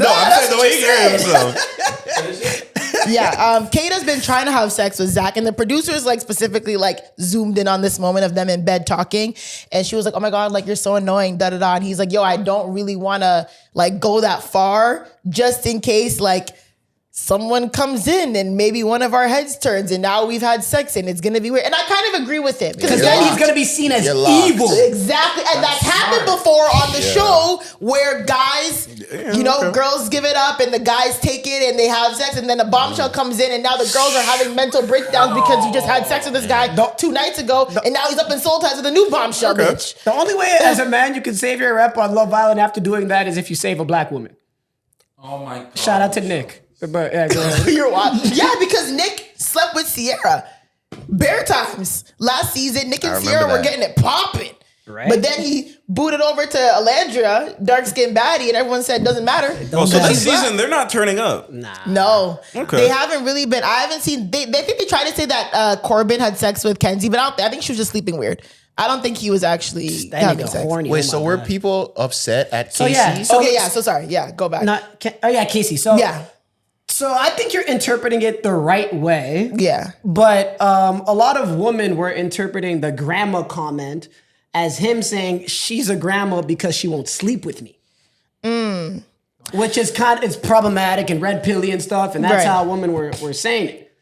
I'm saying the way he carries himself. Yeah, Kata's been trying to have sex with Zach, and the producers like specifically like zoomed in on this moment of them in bed talking, and she was like, "Oh my god, like you're so annoying, da da da." And he's like, "Yo, I don't really want to like go that far, just in case like someone comes in and maybe one of our heads turns, and now we've had sex and it's gonna be weird." And I kind of agree with him Because then he's gonna be seen as evil. Exactly, and that's happened before on the show where guys, girls give it up and the guys take it and they have sex, and then a bombshell comes in and now the girls are having mental breakdowns because you just had sex with this guy 2 nights ago, and now he's up in soul ties with a new bombshell bitch. The only way as a man you can save your rep on Love Island after doing that is if you save a black woman. Oh my god. Shout out to Nick. But yeah, go ahead. You're wild. Yeah, because Nick slept with Sierra. Bare times. Last season, Nick and Sierra were getting it popping. Right. But then he booted over to Alandria, dark-skinned baddie, and everyone said it doesn't matter. Oh, so this season they're not turning up. Nah. No. Okay. They haven't really been. I haven't seen. They think they tried to say that Corbin had sex with Kenzie, but I think she was just sleeping weird. I don't think he was actually having sex. Horny. Wait, so were people upset at So, Casey's? yeah. Okay, yeah. So sorry. Yeah, go back. Casey. So Yeah. So I think you're interpreting it the right way. Yeah. But a lot of women were interpreting the grandma comment as him saying she's a grandma because she won't sleep with me. Which is it's problematic and red pilly and stuff, and that's how women were saying it.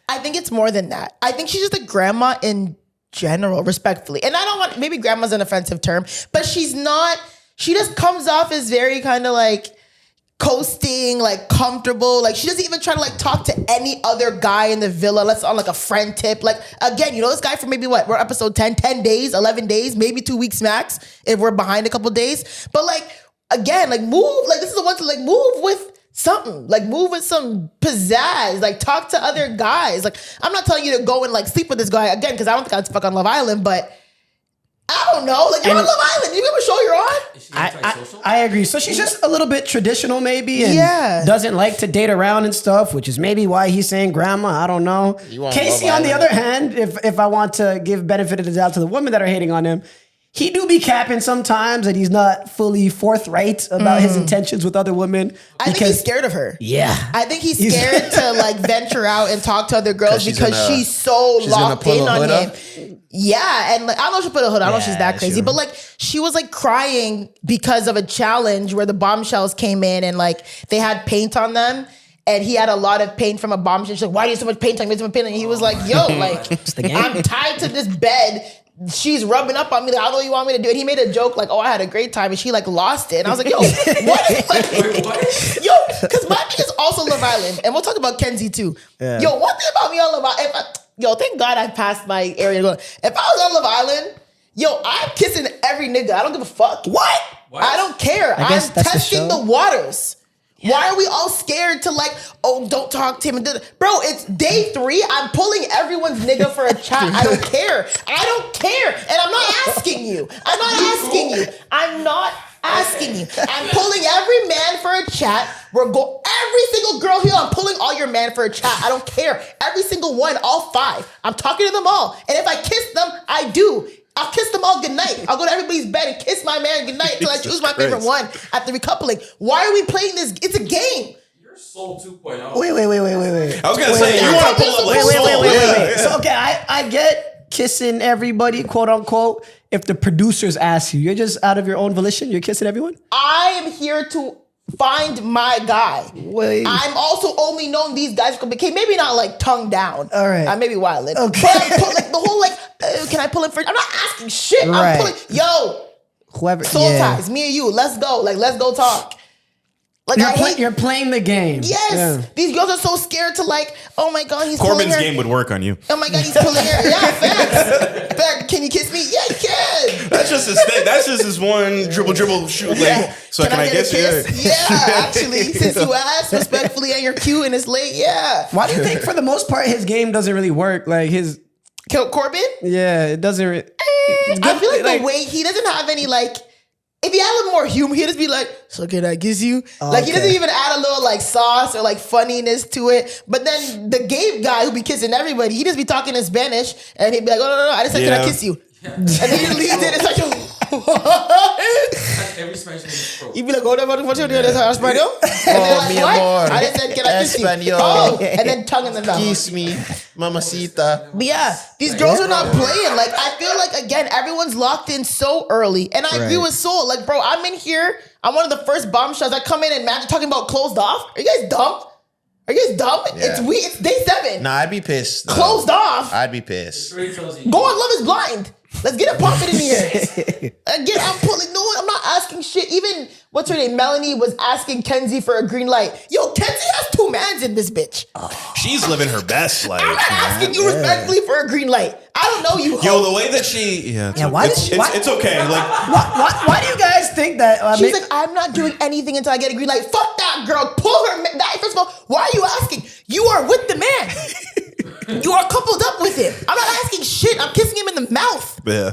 I think it's more than that. I think she's just a grandma in general, respectfully. And I don't want, maybe grandma's an offensive term, but she's not, she just comes off as very kind of like coasting, like comfortable. Like she doesn't even try to like talk to any other guy in the villa. Let's on like a friend tip. Like again, this guy for maybe we're episode 10 days, 11 days, maybe 2 weeks max if we're behind a couple days. But like, again, like move, like this is the one to like move with something, like move with some pizzazz, like talk to other guys. Like I'm not telling you to go and like sleep with this guy again, because I don't think I'd fuck on Love Island, but I don't know. Like you're on Love Island. You ever show you're on? Is she antisocial? I agree. So she's just a little bit traditional maybe and doesn't like to date around and stuff, which is maybe why he's saying grandma. I don't know. Casey, on the other hand, if I want to give benefit of the doubt to the women that are hating on him, he do be capping sometimes, and he's not fully forthright about his intentions with other women. I think he's scared of her. Yeah. I think he's scared to like venture out and talk to other girls because she's so locked in on him. Yeah, and like I don't know if she put a hood. I don't know if she's that crazy, but like she was like crying because of a challenge where the bombshells came in and like they had paint on them. And he had a lot of paint from a bombshell. She's like, "Why do you have so much paint on me? So much paint on me?" He was like, "Yo, like I'm tied to this bed. She's rubbing up on me. Like, I don't know what you want me to do." And he made a joke like, "Oh, I had a great time," and she like lost it. And I was like, "Yo, what?" Like, yo, because my thing is also Love Island, and we'll talk about Kenzie too. Yeah. Yo, one thing about me on Love Island, thank God I passed my area. If I was on Love Island, yo, I'm kissing every nigga. I don't give a fuck. What? I don't care. I'm testing the waters. Yeah. Why are we all scared to like, oh, don't talk to him? Bro, it's day 3. I'm pulling everyone's nigga for a chat. I don't care. I don't care. And I'm not asking you. I'm not asking you. I'm pulling every man for a chat. Every single girl here, I'm pulling all your man for a chat. I don't care. Every single one, all 5. I'm talking to them all. And if I kiss them, I do. I'll kiss them all goodnight. I'll go to everybody's bed and kiss my man goodnight until I choose my favorite one at the recoupling. Why are we playing this? It's a game. You're Soul 2.0. Wait. I was gonna say you want to pull up like Soul. Wait. So okay, I get kissing everybody, quote unquote. If the producers ask you, you're just out of your own volition. You're kissing everyone. I am here to find my guy. Wait. I'm also only known these guys from became maybe not like tongue down. All right. I may be wildin'. Okay. But I'm like the whole like, can I pull him for? I'm not asking shit. Right. I'm pulling. Whoever. Soul ties. Me and you. Let's go. Like let's go talk. Like you're playing the game. Yes. Yeah. These girls are so scared to like, oh my God, he's Corbin's pulling her. game would work on you. Oh my God, he's pulling her. Yeah, facts. Fact. Can you kiss me? Yeah, you can. That's just his thing. That's just his one dribble shoot. Like, yeah. So can I get guess a kiss? Yeah, actually, since you asked respectfully and you're cute and it's late, yeah. Why do you think for the most part his game doesn't really work? Like his Corbin? Yeah, it doesn't. I feel like the way he doesn't have any like. If he had a little more humor, he'd just be like, "So can I kiss you?" Like he doesn't even add a little like sauce or like funniness to it. But then the Gabe guy who be kissing everybody, he just be talking in Spanish and he'd be like, "Oh no, I just said, can I kiss you?" Yeah. And then he leaves it. It's like, every Spanish name is pro. He'd be like, "Oh, what you doing? That's Espanol?" Oh, mi amor. I just said, "Can I kiss you?" Espanol. Oh, and then tongue in the mouth. Kiss me, mamacita. But yeah, these girls are not playing. Like, I feel like, again, everyone's locked in so early. And I agree with Soul. Like, bro, I'm in here. I'm one of the first bombshells. I come in and Magic talking about closed off. Are you guys dumb? Yeah. It's day 7. Nah, I'd be pissed. Closed off. I'd be pissed. Go on Love is Blind. Let's get it pumping in here. Again, I'm pulling. No, I'm not asking shit. Even, what's her name? Melanie was asking Kenzie for a green light. Yo, Kenzie has 2 mans in this bitch. She's living her best life. I'm not asking you respectfully for a green light. I don't know you. Yo, the way that she, it's okay. Like, why do you guys think that? She's like, I'm not doing anything until I get a green light. Fuck that girl. Pull her. First of all, why are you asking? You are with the man. You are coupled up with him. I'm not asking shit. I'm kissing him in the mouth. Yeah.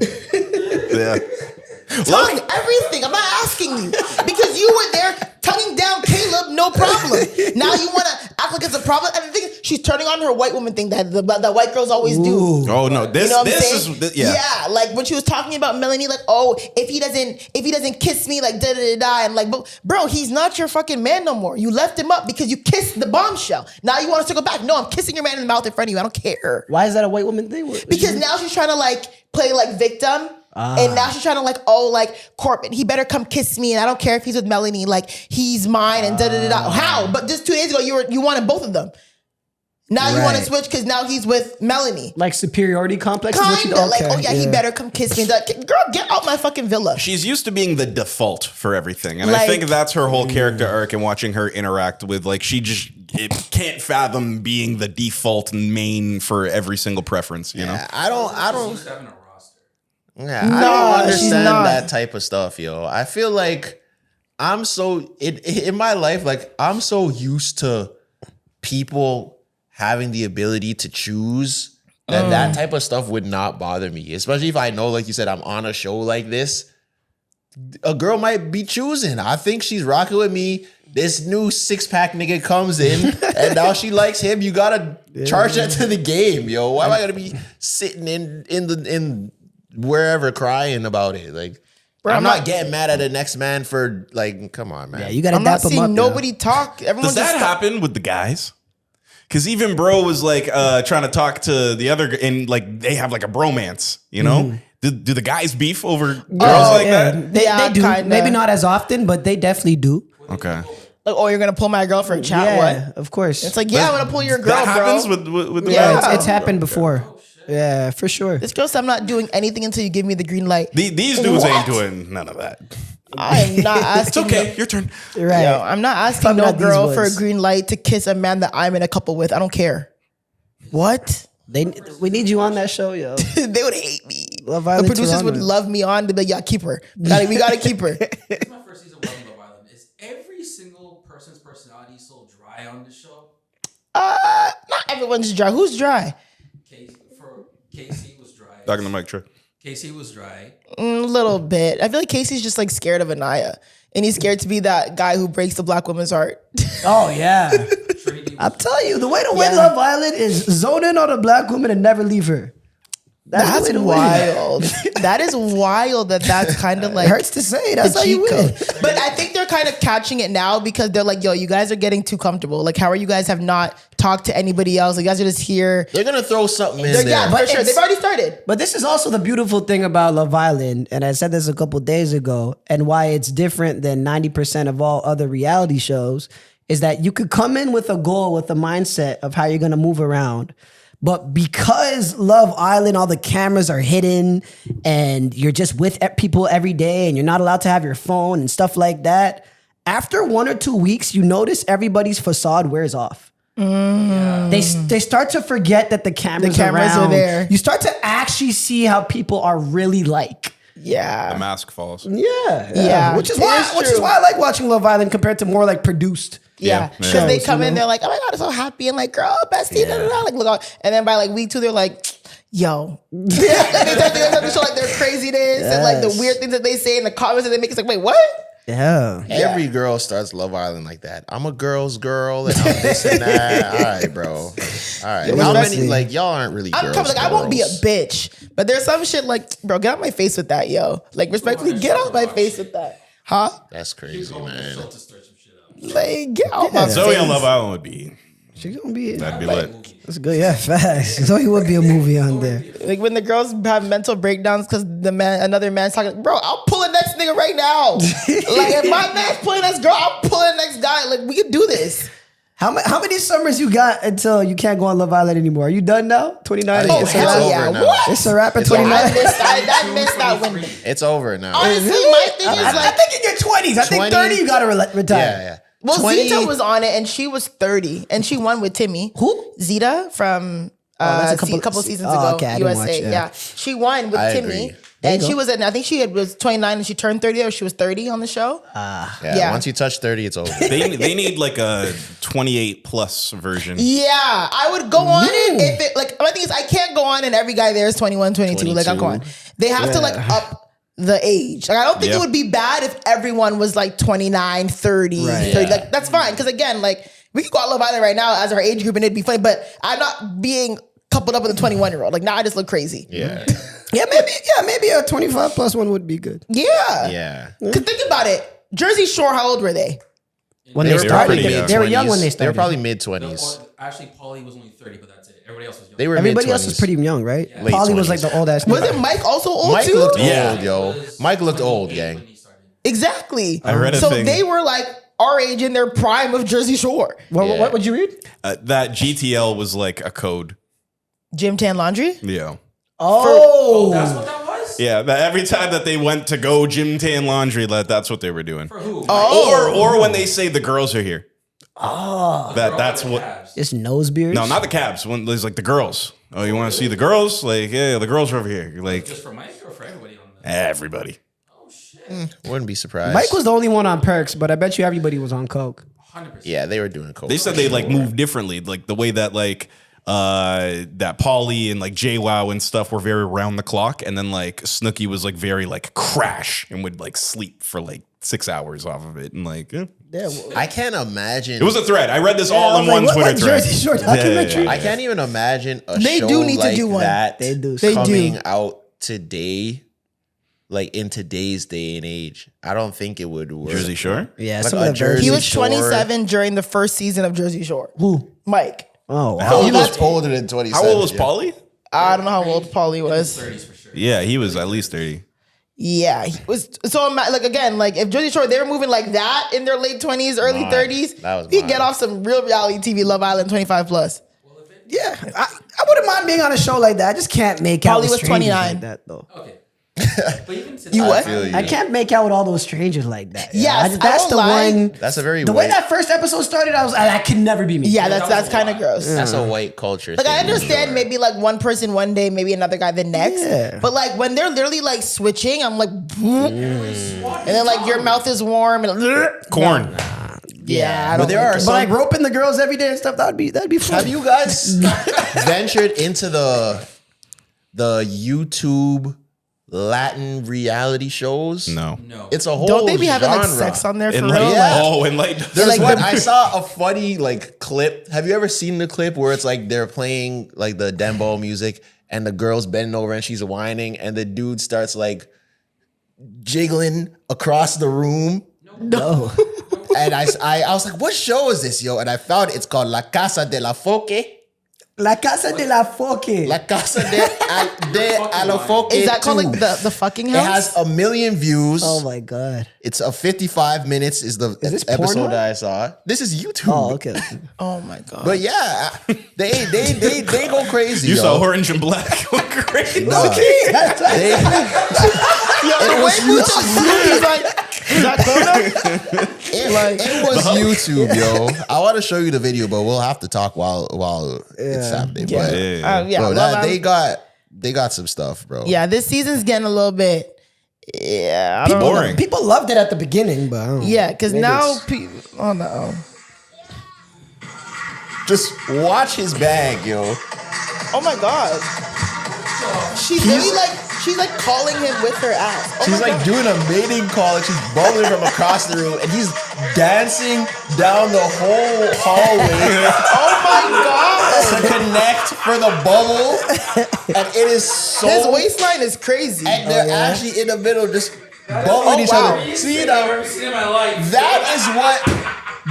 Tongue, everything. I'm not asking you because you were there tonguing down Caleb, no problem. Now you want to act like it's a problem. And the thing is, she's turning on her white woman thing that white girls always do. Oh no, this is yeah. Like when she was talking about Melanie, like, oh, if he doesn't kiss me, like da da da da, and like, bro, he's not your fucking man no more. You left him up because you kissed the bombshell. Now you want to circle back? No, I'm kissing your man in the mouth in front of you. I don't care. Why is that a white woman thing? Because now she's trying to like play like victim. And now she's trying to like, oh, like Corbin, he better come kiss me, and I don't care if he's with Melanie, like he's mine, and da da da da. How? But just 2 days ago, you wanted both of them. Now you want to switch because now he's with Melanie. Like superiority complex. Kinda like, oh yeah, he better come kiss me. Girl, get out my fucking villa. She's used to being the default for everything, and I think that's her whole character arc. And watching her interact with like, she just can't fathom being the default main for every single preference. You know, I don't. She's having a roster. Yeah, I don't understand that type of stuff, yo. I feel like I'm so in my life, like I'm so used to people having the ability to choose that type of stuff would not bother me. Especially if I know, like you said, I'm on a show like this. A girl might be choosing. I think she's rocking with me. This new 6-pack nigga comes in and now she likes him. You gotta charge that to the game, yo. Why am I gonna be sitting in wherever crying about it. Like, Bro, I'm not getting mad at the next man for like, come on, man. Yeah, you gotta I'm not dap him seeing up. nobody talk. Everyone Does that just happen with the guys? Because even bro was like trying to talk to the other, and like they have like a bromance, you know? Do the guys beef over girls like that? Yeah, They do. kinda. Maybe not as often, but they definitely do. Okay. like, oh, you're gonna pull my girl for a chat? Yeah, What? of course. It's like, yeah, I'm gonna pull your girl, That happens bro. with the Yeah. guys? It's happened before. Yeah, for sure. This girl said I'm not doing anything until you give me the green light. These dudes What? ain't doing none of that. I am not asking. It's okay. Your turn. Right. Yo, I'm not asking Probably no not these girl for a ones. green light to kiss a man that I'm in a couple with. I don't care. What? We need you on that show, yo. They would hate me. Love The Island producers would Toronto. love me on. They'd be like, yeah, keep her. We gotta keep her. This is my first season watching Love Island. Is every single person's personality so dry on the show? Not everyone's dry. Who's dry? Casey was dry. Talking to Mike Trey. Casey was dry. A little bit. I feel like Casey's just like scared of Anaya. And he's scared to be that guy who breaks the black woman's heart. Oh, yeah. Trinity I'm was telling you, the way to win Yeah. Love Island is zone in on a black woman and never leave her. That's the way to win. wild. That is wild that's kind of like. It hurts to say. That's the how you cheat win. code. But I think they're kind of catching it now because they're like, yo, you guys are getting too comfortable. Like, how are you guys have not talked to anybody else? Like, you guys are just here. They're gonna throw something in there. Yeah, But for sure. it's- They've already started. But this is also the beautiful thing about Love Island, and I said this a couple days ago, and why it's different than 90% of all other reality shows, is that you could come in with a goal, with a mindset of how you're gonna move around. But because Love Island, all the cameras are hidden and you're just with people every day and you're not allowed to have your phone and stuff like that, after 1 or 2 weeks, you notice everybody's facade wears off. They start to forget that the cameras are around. there. You start to actually see how people are really like. Yeah. The mask falls. Yeah. Which is It why is true. I like watching Love Island compared to more like produced. Yeah, because Yeah. they Shows, come you in, know? they're like, "Oh my god, I'm so happy," and like, "Girl, bestie," da, da, da, like, look out. And then by like week 2, they're like, "Yo," they start to show like their craziness and like the Yes. weird things that they say in the comments that they make. It's like, wait, what? Yeah. Every girl starts Love Island like that. I'm a girl's girl and I'm this and that. All right, bro. All right. How many, especially- like, y'all aren't really I'm girls. coming, like, I won't be a girls. bitch, but there's some shit like, bro, get out my face with that, yo. Like, respectfully, get out my face with that, huh? That's crazy, man. to stir some shit up. Like, get out my Zoe face. on Love Island would be. She's gonna be That'd be lit. That's good. Yeah, facts. So he would be a movie on there. Like when the girls have mental breakdowns because another man's talking, bro, I'll pull the next nigga right now. Like if my man's pulling this girl, I'll pull the next guy. Like we can do this. How many summers you got until you can't go on Love Island anymore? Are you done now? 29? Oh It's a hell wrap? yeah! over now. What? It's a wrap at It's 29. I missed that window. It's over now. Honestly, my thing is I like, think in your 20s. I think 20? 30 you gotta retire. Yeah. well, 20 Zita was on it and she was 30 and she won with Timmy. Who? Zita from that's a couple seasons oh, ago, okay, I didn't USA. watch, yeah, she won with I Timmy. agree. And she was at, I think she was 29 and she turned 30 or she was 30 on the show. Yeah, Yeah. once you touch 30, it's over. They need like a 28 plus version. Yeah, I would go on it if it, like, my thing is I can't go on and every guy there is 21, 22. Like, I'm 22. going. They have to like up the age. Like, I don't think Yeah. it would be bad if everyone was like 29, 30, Right. 30. Like, that's fine. Because again, like, we could go on Love Island right now as our age group and it'd be funny, but I'm not being coupled up with a 21-year-old. Like, now I just look crazy. Yeah. Yeah, maybe a 25 plus one would be good. Yeah. Yeah. Because think about it. Jersey Shore, how old were they? When They they were started, probably they were young 20s. when they They started. were probably mid No, 20s. actually, Paulie was only 30, but that's it. Everybody else was young. They were Everybody mid-20s. else was pretty young, right? Late Polly was 20s. like the old ass. Was it Mike also old Mike too? looked Yeah. old, yo. Mike looked old, gang. When he started. Exactly. I read a so thing. they were like our age in their prime of Jersey Shore. What would you read? That GTL was like a code. Gym Tan Laundry? Yeah. Oh, That's what that was? Yeah, that every time that they went to go gym tan laundry, that's what they were doing. For who? Or when they say the girls are here. Oh, that's what. it's nose beards. No, not the cabs. When there's like the girls. Oh, you want to see the girls? Like, yeah, the girls are over here. You're like Just for Mike or for everybody on the... everybody. Oh, shit. Wouldn't be surprised. Mike was the only one on perks, but I bet you everybody was on coke. 100%. Yeah, they were doing coke. They said they like moved differently, like the way that like that Pauly and like JWoww and stuff were very round the clock, and then like Snooki was like very like crash and would like sleep for like 6 hours off of it, and like I can't imagine. it was a thread. I read this all in one Twitter thread. Jersey Shore Yeah, yeah, documentary? yeah. I can't even imagine a They show do need to like do one. that They do. They coming do. out today, like in today's day and age, I don't think it would work. Jersey Shore? Yeah, Like some a of the Jersey He was Shore. 27 during the first season of Jersey Shore. Who? Mike. Oh, wow. He old was was- older than 27. How old was yeah. Paulie? I don't know how old Paulie was. 30s for sure. Yeah, he was at least 30. Yeah, he was. So like again, like if Jersey Shore they were moving like that in their late 20s, early Mine. 30s, That was he'd mine. get off some real reality TV, Love Island 25 plus. Yeah, I wouldn't mind being on a show like that. I just can't make out Paulie with was strangers 29. like that, though. Okay. But even since You what? feel you. I can't make out with all those strangers like that. Yes, I that's won't the lie. one. That's a very The way white. that first episode started, that could never be me. Yeah, that that's was a kind of lot. gross. That's a white culture. Like I thing, understand sure. maybe like one person one day, maybe another guy the next. Yeah. But like when they're literally like switching, I'm like, and then like your mouth is warm and Corn. yeah. I But don't there like are it. But some. like roping the girls every day and stuff, that'd be fun. Have you guys ventured into the YouTube Latin reality shows? No. No. It's a whole Don't they be having like genre. sex on there for And real? like, Yeah. oh, and like, There's Like one the- I saw a funny like clip. Have you ever seen the clip where it's like they're playing like the dembo music and the girl's bending over and she's whining and the dude starts like jiggling across the room? No. And I was like, what show is this, yo? And I found it's called La Casa de la Foque. La Casa de la Foque. La Casa de la Foque. Is that called 2. like the fucking It house? has 1 million views. Oh my God. It's a 55 minutes is the this episode Pornhub? that I saw. This is YouTube. Oh, okay. Oh my god. But yeah, they go crazy. you yo. saw Orange and Black. Look crazy. Nah. They- the way Mucho Snoopy's like, is that Coda? it was YouTube, yo. I want to show you the video, but we'll have to talk while it's happening. Yeah. But Yeah, bro, Love Island. they got some stuff, bro. Yeah, this season's getting a little bit. Yeah, I don't know. Boring. People loved it at the beginning, but I don't know. Yeah, because Maybe now it's- people. Oh no. Just watch his bag, yo. Oh my god. She's really like she's like calling him with her ass. Oh She's my like God. doing a mating call and she's bubbling from across the room and he's dancing down the whole hallway Oh my god. to connect for the bubble. And it is so His waistline is crazy. and they're actually in the middle just bubbling each wow. other. See I've now never seen in my life.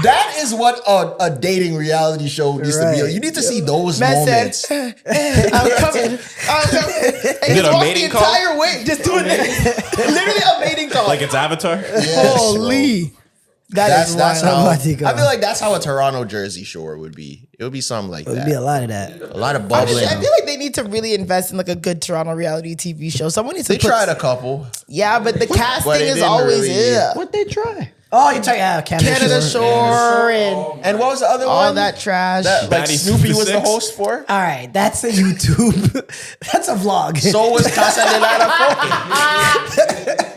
that is what a dating reality show needs to be. Right. You need to see those Man moments. said, I'm coming. I'm coming. And Did he's a walked mating the call? entire way just doing it. Literally a mating call. Like it's Avatar? Yes, Holy. That's That's how wild. I feel like that's how a Toronto Jersey Shore would be. It would be something like There'd that. be a lot of that. A lot of Actually, bubbling. I feel like they need to really invest in like a good Toronto reality TV show. Someone needs to They put, tried a couple. Yeah, but the casting it is didn't always really- What they try? Oh, you're talking Canada Shore and And what was the other all one? that trash. That like Daddy Snoopy was the Six? host for. All right, that's a YouTube. That's a vlog. So was Casa de la Foque.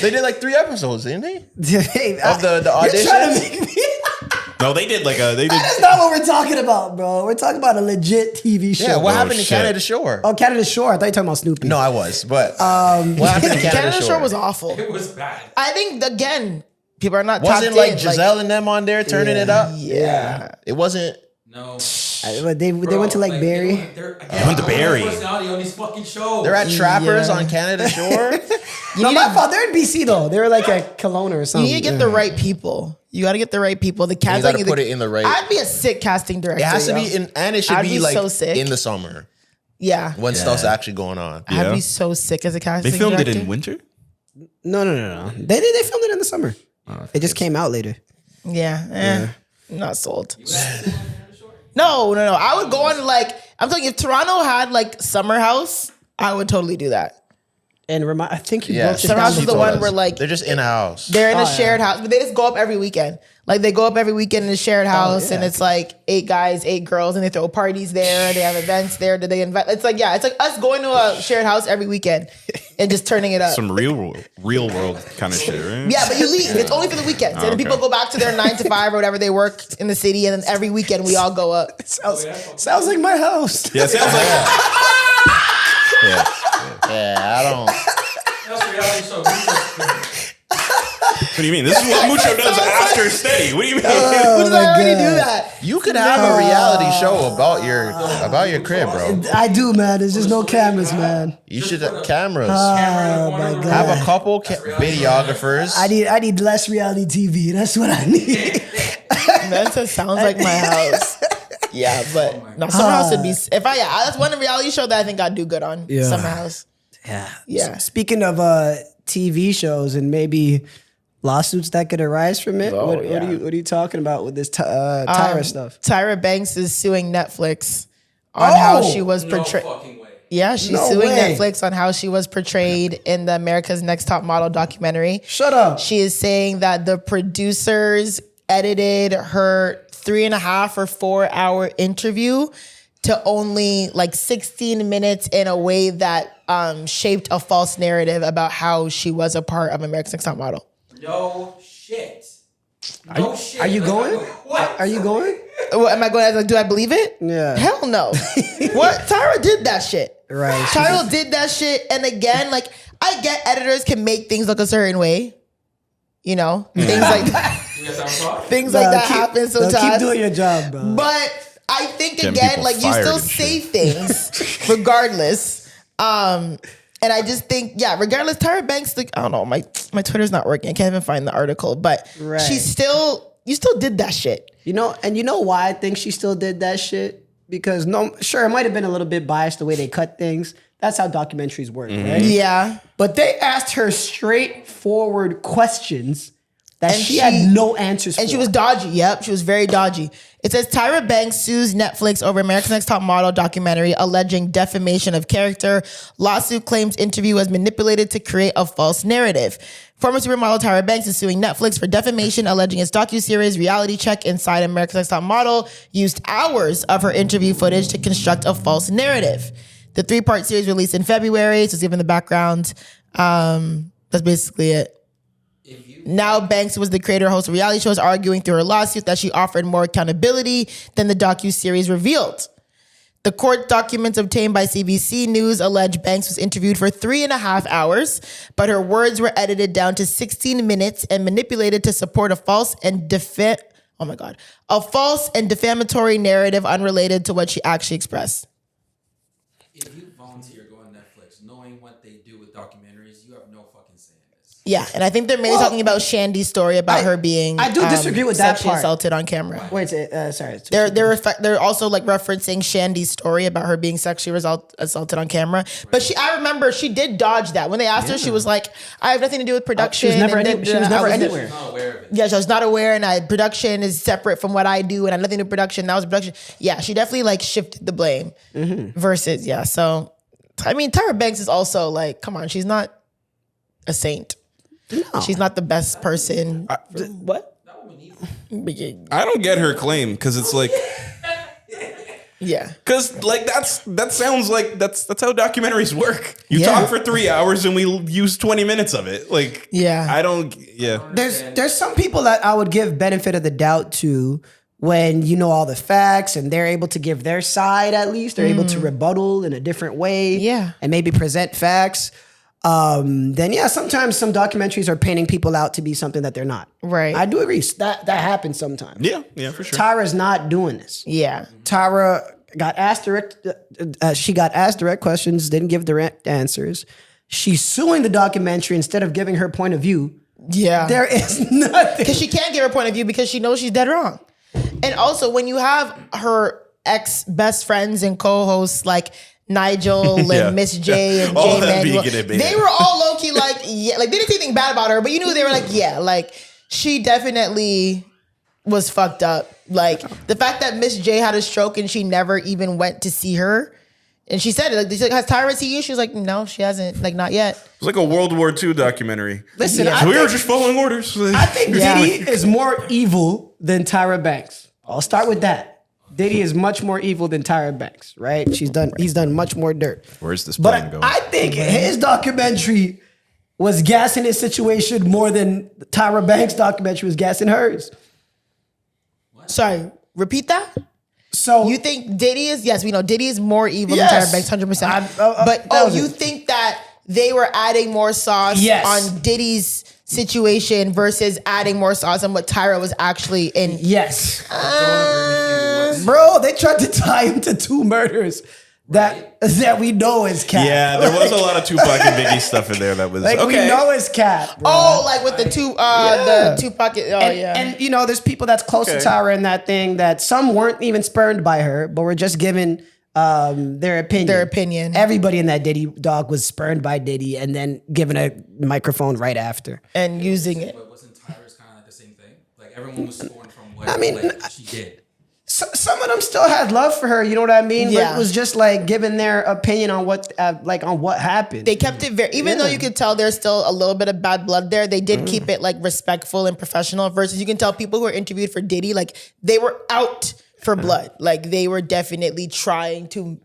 They did like 3 episodes, didn't they? Hey, Of the you're trying to auditions? make me. No, they did like a, they did. That's not what we're talking about, bro. We're talking about a legit TV show. Yeah, what happened in shit. Canada Shore? Oh, Canada Shore. I thought you were talking about Snoopy. No, I was, but what happened in Canada Shore was awful. It was bad. I think again, people are not Wasn't tapped like in, Giselle and them on there turning it up? Yeah. It wasn't. No. They went to like Barry. Went to Barry. Personality on these fucking shows. They're at Trappers Yeah. on Canada Shore. No, my fault. They're in BC though. They were like at Kelowna or You something. need to get the right people. You got to get the right people. The casting. gotta put it in the right- I'd be a sick casting director. It has to yo. be in, and it should I'd be be like so sick. in the summer Yeah. when stuff's actually going on. I'd Yeah. be so sick as a casting They filmed director. it in winter? No. They filmed it in the summer. It just came out later. Yeah. Not sold. No. I would go on like, I'm telling you, if Toronto had like Summer House, I would totally do that. And I think you Yeah, broke this Summer down House is the before. one where like They're just in a house. they're in a Oh, shared house, but they just go up every weekend. Like they go up every weekend in a shared house, and it's like 8 guys, 8 girls, and they throw parties there. They have events there. Do they invite? It's like it's like us going to a shared house every weekend and just turning it up. Some real world kind of shit, right? Yeah, but you leave. It's only for the weekends, and then Okay. people go back to their 9 to 5 or whatever they work in the city, and then every weekend we all go up. Sounds like my house. Yeah, it sounds like Yeah, I don't. That's a reality show. do you mean? This is what Mucho does after steady. What do you mean? Who does already do that? You could have a reality show about your crib, bro. I do, man. There's just no cameras, man. You should have cameras. Oh my god. Have a couple videographers. I need less reality TV. That's what I need. That sounds like my house. Yeah, but no, Summer House would be. That's one reality show that I think I'd do good on. Yeah. Summer House. Yeah. Speaking of TV shows and maybe lawsuits that could arise from it, what are you talking about with this Tyra stuff? Tyra Banks is suing Netflix on how she was portrayed. No fucking way. Yeah, she's suing Netflix on how she was portrayed in the America's Next Top Model documentary. Shut up. She is saying that the producers edited her 3.5 or 4 hour interview to only like 16 minutes in a way that shaped a false narrative about how she was a part of America's Next Top Model. No shit. No shit. Are you going? What? Are you going? What, am I going to, do I believe it? Yeah. Hell no. What? Tyra did that shit. Right. Tyra did that shit. And again, like, I get editors can make things look a certain way. You know? Things like that. Things like that happen sometimes. Keep doing your job, bro. But I think Getting again, people like, you fired still and say things regardless. And I just think, yeah, regardless, Tyra Banks, like, I don't know, my Twitter's not working. I can't even find the article, but you still did that shit. You know why I think she still did that shit? Because it might have been a little bit biased the way they cut things. That's how documentaries work, right? Yeah. But they asked her straightforward questions that she had no answers for. And she was dodgy. Yep, she was very dodgy. It says Tyra Banks sues Netflix over America's Next Top Model documentary alleging defamation of character. Lawsuit claims interview was manipulated to create a false narrative. Former supermodel Tyra Banks is suing Netflix for defamation, alleging its docuseries Reality Check Inside America's Next Top Model used hours of her interview footage to construct a false narrative. The 3-part series released in February, so it's given the background. That's basically it. Now Banks, who was the creator and host of reality shows, arguing through her lawsuit that she offered more accountability than the docuseries revealed. The court documents obtained by CBC News allege Banks was interviewed for 3.5 hours, but her words were edited down to 16 minutes and manipulated to support a false and defamatory narrative unrelated to what she actually expressed. If you volunteer go on Netflix knowing what they do with documentaries, you have no fucking say in this. Yeah, and I think they're mainly talking about Shandy's story about her being I do disagree with that sexually part. assaulted on camera. Wait, sorry. They're also like referencing Shandy's story about her being sexually assaulted on camera. But I remember she did dodge that. When they asked her, she was like, I have nothing to do with production. She was never anywhere. I'm not aware of it. Yeah, she was not aware, and production is separate from what I do, and I have nothing to do with production. That was production. Yeah, she definitely like shifted the blame. Versus, yeah. So, I mean, Tyra Banks is also like, come on, she's not a saint. No. She's not the best person. What? I don't get her claim because it's like, yeah, because like that sounds like that's how documentaries work. You talk for 3 hours and we use 20 minutes of it. Like, I don't. Yeah, there's some people that I would give benefit of the doubt to when you know all the facts and they're able to give their side. At least they're able to rebuttal in a different way. Yeah, and maybe present facts. Then sometimes some documentaries are painting people out to be something that they're not. Right. I do agree. That happens sometimes. Yeah, for sure. Tyra's not doing this. Yeah. Tyra got asked direct questions, didn't give direct answers. She's suing the documentary instead of giving her point of view. Yeah. There is nothing. Because she can't give her point of view because she knows she's dead wrong. And also when you have her ex-best friends and co-hosts like Nigel and Miss J and J Manuel, they were all low-key like, yeah, like they didn't say anything bad about her, but you knew they were like, yeah, like she definitely was fucked up. Like the fact that Miss J had a stroke and she never even went to see her. And she said it, like, has Tyra seen you? She was like, no, she hasn't, like not yet. It's like a World War II documentary. Listen, we were just following orders. I think Diddy is more evil than Tyra Banks. I'll start with that. Diddy is much more evil than Tyra Banks, right? He's done much more dirt. Where's this plan going? going? I think his documentary was gassing his situation more than Tyra Banks' documentary was gassing hers. What? Sorry, repeat that? So you think Diddy is, yes, we know Diddy is more evil than Tyra Banks, 100%. But you think that they were adding more sauce on Diddy's situation versus adding more sauce on what Tyra was actually in. Yes. I don't agree with you. Bro, they tried to tie him to 2 murders that we know is cap. Yeah, there was a lot of Tupac and Biggie stuff in there that was Like, okay. we know it's cap, bro. Oh, like with the two pocket. Oh, yeah. And you know, there's people that's close to Tyra in that thing that some weren't even spurned by her, but were just given their opinion. Their opinion. Everybody in that Diddy dog was spurned by Diddy and then given a microphone right after. And using it. But wasn't Tyra's kind of like the same thing? Like everyone was scorned from what she did. Some of them still had love for her, you know what I mean? Yeah. But it was just like giving their opinion on what happened. They kept it very, even though you could tell there's still a little bit of bad blood there, they did keep it like respectful and professional versus you can tell people who were interviewed for Diddy, like they were out for blood. Like they were definitely trying to,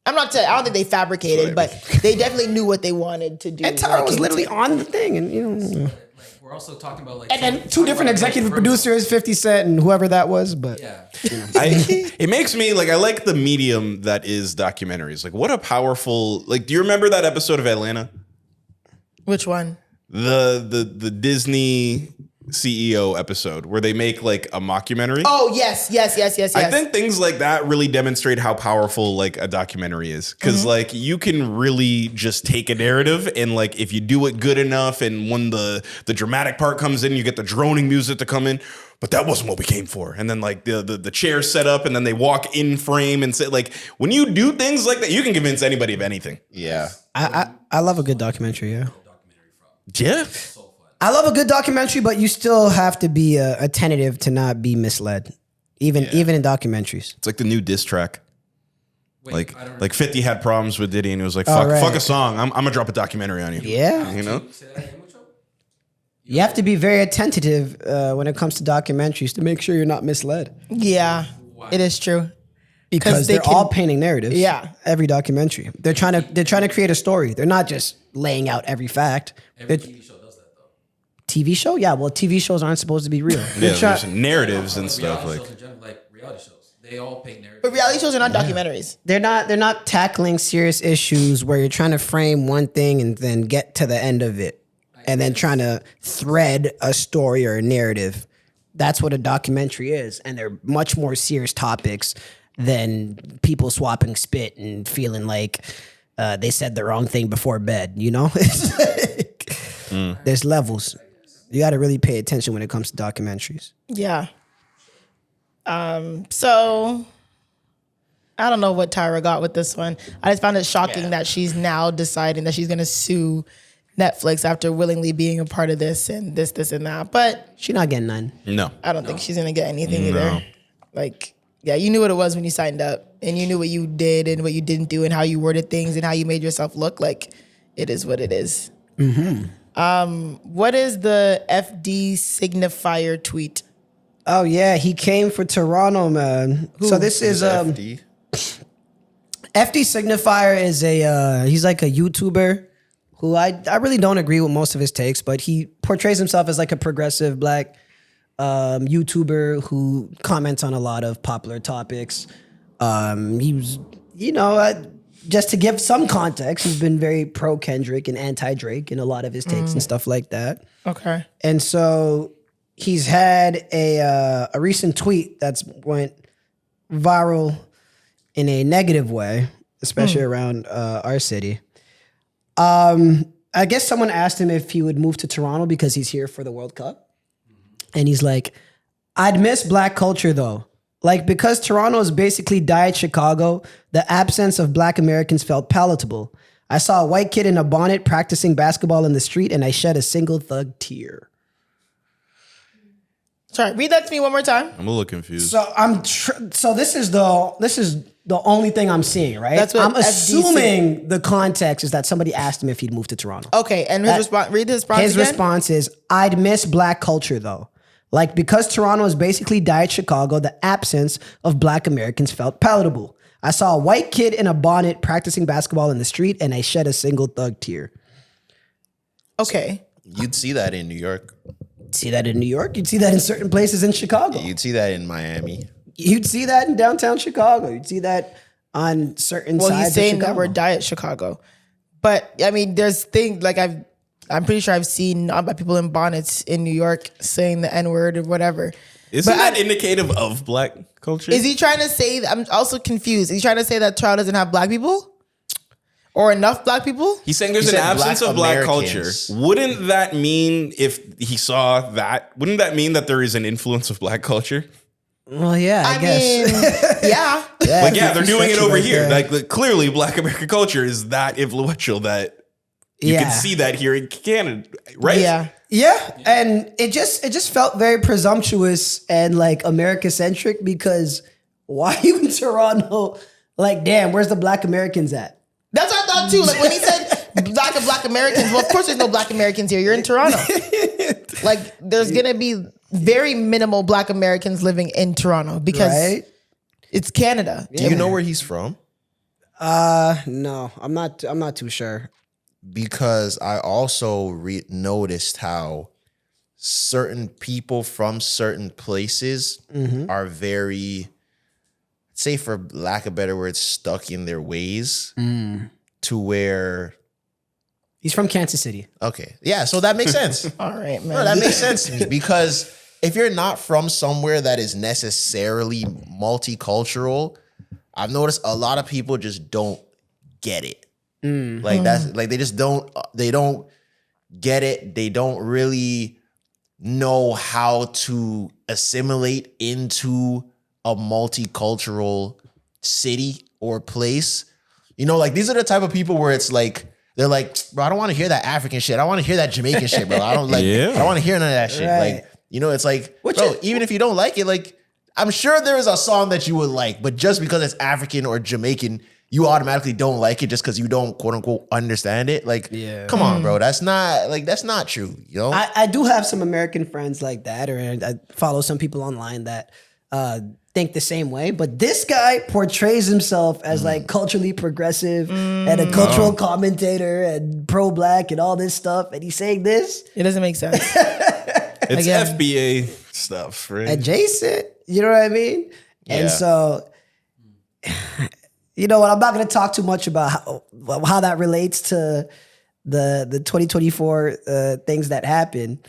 I don't think they fabricated, but they definitely knew what they wanted to do. And Tyra was literally on the thing, and you know. Like we're also talking about like And then 2 different executive producers, 50 Cent and whoever that was, but Yeah. It makes me like I like the medium that is documentaries. Like what a powerful do you remember that episode of Atlanta? Which one? The Disney CEO episode where they make like a mockumentary. Oh, yes. I think things like that really demonstrate how powerful like a documentary is because like you can really just take a narrative and like if you do it good enough and when the dramatic part comes in, you get the droning music to come in. But that wasn't what we came for. And then like the chair set up and then they walk in frame and say like when you do things like that, you can convince anybody of anything. Yeah. I love a good documentary, yeah. Yeah. I love a good documentary, but you still have to be attentive to not be misled, even in documentaries. It's like the new diss track. Wait, I don't Like 50 had problems with Diddy and he was like, Oh, right. fuck a song. I'm gonna drop a documentary on you. Yeah, You know? say that again, Mucho? you have to be very attentive when it comes to documentaries to make sure you're not misled, Yeah, it is true. because they they're can- all painting narratives. Yeah. every documentary they're trying to create a story. They're not just laying out every fact. Every They're- TV show does that though. TV show, yeah. Well, TV shows aren't supposed to be real. Yeah, They're try- there's narratives and stuff Reality like shows in general, like reality shows. They all paint narratives. But reality shows are not documentaries. They're not tackling serious issues where you're trying to frame one thing and then get to the end of it and then trying to thread a story or a narrative. That's what a documentary is. And they're much more serious topics than people swapping spit and feeling like they said the wrong thing before bed, you know? It's like, there's levels. You got to really pay attention when it comes to documentaries. Yeah. So I don't know what Tyra got with this one. I just found it shocking that she's now deciding that she's going to sue Netflix after willingly being a part of this and this and that. But She's not getting none. no. I don't think she's going to get anything either. Like, yeah, you knew what it was when you signed up and you knew what you did and what you didn't do and how you worded things and how you made yourself look. Like, it is what it is. What is the FD signifier tweet? Oh yeah, he came for Toronto, man. So this is FD. FD Signifier is he's like a YouTuber who I really don't agree with most of his takes, but he portrays himself as like a progressive black YouTuber who comments on a lot of popular topics. He was, just to give some context, he's been very pro Kendrick and anti Drake in a lot of his takes and stuff like that. Okay. And so he's had a recent tweet that's went viral in a negative way, especially around our city. I guess someone asked him if he would move to Toronto because he's here for the World Cup. And he's like, I'd miss black culture though. Like, because Toronto is basically diet Chicago, the absence of black Americans felt palatable. I saw a white kid in a bonnet practicing basketball in the street and I shed a single thug tear. Sorry, read that to me one more time. I'm a little confused. So so this is the only thing I'm seeing, right? That's what I'm FD assuming the context is that somebody asked him if he'd move to Toronto. Okay, and his response. Read his response. His again. response is, I'd miss black culture though. Like, because Toronto is basically diet Chicago, the absence of black Americans felt palatable. I saw a white kid in a bonnet practicing basketball in the street and I shed a single thug tear. Okay. You'd see that in New York. See that in New York. You'd see that in certain places in Chicago. You'd see that in Miami. You'd see that in downtown Chicago. You'd see that on certain Well, sides he's saying of that Chicago. we're diet Chicago, but I mean, there's things like I'm pretty sure I've seen people in bonnets in New York saying the N-word or whatever. Isn't But that indicative of black culture? Is he trying to say, I'm also confused. Is he trying to say that Toronto doesn't have black people? Or enough black people? He's saying there's He an said absence black of black culture. Americans. Wouldn't that mean if he saw that, wouldn't that mean that there is an influence of black culture? Well, yeah, I guess. mean, yeah. Like, yeah, they're doing it over right here. there. Like, clearly, black American culture is that influential that you Yeah. can see that here in Canada, right? Yeah. Yeah, and it just felt very presumptuous and like America centric because why are you in Toronto? Like, damn, where's the black Americans at? That's what I thought too. Like when he said black Americans, well, of course there's no black Americans here. You're in Toronto. Like there's gonna be very minimal black Americans living in Toronto because Right? it's Canada. Do you know where he's from? No, I'm not too sure. Because I also noticed how certain people from certain places are very, say for lack of better words, stuck in their ways to where, He's from Kansas City. okay, yeah, so that makes sense. All right, man. No, that makes sense to me because if you're not from somewhere that is necessarily multicultural, I've noticed a lot of people just don't get it. Like that's like they don't get it. They don't really know how to assimilate into a multicultural city or place. You know, like these are the type of people where it's like they're like, bro, I don't want to hear that African shit. I want to hear that Jamaican shit, bro. I don't like. Yeah. I don't want to hear none of that shit. Right. Like, you know, it's like, bro, even if you don't like it, like I'm sure there is a song that you would like, but just because it's African or Jamaican, you automatically don't like it just because you don't quote unquote understand it. Like, come on, bro. That's not true. You know? I do have some American friends like that, or I follow some people online that think the same way. But this guy portrays himself as like culturally progressive and a cultural commentator and pro-black and all this stuff. And he's saying this It doesn't make sense. It's Again. FBA stuff, right? adjacent. You know what I mean? And Yeah. so, you know what? I'm not going to talk too much about how that relates to the 2024 things that happen.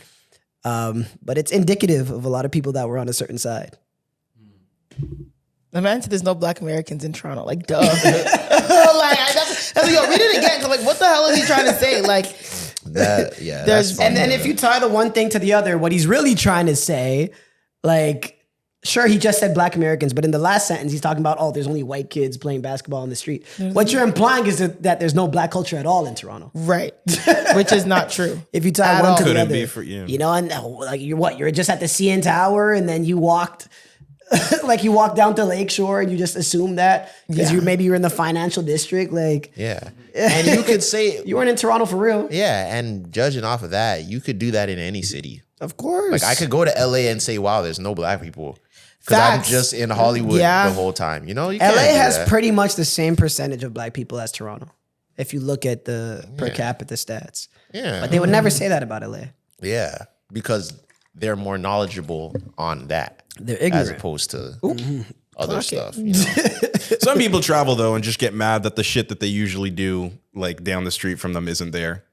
But it's indicative of a lot of people that were on a certain side. The man said there's no black Americans in Toronto. Like, duh. That's yo, read it again. 'Cause I'm like, what the hell is he trying to say? Like, That, yeah. There's- that's funny, And then yeah. if you tie the one thing to the other, what he's really trying to say, like, sure, he just said black Americans, but in the last sentence, he's talking about, oh, there's only white kids playing basketball on the street. What you're implying is that there's no black culture at all in Toronto. right. Which is not true. If you tie At one all. to the Couldn't other. be for you. You know, and like you're just at the CN Tower and then you walked, like you walked down to Lakeshore and you just assumed that because Yeah. maybe you're in the financial district. Like, Yeah. And you could say, you weren't in Toronto for real. yeah, and judging off of that, you could do that in any city. Of course. Like I could go to LA and say, wow, there's no black people. Because I'm Facts. just in Hollywood Yeah. the whole time. You know, you LA can't do has that. pretty much the same percentage of black people as Toronto. If you look at the per capita stats. Yeah. But they would never say that about LA. Yeah. Because they're more knowledgeable on that. They're As ignorant. opposed to other stuff. You know? Some people travel though and just get mad that the shit that they usually do, like down the street from them, isn't there.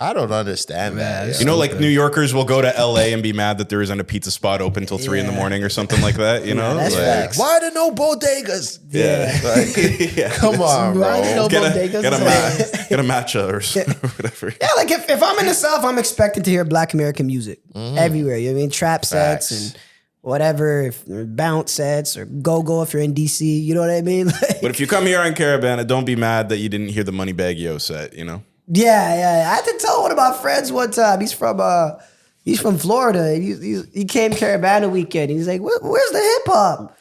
I don't understand that. You know, like New Yorkers will go to LA and be mad that there isn't a pizza spot open till 3 a.m. or something like that. You know, that's like, facts. Why are there no bodegas? Yeah. Like, Yeah. come on, bro. Why no Get bodegas? a matcha or whatever. Yeah, like if I'm in the South, I'm expected to hear black American music everywhere. You know what I mean? Trap sets Facts. and whatever, if bounce sets or go if you're in DC. You know what I mean? Like, But if you come here on Caravana, don't be mad that you didn't hear the Moneybag Yo set, you know? yeah. I had to tell one of my friends one time. He's from Florida. He came Caravana weekend. He's like, where's the hip hop?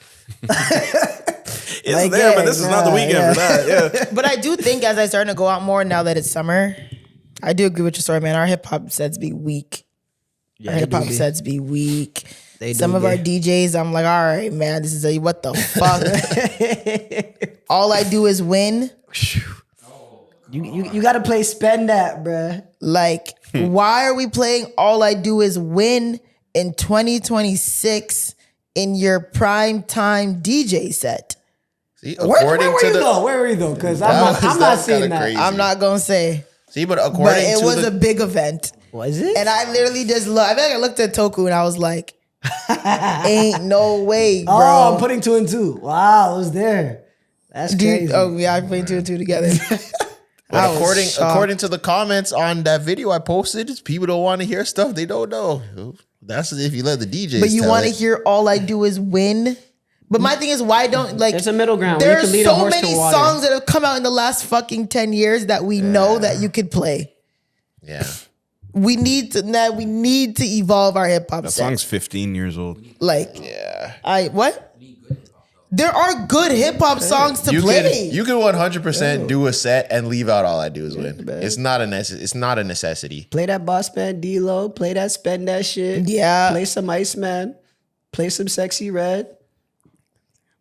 It's Like, there, yeah, but this is not the nah, weekend yeah. for that. Yeah. But I do think as I starting to go out more now that it's summer, I do agree with your story, man. Our hip hop sets be weak. Our hip hop sets be weak. Some of our DJs, I'm like, all right, man, this is what the fuck? All I do is win. You got to play Spend That, bruh. Like, why are we playing All I Do Is Win in 2026 in your prime time DJ set? See, Where according were to you the though? Where were you though? Because I'm That not was seeing kinda that. crazy. I'm not gonna say. See, but but according it to was a big event. Was it? And I literally just looked. I feel like I looked at Toku and I was like, ain't no way, bro. Oh, I'm putting 2 and 2. Wow, it was there. That's crazy. Dude, oh yeah, I'm putting 2 and 2 together. But according to the comments on that video I posted, people don't want to hear stuff they don't know. That's if you let the DJs. But you want to hear All I Do Is Win. But my thing is, why don't like? There's a middle ground where you There's can lead a so horse many to water. songs that have come out in the last fucking 10 years that we know that you could play. Yeah. We need to evolve our hip hop. That song's 15 years old. Like, Yeah. What? There are good hip hop songs to play. You can 100% do a set and leave out All I Do Is Win. It's not a necessity. Play that Boss Man D-Lo. Play that Spend That Shit. Yeah. Play some Iceman. Play some Sexy Red.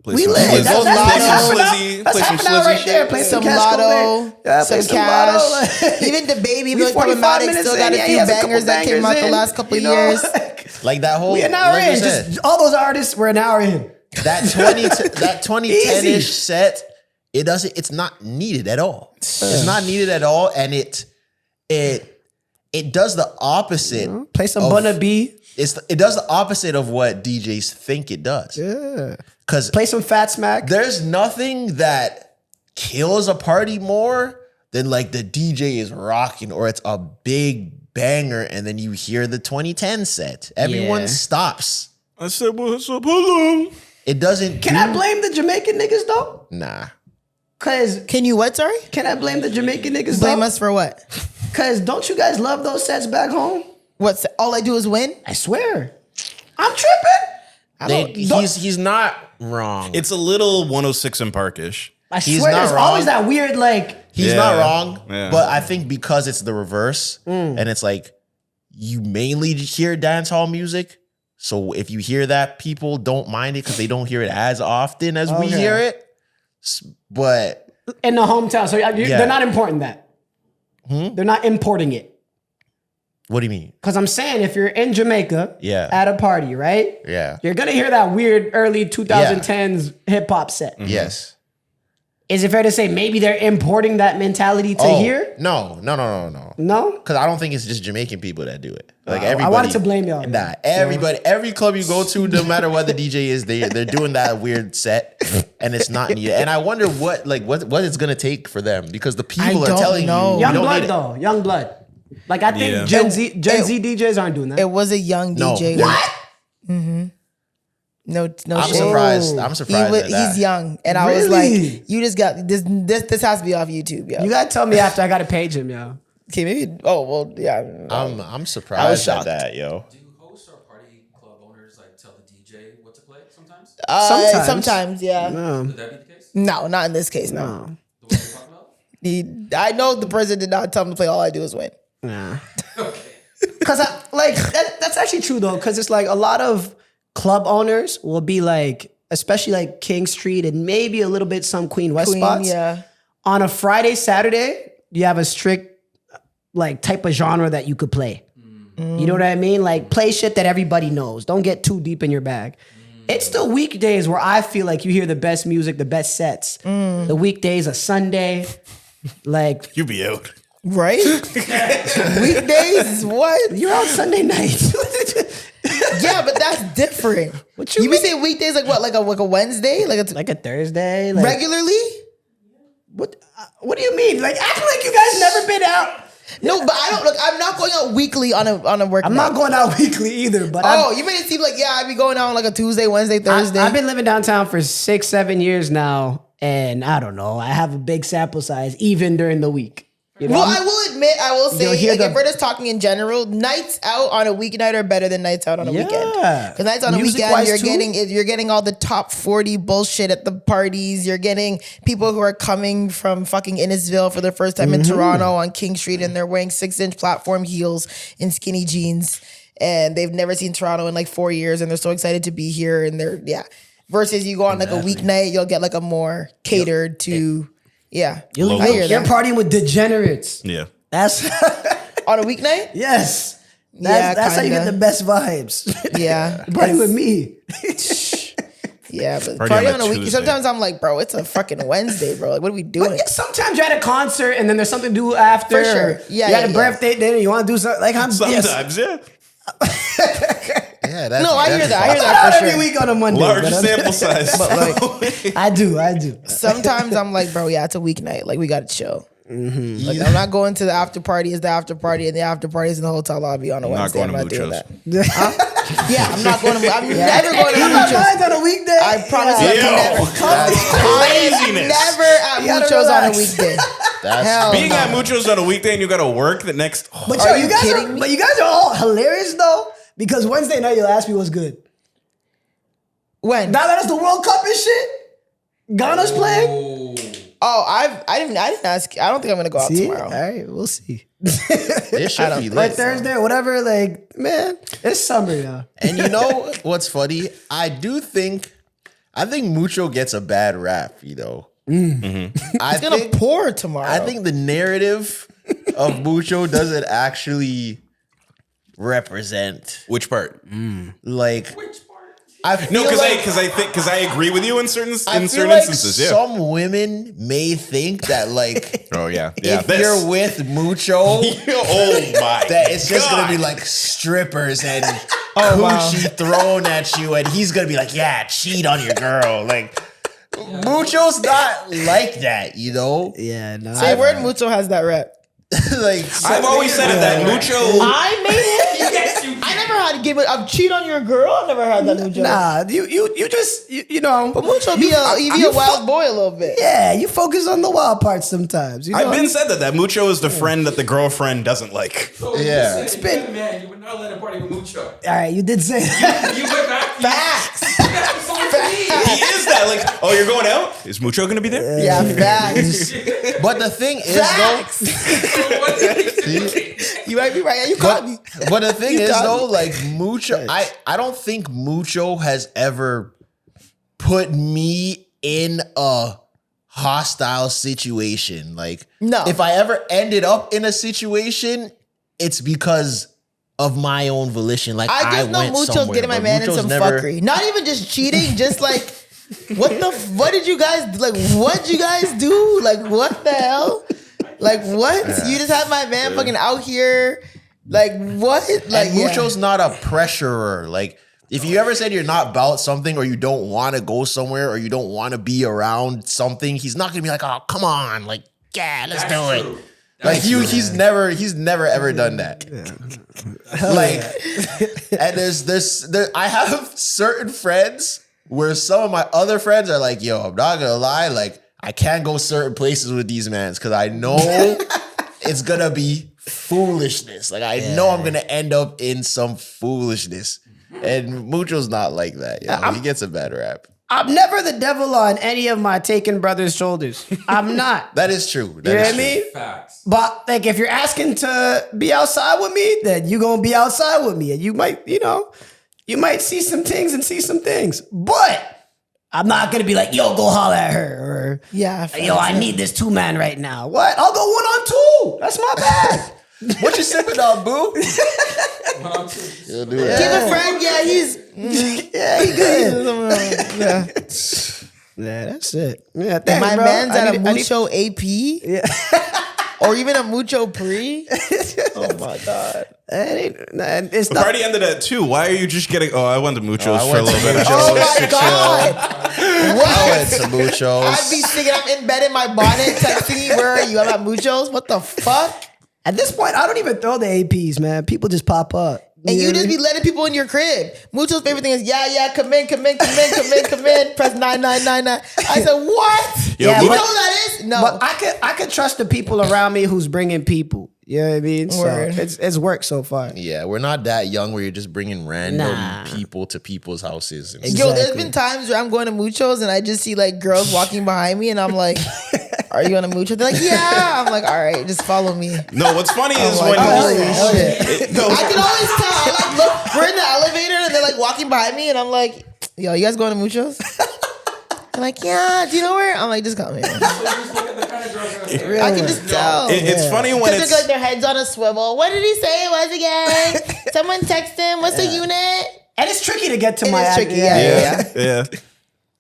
Play some lit. Slizzy. That's Slizzy. That's Play some half an hour Slizzy right there. shit. Play some some Cash Lotto, play some some Cash. Lotto. Even the baby, We like 45 Problematic, minutes still got in. a Yeah, few he has a couple bangers that came out bangers the in, last couple you know? years. Like that whole. We an hour like I in. said, Just all those artists, we're an hour in. that 2010-ish Easy. set, it's not needed at all. It's not needed at all, and it does the opposite. Play some of- Bunna B. It does the opposite of what DJs think it does. Yeah. Because Play some Fat Smack. there's nothing that kills a party more than like the DJ is rocking or it's a big banger and then you hear the 2010 set. Everyone Yeah. stops. I said, what's up? Hello. It doesn't. Can I blame the Jamaican niggas though? Nah. Cause Can you what, sorry? can I blame the Jamaican niggas Blame though? us for what? Cause don't you guys love those sets back home? What's All I Do Is Win? I swear. I'm tripping. He's not wrong. It's a little 106 and Parkish. I He's swear not there's wrong. always that weird like He's Yeah. not wrong, Yeah. but I think because it's the reverse and it's like you mainly hear dance hall music. So if you hear that, people don't mind it because they don't hear it as often as we Okay. hear it. But in the hometown. So Yeah. they're not importing that. They're not importing it. what do you mean? Cause I'm saying if you're in Jamaica Yeah. at a party, right? Yeah. You're gonna hear that weird early 2010s hip hop set. Yes. Is it fair to say maybe they're importing that mentality to here? No. No? Because I don't think it's just Jamaican people that do it. Like I everybody. wanted to blame y'all. Nah, everybody, every club you go to, no matter what the DJ is, they're doing that weird set, and it's not needed. And I wonder what it's gonna take for them because the people are don't telling know. you, we Young don't blood need it. though. Young blood. Like I think Yeah. Gen Z DJs aren't doing that. It was a young No. DJ. What? No I'm shit. surprised. I'm surprised at that. He's young, and I was Really? like, "You just got this. This has to be off YouTube, yo." You gotta tell me after I gotta page him, yo. Okay, maybe. Oh well, yeah. I'm surprised at shocked. that, yo. Do hosts or party club owners like tell the DJ what to play sometimes? Sometimes, yeah. Would that be the case? No, not in this case. No. The one you're talking about? I know the president did not tell him to play All I Do Is Win. Cause that's actually true though. Cause it's like a lot of club owners will be like, especially like King Street and maybe a little bit some Queen West spots. Yeah. On a Friday, Saturday, you have a strict like type of genre that you could play. You know what I mean? Like play shit that everybody knows. Don't get too deep in your bag. It's the weekdays where I feel like you hear the best music, the best sets. The weekdays, a Sunday, like You be out. Right? Weekdays? What? you're out Sunday nights. Yeah, but that's different. What you be mean? saying weekdays like what? Like a Wednesday? Like a like a Thursday, like regularly? what do you mean? Like act like you guys never been out. No, but I don't look. I'm not going out weekly on a work. I'm night. not going out weekly either, but Oh, you made it seem like I'd be going out on like a Tuesday, Wednesday, Thursday. I've been living downtown for 6-7 years now, and I don't know. I have a big sample size even during the week. You know? Well, I will admit, I will You'll say, hear like, the- if we're just talking in general, nights out on a weeknight are better than nights out on a weekend. Yeah. Because nights on a weekend, Music-wise, too. you're getting all the top 40 bullshit at the parties. You're getting people who are coming from fucking Innisville for their first time in Toronto on King Street, and they're wearing 6-inch platform heels and skinny jeans, and they've never seen Toronto in like 4 years, and they're so excited to be here, and versus you go on like a weeknight, you'll get like a more catered to, I hear You're that. partying with degenerates. Yeah. That's On a weeknight? yes. Yeah, That's how you get kinda. the best vibes. Yeah. Party with me. Yeah, but Party party on on a a weekend. Tuesday. Sometimes I'm like, bro, it's a fucking Wednesday, bro. Like, what are we doing? Sometimes you're at a concert and then there's something to do after. For sure. Or Yeah, you got yeah, a birthday dinner. You want to do something like I'm. Sometimes, yeah. Yeah, that's No, I hear that. I hear Not that for every sure. week on a Monday. Large but I'm- sample size. But like, I do. sometimes I'm like, bro, yeah, it's a weeknight. Like, we got to chill. Like, I'm not going to the after party. It's the after party, and the after party is in the hotel lobby on a Wednesday. going to I'm not doing Mucho's. that. Yeah, I'm not going to. I'm never going to My Mucho's. mind's on a weekday. I promise you, Yo, I'm craziness. never at You gotta Mucho's on a relax. weekday. That's Hell Being no. at Mucho's on a weekday and you got to work the next. But Are yo, you guys kidding are, me? But you guys are all hilarious though, because Wednesday night you'll ask me what's good. When? Now that it's the World Cup and shit, Ghana's playing. Oh, I didn't ask. I don't think I'm gonna go out See? tomorrow. All right, we'll see. it should be Like lit. Thursday or whatever. Like, man, it's summer now. And you know what's funny? I think Mucho gets a bad rap, you know. It's gonna pour tomorrow. I think the narrative of Mucho doesn't actually represent Which part? like I feel No, like, because I agree with you in certain I feel certain like instances. Yeah. some women may think that like Oh yeah. Yeah. if you're with Mucho oh my. that it's just God. gonna be like strippers and coochie thrown at you and he's gonna be like, yeah, cheat on your girl. Like Mucho's not like that, you know? Yeah, no. Say word Mucho has that rep. Like I've always said it that Mucho. I made it. Yes, you I never had to give it. I've cheat on your girl. I never had that Mucho. Nah, you just you know. But Mucho be a wild boy a little bit. Yeah, you focus on the wild parts sometimes. You know? I've been said that Mucho is the friend that the girlfriend doesn't like. So Yeah. you said you're a man, you would not let a party with Mucho. All right, you did say that. You would not. Facts. You got someone to leave. He is that like, oh, you're going out? Is Mucho gonna be there? Yeah, facts. but the thing is though, What did he say? You might be right. Yeah, you caught me. but the thing is got though, me. like Mucho, I don't think Mucho has ever put me in a hostile situation. Like, No. if I ever ended up in a situation, it's because of my own volition. Like, I just know went Mucho's somewhere, getting my but man in Mucho's some never- fuckery. Not even just cheating, just like what did you guys like? What'd you guys do? Like what the hell? Like what? You just had my man fucking out here. Like what? Like And Mucho's not a pressurer. Like, if you ever said you're not about something or you don't want to go somewhere or you don't want to be around something, he's not gonna be like, oh, come on, like, yeah, let's do it. Like he's never ever done that. Like, and I have certain friends where some of my other friends are like, yo, I'm not gonna lie, like I can't go certain places with these mans because I know it's gonna be foolishness. Like I know I'm gonna end up in some foolishness. And Mucho's not like that. You know? He gets a bad rap. I'm never the devil on any of my taken brothers' shoulders. I'm not. That is true. You That know is what I true. mean? Facts. But like, if you're asking to be outside with me, then you gonna be outside with me, and you might, you might see some things and see some things. But I'm not gonna be like, yo, go holler at her, or yeah. yo, I need this 2-man right now. What? I'll go 1-on-2. That's my bad. What you sipping on, boo? 1-on-2. You'll do Give that. a friend. Yeah, he's. Yeah, he good. Yeah. Yeah, that's it. Yeah, thanks, My bro. man's I at a need- Mucho AP. Yeah. Or even a Mucho pre. Oh my god. It's The not. party ended at 2. Why are you just getting? Oh, I went to Mucho's I for a went to little bit. Oh Mucho's. my god. I What? went to Mucho's. I'd be sitting up in bed in my bonnet texting you, where are you? I'm at Mucho's. What the fuck? At this point, I don't even throw the APs, man. People just pop up. And you know just what I be mean? letting people in your crib. Mucho's favorite thing is, yeah, come in. Press 9999. I said, what? Yo, You but- know what that is? No. But I could trust the people around me who's bringing people. You know what I mean? Word. So it's worked so far. Yeah, we're not that young where you're just bringing random Nah. people to people's houses. And Yo, there's Exactly. been times where I'm going to Mucho's and I just see like girls walking behind me and I'm like, are you going to Mucho? They're like, yeah. I'm like, all right, just follow me. No, what's funny is like, when hell shit. No, I can always tell. I like look, we're in the elevator and they're like walking behind me and I'm like, yo, you guys going to Mucho's? They're like, yeah, do you know where? I'm like, just come here. So just look at the kind of girls that are I can just tell. it's funny when Because it's like their heads on a swivel. What did he say it was again? Someone text him. What's the unit? And it's tricky to get to It my is tricky, yeah. yeah.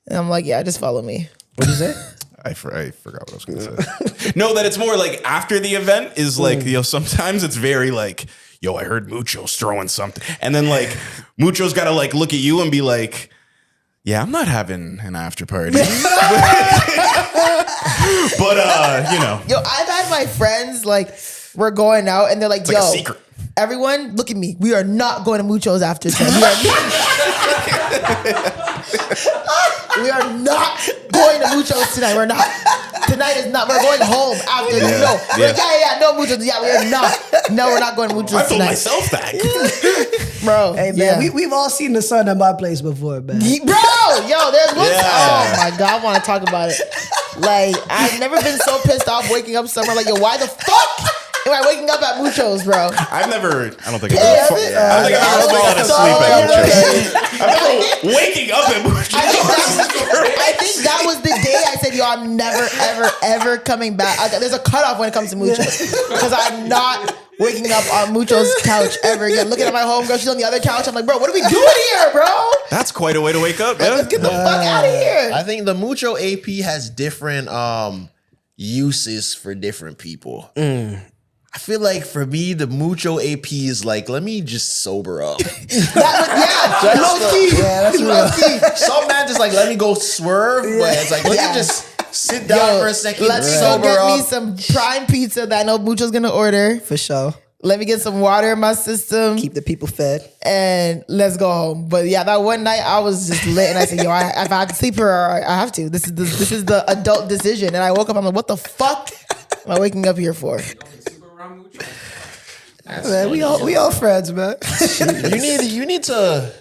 And I'm like, yeah, just follow me. What'd you say? I forgot what I was going to say. No, that it's more like after the event is like, sometimes it's very like, yo, I heard Mucho's throwing something. And then like Mucho's got to like look at you and be like, yeah, I'm not having an after party. But, Yo, I've had my friends like, we're going out and they're like, it's yo, like a secret. everyone, look at me. We are not going to Mucho's after 10. We are not going to Mucho's tonight. We're not. Tonight is not. We're going home after. No Mucho's. Yeah, we are not. No, we're not going to Mucho's I told tonight. myself that. Bro. Hey man, we've all seen the sun at my place before, man. Bro, yo, there's one. Oh my God, I want to talk about it. Like, I've never been so pissed off waking up somewhere like, yo, why the fuck am I waking up at Mucho's, bro? I don't think I've ever fallen asleep at Mucho's. I'm never waking up at Mucho's. I think that was the day I said, yo, I'm never, ever, ever coming back. There's a cutoff when it comes to Mucho's. Because I'm not waking up on Mucho's couch ever again. Looking at my homegirl, she's on the other couch. I'm like, bro, what are we doing here, bro? That's quite a way to wake up, man. Let's get the fuck out of here. I think the Mucho AP has different uses for different people. I feel like for me, the Mucho AP is like, let me just sober up. Low key. Yeah, that's real. Some man just like, let me go swerve, but it's like, let me just sit down for a second. Let me go sober get up. me some prime pizza that I know Mucho's gonna order. For sure. Let me get some water in my system. Keep the people fed. And let's go home. But yeah, that one night I was just lit, and I said, "Yo, if I can sleep here, I have to. This is the adult decision." And I woke up. I'm like, "What the fuck am I waking up here for?" Man, we all friends, man. You need to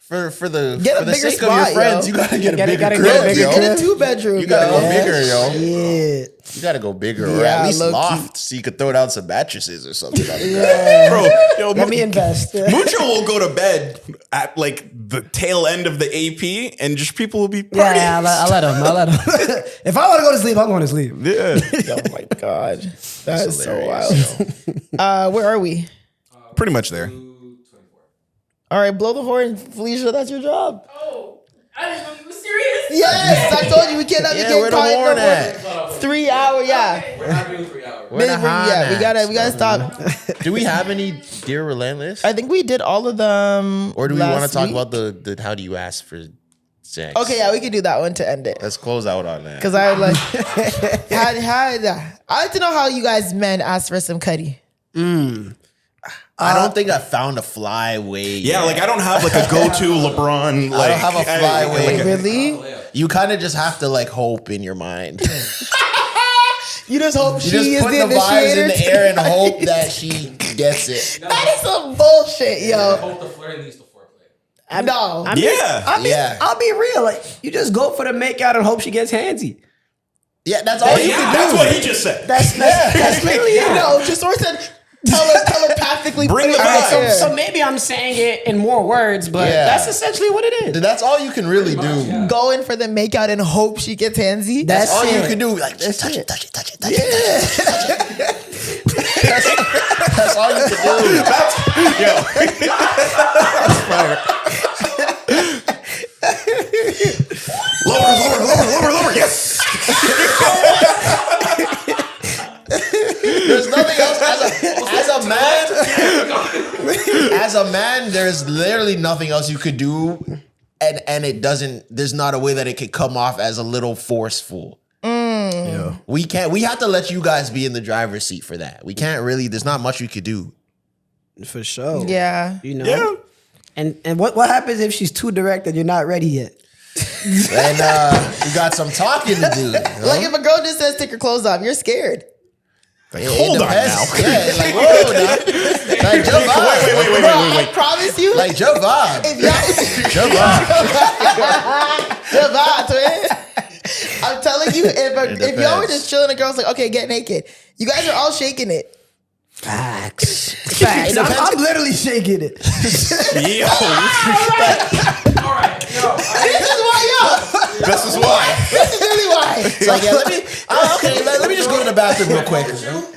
for the Get a for the bigger sake spot, of your friends, yo. you gotta get a bigger gotta crib, get a bigger yo. Get a 2-bedroom. You gotta yo. go bigger, yo. Yeah. You gotta go bigger, or Yeah, at least low-key. loft, so you could throw down some mattresses or something. Like Bro, yo, Let me invest. Mucho will go to bed at like the tail end of the AP, and just people will be partying. Yeah, I'll let him. If I want to go to sleep, I'm going to sleep. Yeah. Oh my God, that is so hilarious, wild. Where are we? Pretty much there. All right, blow the horn, Felicia. That's your job. Oh, I didn't know you were serious. Yes, I told you we can't have Yeah, you where get the horn caught. at? 3 hour, yeah. We're not doing 3 hours. Where the horn We at? gotta stop. Do we have any Dear Relentless? I think we did all of them. Or do we want to last talk week. about the how do you ask for sex? Okay, yeah, we could do that one to end it. Let's close out on that. Cause I like, I like to know how you guys men ask for some cutty. I don't think I found a fly way. Yeah, yet. like I don't have like a go-to LeBron. Like, I don't have a fly way. like Really? You kind of just have to like hope in your mind. You just hope You she just is put the the vibes in initiator. the air and hope that she gets it. That is some bullshit, yo. Hope the flirting leads to foreplay. No. yeah. I'll be real. Like, you just go for the makeout and hope she gets handsy. Yeah, that's all you Yeah, can that's do. what he just said. That's literally it. No, just sort of said telepathically. Bring put the it out vibe. there. So maybe I'm saying it in more words, but Yeah. that's essentially what it is. That's all you can really do. Go in for the makeout and hope she gets handsy. That's all you it. can do. Like just touch it. That's all you can do. Lower, yes. There's nothing else as a man, there's literally nothing else you could do, and it doesn't. There's not a way that it could come off as a little forceful. Yeah. We have to let you guys be in the driver's seat for that. We can't really. There's not much we could do. For sure. Yeah. You know. Yeah. And what happens if she's too direct and you're not ready yet? And you got some talking to do. Like if a girl just says take her clothes off, you're scared. Like, hold on depends. now. Yeah, like whoa, now. Like your vibe. Wait. I promise you. Like your vibe. If y'all, Your vibe. your vibe, twin. I'm telling you, if y'all were depends. just chilling, the girl's like, okay, get naked. You guys are all shaking it. Facts. I'm literally shaking it. Yo, All right, yo. This is why, yo. this is why. This is really why. It's like, yeah, let me just go to the bathroom real quick.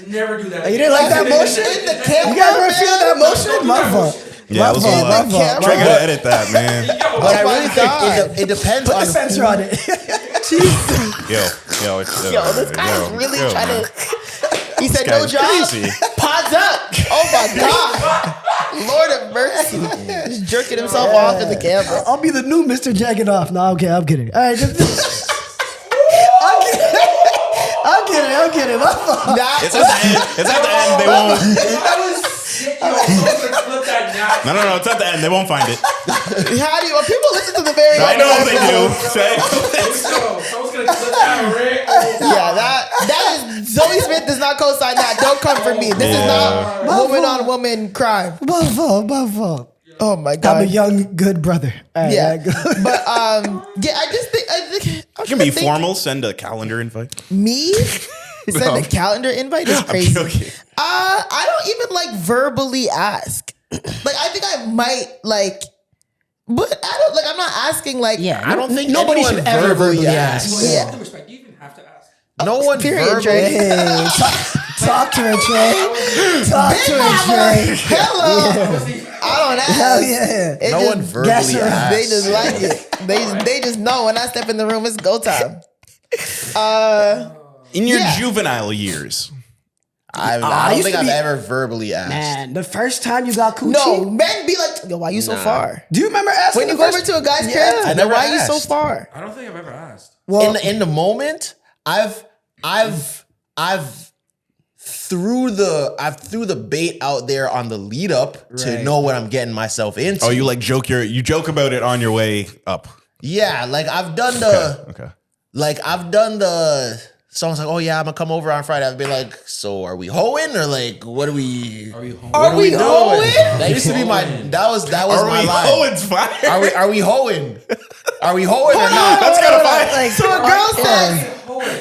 Never do that. You didn't like that motion? In the camera, You guys ever feel that motion? My fault. Yeah, it was a lot. camera. Trey gotta edit that, man. But I really think it depends Put on a sensor on it. Yo, This guy is really trying man. to. He said, This no guy's job. crazy. Pods up. Oh my God. Lord of mercy. Just jerking himself off in the camera. I'll be the new Mr. Jagged-Off. No, okay, I'm kidding. All right, just, I'm kidding. My fault. It's at the end. They won't. That was sick. Yo, someone's gonna clip that now. No. It's at the end. They won't find it. How do you? People listen to the very I end know of they the do. episode. Say. Yo, someone's gonna clip that right. Yeah, that is Zoie Smith does not co-sign that. Don't come for me. This is not woman on woman crime. My fault. Oh my I'm a God. young, good brother. All right, Yeah, go. but yeah, I think You can be formal. Send a calendar invite. Me send a calendar invite is crazy. joking. I don't even like verbally ask. Like I think I might like, but I don't like. I'm not asking like. Yeah, I don't think nobody anyone should ever verbally ask. With Yeah. all due respect, you even have to ask. no one Period, verbally. Trey. Hey, talk to her, Trey. Talk to her, Trey. Hello. I don't ask. Hell yeah. It No just- one verbally Guess her. asks. They just like it. They just know when I step in the room, it's go time. In your Yeah. juvenile years. I don't think I've ever verbally asked. Man, the first time you got coochie? No, men be like, yo, why you so far? Do you remember asking When you the go over first- to a guy's Yeah. parents, I then never why you so asked. far? I don't think I've ever asked. Well, in the moment, I've threw the bait out there on the lead up to Right. know what I'm getting myself into. Oh, you joke about it on your way up. Yeah, like I've done the Okay. someone's like, oh yeah, I'm gonna come over on Friday. I've been like, so are we hoeing or like what are we Are you home? what are we doing? hoeing? That used to be my that was Are my we line. Owen's fire? Are we hoeing? Are we hoeing or not? That's kind of fire. So a girl says,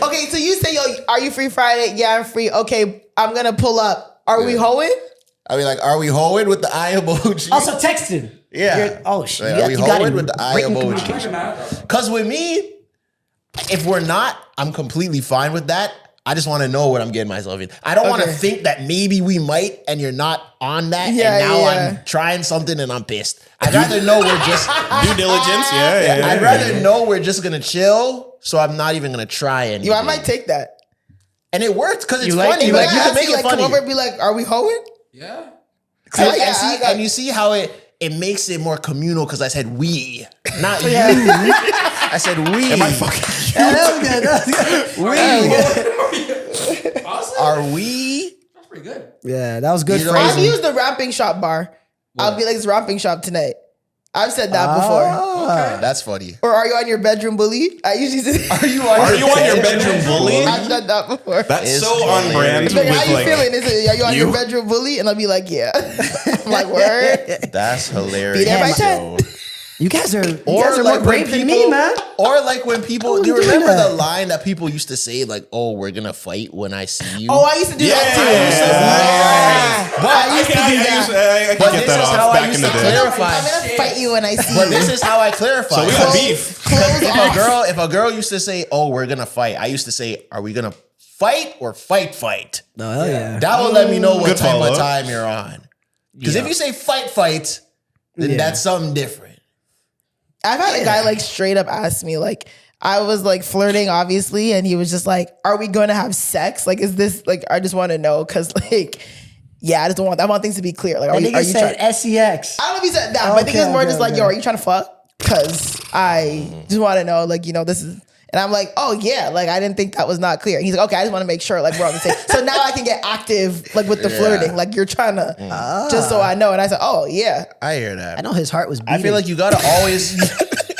okay, so you say, yo, are you free Friday? Yeah, I'm free. Okay, I'm gonna pull up. Are we hoeing? I mean, like, are we hoeing with the eye emoji? also texting. Yeah. Oh, shit. Like, are we You got hoeing it with the eye written emoji? communication. Because with me, if we're not, I'm completely fine with that. I just want to know what I'm getting myself in. I don't want to Okay. think that maybe we might and you're not on that. Yeah, and now yeah. I'm trying something and I'm pissed. I'd rather know we're just Due diligence. Yeah. I'd rather know we're just gonna chill, so I'm not even gonna try anything. Yo, I might take that. And it worked because it's You like- funny. you Like, like- you can ask make you, it like, funny. come over and be like, are we hoeing? Yeah. And you see how it makes it more communal because I said we, not you. I said we. Am I fucking? That was good. Honestly, Are we? that's pretty good. Yeah, that was good You know, I've phrasing. used the rapping shop bar. I'll be like, it's rapping shop tonight. I've said that before. That's funny. Or are you on your bedroom bully? I usually say, Are you Are you on your bedroom bully? I've done that before. That's It's so on brand Like, how with you like. feeling? Is it, are you on your You? bedroom bully? And I'll be like, yeah. I'm like, word. That's hilarious. Be there by 10. yo. You guys are more when brave than me, people- man. Or like when people, do you doing remember that. the line that people used to say, like, "Oh, we're gonna fight when I see you." Oh, I used to do that too. But I used to do that. I But can get this that is how off I back in used the to day. clarify. I'm gonna fight you when I see But you. this is how I clarify. So we got beef. If a girl used to say, "Oh, we're gonna fight," I used to say, "Are we gonna fight or fight?" No, hell yeah. That will let me know what Good type follow-up. of time you're on. Because if you say fight, then that's something different. I've had a guy like straight up ask me, like, I was like flirting, obviously, and he was just like, are we going to have sex? Like, is this like, I just want to know, because like, yeah, I want things to be clear. Like, That are you nigga trying? said SEX. I don't know if he said that, but I think it's more Okay, just like, okay. yo, are you trying to fuck? Because I just want to know, like, you know, this is, and I'm like, oh yeah, like I didn't think that was not clear. He's like, okay, I just want to make sure, like we're on the same. So now I can get active, like with the flirting, like you're trying to, just so I know. And I said, oh yeah, I hear that. I know his heart was beating. I feel like you gotta always,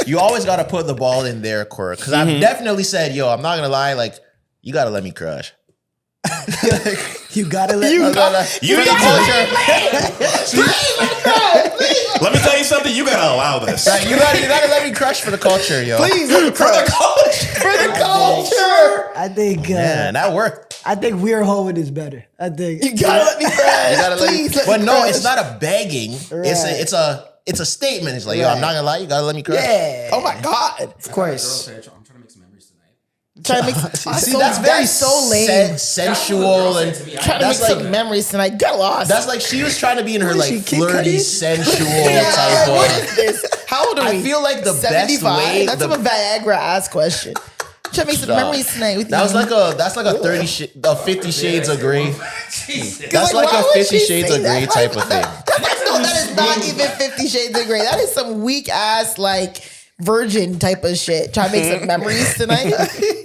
you always gotta put the ball in their court. Because I've definitely said, yo, I'm not gonna lie, like you gotta let me crush. you gotta let You need Let me tell you something. You gotta allow this. Like, you gotta let me crush for the culture, yo. please let me crush. For the culture. I think Yeah, and that worked. I think we're hoeing is better. I think You gotta let me crush. You gotta let me, Please let but me no, crush. it's not a begging. It's a statement. It's like, yo, I'm not gonna lie, you gotta let me crush. Yeah. Oh my god. Of course. I'm trying to make some memories tonight. Trying to make See, that's very so lame. sensual and Trying to make that's like some memories tonight. Get lost. that's like she was trying to be in her What is like she, Kid flirty, Cudi? sensual yeah, type what of. is this? How old are we? I feel like the best 75? way. That's a Viagra ass question. Trying to make some memories tonight with That you. was like a 50 Shades of Grey. That's like why a would 50 she Shades say of that? Grey type of thing. That is not even 50 Shades of Grey. That is some weak ass like virgin type of shit. Trying to make some memories tonight.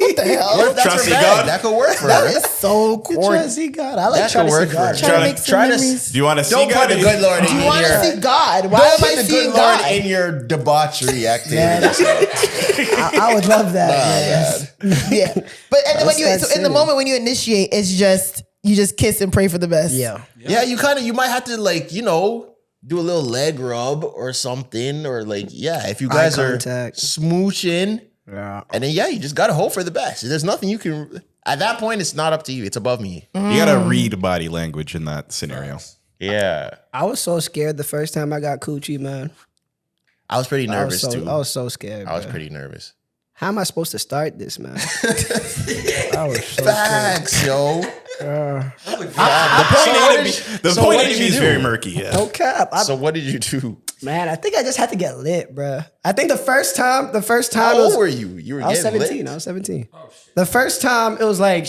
What the hell? What if that's Trusty her bag? God? That could work for That her. is so corny. Trusty God. I like That could work Trusty for her. God. Trying to make some Try to- memories. Do you want to see Don't put God? the good Lord Do in you want to here. see God? Why Don't am put I the seeing good Lord God? in your debauchery activities. I would love that. man. Yeah, but and then when you start so in the singing. moment when you initiate, it's just you just kiss and pray for the best. Yeah. Yeah, you might have to like, do a little leg rub or something, or like, if you guys are contact. smooching, Yeah. and then you just gotta hope for the best. There's nothing you can. At that point, it's not up to you. It's above me. You gotta read body language in that scenario. Yeah, I was so scared the first time I got coochie, man. I was pretty nervous too. I was so scared. I was bro. pretty nervous. How am I supposed to start this, man? I was so scared. Facts, yo. The So point what A did to B you is do? very murky. Yeah. No cap. So what did you do? Man, I think I just had to get lit, bruh. I think the first time How it was, old were you? You were I was getting 17. lit? I was 17. The first time it was like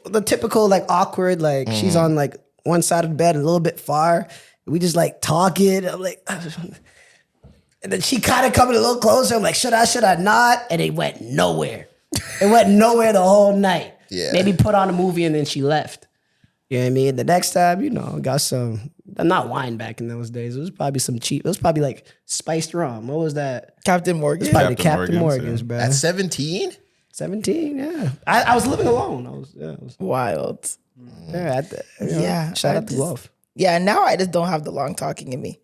the typical like awkward, like she's on like one side of the bed a little bit far. We just like talking. I'm like, and then she kind of coming a little closer. I'm like, should I not? And it went nowhere. It went nowhere the whole night. Yeah. Maybe put on a movie and then she left. You know what I mean? The next time, got some, not wine back in those days. It was probably some cheap. It was probably like spiced rum. What was that? Captain Morgan. Probably Captain Captain Morgan's, Morgan's, bro. At 17? 17, yeah. I was living alone. I was Wild. yeah, shout I out to just- Love. Yeah, now I just don't have the long talking in me.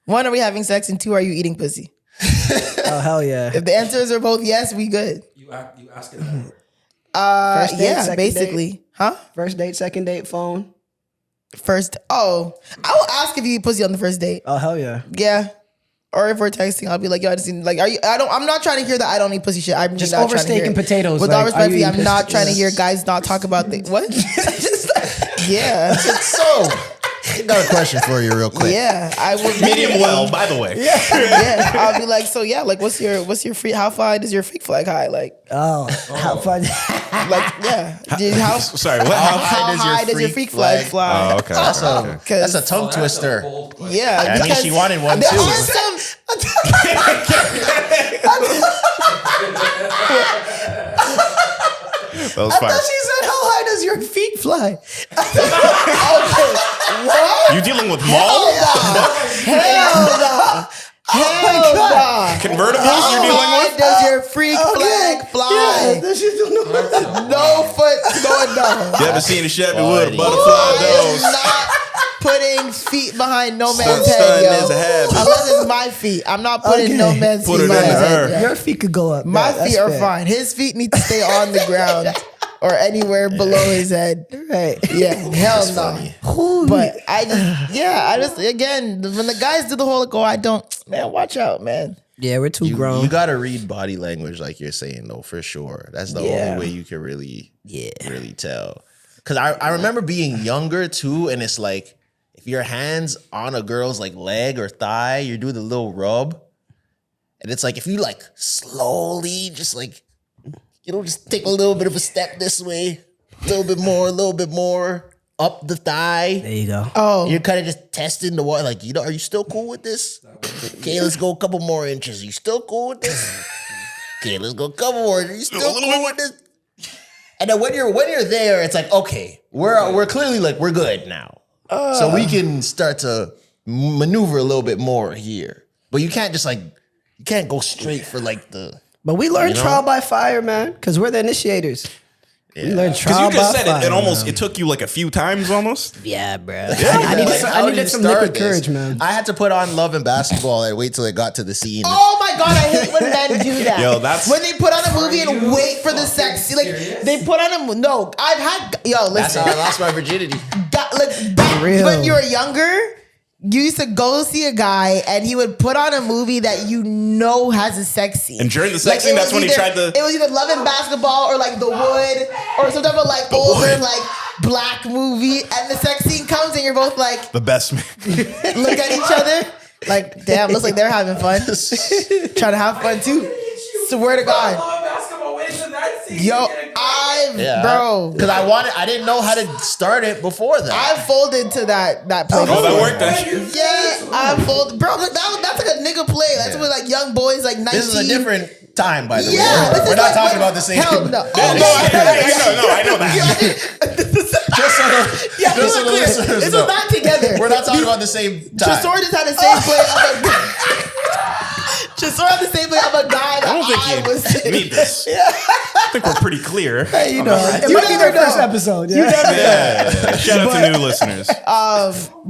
One, are we having sex? And two, are you eating pussy? Oh, hell yeah. If the answers are both yes, we good. You ask it that. First date, Yeah, second basically. date? Huh? First date, second date, phone. I will ask if you eat pussy on the first date. Oh, hell yeah. Yeah. Or if we're texting, I'll be like, yo, I just need, like, I'm not trying to hear that I don't eat pussy shit. I'm Just not over trying to steak hear and it. potatoes, With like, all are respect, you I'm eating not pussy? trying to hear guys not talk about things. What? Yeah. So, I got a question for you real quick. Yeah. I would Medium well, by the way. Yeah. I'll be like, so yeah, like what's your free, how far does your freak flag high? Like, Oh, how fun. yeah. Sorry, what? How high high does your freak flag fly? Oh, okay. That's a tongue twister. Yeah. I mean, because she wanted one there too. are some, That was I fire. thought she said, how high does your feet fly? You dealing with mall hell no. Hell no. convertibles? How You're dealing high with? does your freak flag fly? Yeah, she don't know. No foot going down. You ever seen a Chevy with a Buddy. butterfly I nose? am not putting feet behind no man's Stunting head, is a yo. habit. Unless it's my feet. I'm not putting no man's Put feet it behind into his her. head. yo. Your feet could go up. My Yeah, that's feet are fair. fine. His feet need to stay on the ground or anywhere below his head. Right. Yeah, hell no. But I just, again, when the guys do the whole, like, oh, I don't, man, watch out, man. Yeah, we're too You grown. gotta read body language like you're saying though, for sure. That's the Yeah. only way you can really tell. Cause I remember being younger too, and it's like if your hand's on a girl's like leg or thigh, you do the little rub. And it's like if you like slowly just like, just take a little bit of a step this way, a little bit more up the thigh. There you go. Oh, You're kind of just testing the water, like, are you still cool with this? Okay, let's go a couple more inches. You still cool with this? Okay, let's go a couple more. Are you still cool with this? And then when you're there, it's like, okay, we're clearly like we're good now, so we can start to maneuver a little bit more here. But you can't just you can't go straight for like the. But we learned trial by fire, man, because we're the initiators. We learned Because trial you just by said fire. it took you like a few times almost. Yeah, bro. Like, I how do needed you some start liquid this? courage, man. I had to put on Love and Basketball and wait till it got to the scene. Oh my god, I hate when men do that. Yo, that's- when they put on a movie and wait for the sex. Like they put on a no. I've had That's listen. how I lost my virginity. Back Real. when you were younger, You used to go see a guy and he would put on a movie that you know has a sex scene. And during the sex scene, it that's was when he tried to. It was either Love and Basketball or like The Wood or some type of like older like black movie. And the sex scene comes and you're both like The best man. look at each other. Like, damn, looks like they're having fun. Trying to have fun too. Swear to God. Yo, bro. Because I didn't know how to start it before that. I folded to that play. Oh, that worked. Yeah, I folded. Bro, that's like a nigga play. That's when like young boys like 19. This is a different time, by the way. Yeah, We're not talking about the same. Hell no. I know that. Just so the listeners This know. was not together. We're not talking about the same time. Tresor just had the same play of a Tresor had the same play of a guy that I don't think I was. you need this. I think we're pretty clear. Hey, you know, it You might be never their first know. episode. You never know. Yeah. Shout out to new listeners.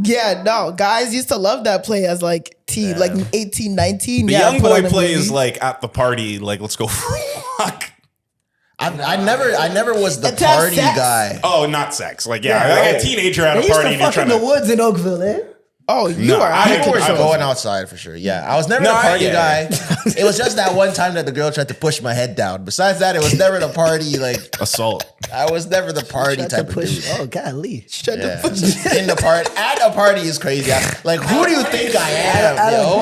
Yeah, no, guys used to love that play as like teen, like 18, 19. The yeah, young put on boy a play movie. is like at the party, like let's go for a walk. I never was the Let's have party sex. guy. Oh, not sex. Like like a teenager at They a used party to and you're fuck in trying the to. woods in Oakville, eh? Oh, you No, are out I of People were control. going outside for sure. Yeah, I was never No, the party yeah. guy. It was just that one time that the girl tried to push my head down. Besides that, it was never the party. Like Assault. I was never the party Tried type to push. of dude. Oh, golly. Shut the Yeah. fuck In the part at a party is crazy. Like who do you think I am, yo?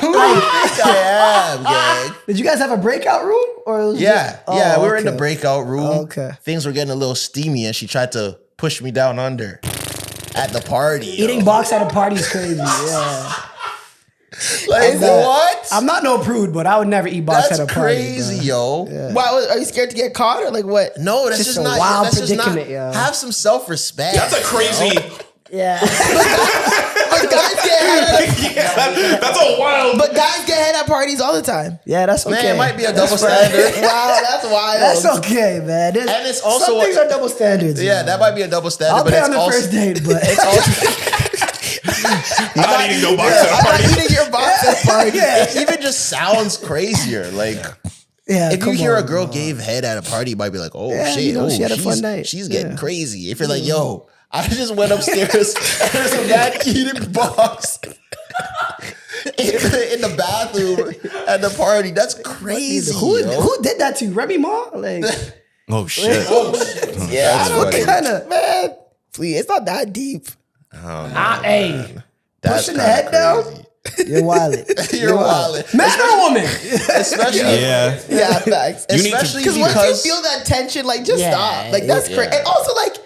Who do you think I am, gang? Did you guys have a breakout room? Or it was Yeah, just- yeah. Oh, We were in the okay. breakout room. Okay. Things were getting a little steamy, and she tried to push me down under at the party. yo. Eating box at a party is crazy. Yeah. Like what? I'm not no prude, but I would never eat box That's at a party. crazy, bro. yo. Why are you scared to get caught or like what? No, that's Just just a not. wild That's just not. predicament, yo. Have some self-respect. That's a crazy. Yeah. But guys get head That's a wild. but guys get head at parties all the time. Yeah, that's okay. Man, it might be a double standard. Wow, that's wild. That's okay, man. And it's also some things are double standards. Yeah, man. that might be a double standard. I'll but pay it's on the also, first date, but It's also Not eating no box at a I'm not party. eating your box at a party. it even just sounds crazier. Like yeah. if you come hear on, a girl bro. gave head at a party, you might be like, oh Yeah, shit, you know, oh, she had a fun she's- night. She's getting Yeah. crazy. If you're like, yo, I just went upstairs and there's a man eating box in the bathroom at the party. That's crazy. Who yo. did that to you? Remy Ma? Like, Oh shit. Yeah, that's Okay, funny. kind of. man. Please, it's not that deep. Hey, That's pushing the kinda head down? crazy. You're wild. You're wild. Man or woman? Especially, Yeah. Yeah, facts. You need to- especially Because once because you feel that tension, like just Yeah, stop. Like that's yeah. crazy. And also like,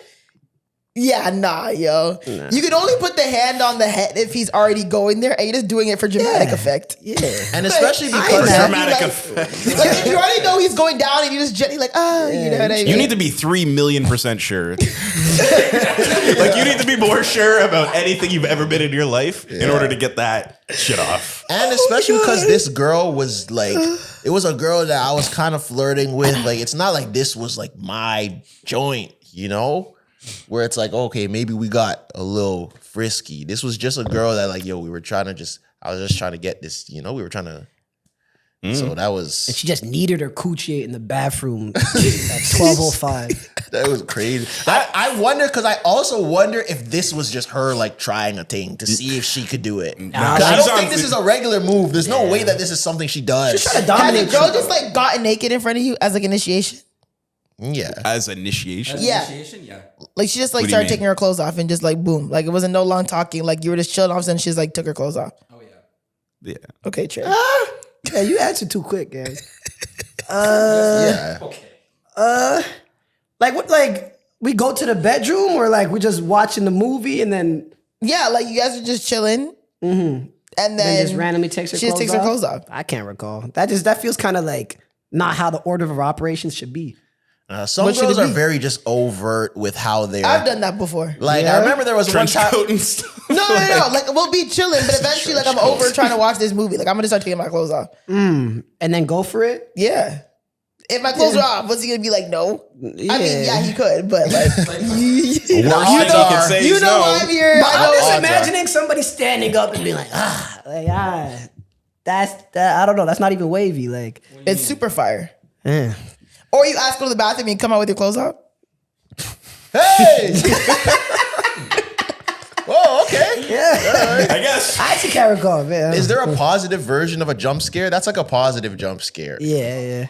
yeah, nah, yo. You can only put the hand on the head if he's already going there, and you're just doing it for dramatic Yeah. effect. Yeah. and especially I because imagine, Dramatic like, effect. Like if you already know he's going down, and you just gently like, oh, you know what I mean? You need to be 3,000,000% sure. Like you need to be more sure about anything you've ever been in your life in order to get that shit off. And especially because this girl was like, it was a girl that I was kind of flirting with. Like, it's not like this was like my joint, you know? Where it's like, okay, maybe we got a little frisky. This was just a girl that like, yo, we were trying to I was just trying to get this, you know? We were trying to, so that was, She just needed her coochie in the bathroom at 12:05. that was crazy. I wonder, because I also wonder if this was just her like trying a thing to see if she could do it. 'Cause I she's don't on- think this is a regular move. There's no way that this is something she does. Trying to Has a dominate girl you. just like gotten naked in front of you as like initiation? Yeah. As initiation. Yeah. Initiation? Yeah. Like she just like What do you started mean? taking her clothes off and just like boom. Like it wasn't no long talking. Like you were just chilling, all of a sudden she just like took her clothes off. Oh, yeah. Yeah. Okay, Trey. Yeah, you answered too quick, guys. Yeah. Okay. Like what? Like we go to the bedroom, or like we're just watching the movie and then Yeah, like you guys are just chilling. And then just randomly takes her she just clothes takes her off? clothes off. I can't recall. That feels kind of like not how the order of operations should be. Some What should girls it are be? very just overt with how they're. I've done that before. Like I remember there was Trench one time. coat and stuff. No. Like we'll be chilling, but eventually like I'm over trying to watch this movie. Like I'm gonna start taking my clothes off. And then go for it. Yeah. If my clothes are off, what's he gonna be like? No. I mean, yeah, he could, but like Worst thing You you know- can say you is know no. why I'm here. I'm I just know. imagining somebody standing up and being like, that's I don't know. That's not even wavy. Like, It's super fire. eh. Or you ask go to the bathroom and come out with your clothes off. Hey. Oh, okay. Yeah. I guess. I actually can't recall, man. Is there a positive version of a jump scare? That's like a positive jump scare. Yeah.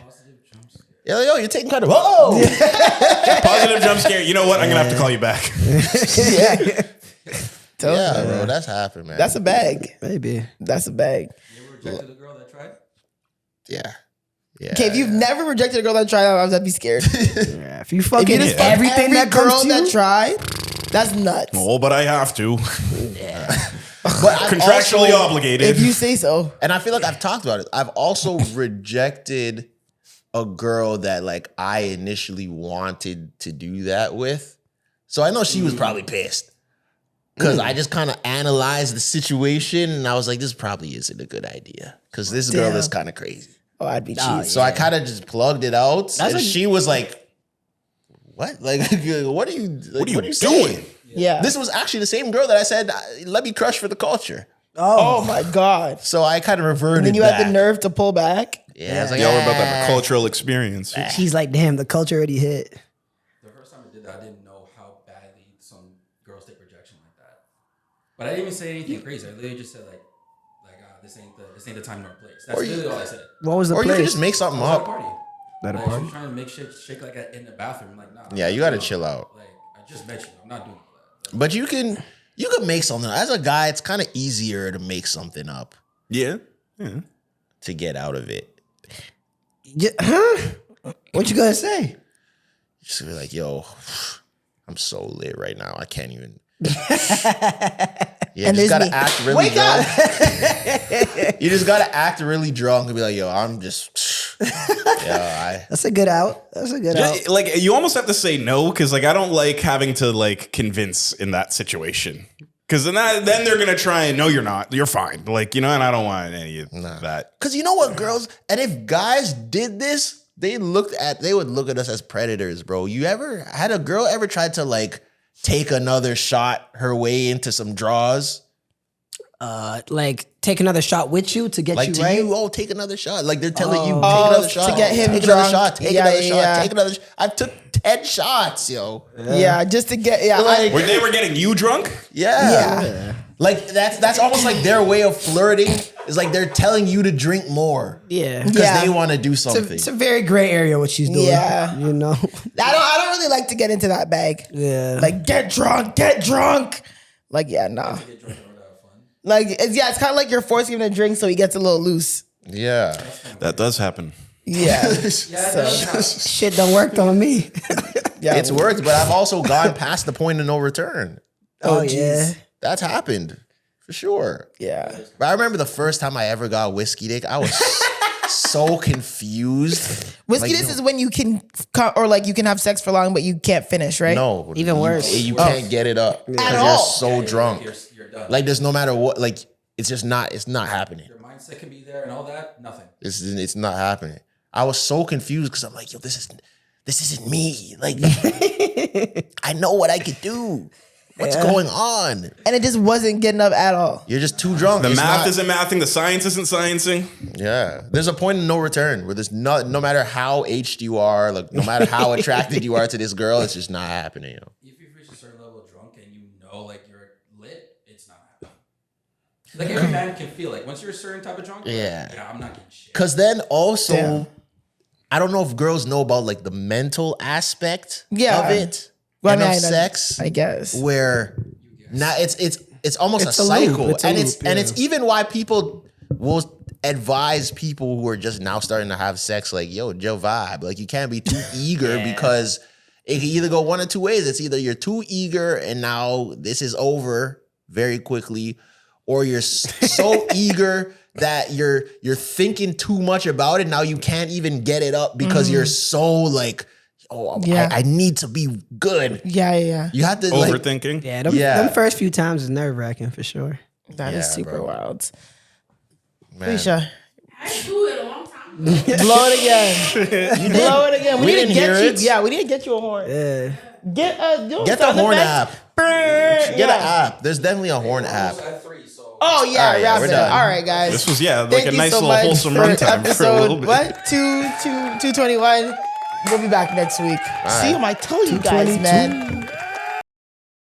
Yeah, like, yo, you're taking kind of Positive jump scare. You know what? I'm gonna have to call you back. Yeah. Yeah, bro, that's happened, man. That's a bag. Maybe. That's a bag. You ever rejected a girl that tried? yeah. Okay, if you've never rejected a girl that tried, I'd be scared. Yeah, if you If fucking you just fuck everything every that girl comes to that you, tried, that's nuts. Oh, but I have to. But I've Contractually also- obligated. If you say so. And I feel like I've talked about it. I've also rejected a girl that like I initially wanted to do that with. So I know she was probably pissed. Because I just kind of analyzed the situation and I was like, this probably isn't a good idea. Because this girl is kind of crazy. Oh, I'd be cheating. So I kind of just plugged it out. And she was like, what? Like, what are you doing? saying? Yeah. This was actually the same girl that I said, let me crush for the culture. Oh my God. So I kind of reverted And then you back. had the nerve to pull back. Yeah, I was like, Y'all were about to have a cultural experience. she's like, damn, the culture already hit. The first time I did that, I didn't know how badly some girls take rejection like that. But I didn't even say anything crazy. I literally just said this ain't the time nor place. That's literally all I said. What was the Or you place? could just make something I was at a up. party. At a Like, party? she was trying to make shit shake like in the bathroom. I'm like, nah. Yeah, you got to chill out. Like, I just met you. I'm not doing all that. But you could make something. As a guy, it's kind of easier to make something up Yeah. to get out of it. Yeah, huh? What you gonna say? Just be like, yo, I'm so lit right now. I can't even. Yeah, And just there's gotta me. act really Wake drunk. You just gotta act really drunk and be like, yo, I'm just, That's a good out. That's a good out. Like you almost have to say no because like I don't like having to like convince in that situation because then they're gonna try and no you're not, you're fine, like, you know, and I don't want any of that. Because you know what, girls, and if guys did this, they would look at us as predators, bro. You ever had a girl ever tried to like take another shot her way into some draws? Like take another shot with you to get Like you to right. you, take another shot. Like they're telling you, take Oh, another shot to get him take drunk. another shot, take Yeah, another yeah, shot, yeah. take another. I took 10 shots, yo. Yeah, just to get, Like, Where they were getting you drunk? Yeah. Like that's almost like their way of flirting. Is like they're telling you to drink more. Yeah. Because Yeah. they want to do something. It's a very gray area what she's doing. Yeah. You know? I don't really like to get into that bag. Yeah. Like, get drunk. Like, yeah, nah. Get drunk and have fun. Like, it's kind of like you're forcing him to drink so he gets a little loose. Yeah. That does happen. Yeah. Shit done worked on me. Yeah. It's worked, but I've also gone past the point of no return. Oh, geez. yeah. That's happened for sure. Yeah. But I remember the first time I ever got whiskey dick, I was so confused. Whiskey, Like, this is when you can, or like you can have sex for long, but you can't finish, right? No. Even worse. You can't get it up. Because At you're all. so drunk. You're done. Like there's no matter what, like it's just not, it's not happening. Your mindset can be there and all that. Nothing. It's not happening. I was so confused because I'm like, yo, this isn't me. Like, I know what I could do. What's going on? And it just wasn't getting up at all. You're just too drunk. The It's math not- isn't mathing, the science isn't sciencing. Yeah. There's a point of no return where there's no matter how aged you are, like no matter how attracted you are to this girl, it's just not happening. You know? If you've reached a certain level of drunk and you know like you're lit, it's not happening. Like every man can feel like once you're a certain type of drunk, you're Yeah. like, I'm not getting shit. Cause then also, Damn. I don't know if girls know about like the mental aspect Yeah. of it Well, and I mean, of sex. I guess. Where now it's almost It's a a loop. cycle, It's a and loop, it's even why people will advise people who are just now starting to have sex, like, yo vibe, like you can't be too eager because it can either go one or two ways. It's either you're too eager and now this is over very quickly, or you're so eager that you're thinking too much about it. Now you can't even get it up because you're so like, oh, Yeah. I need to be good. Yeah. You have to like, Overthinking. Yeah, Yeah. them first few times is nerve wracking for sure. That is Yeah, super bro. wild. man. Felicia, I do it a long time ago. blow it again. Blow it again. We need to didn't get hear you. it. Yeah, we need to get you a horn. Yeah. Get the horn app. Get an app. There's definitely a horn app. I had 3, so Oh yeah, All right, yeah, wrap we're it up. done. All right, guys. This was, like Thank a you nice so little much wholesome for runtime for a little episode, bit. what? 221. We'll be back next week. See, I told you guys, man.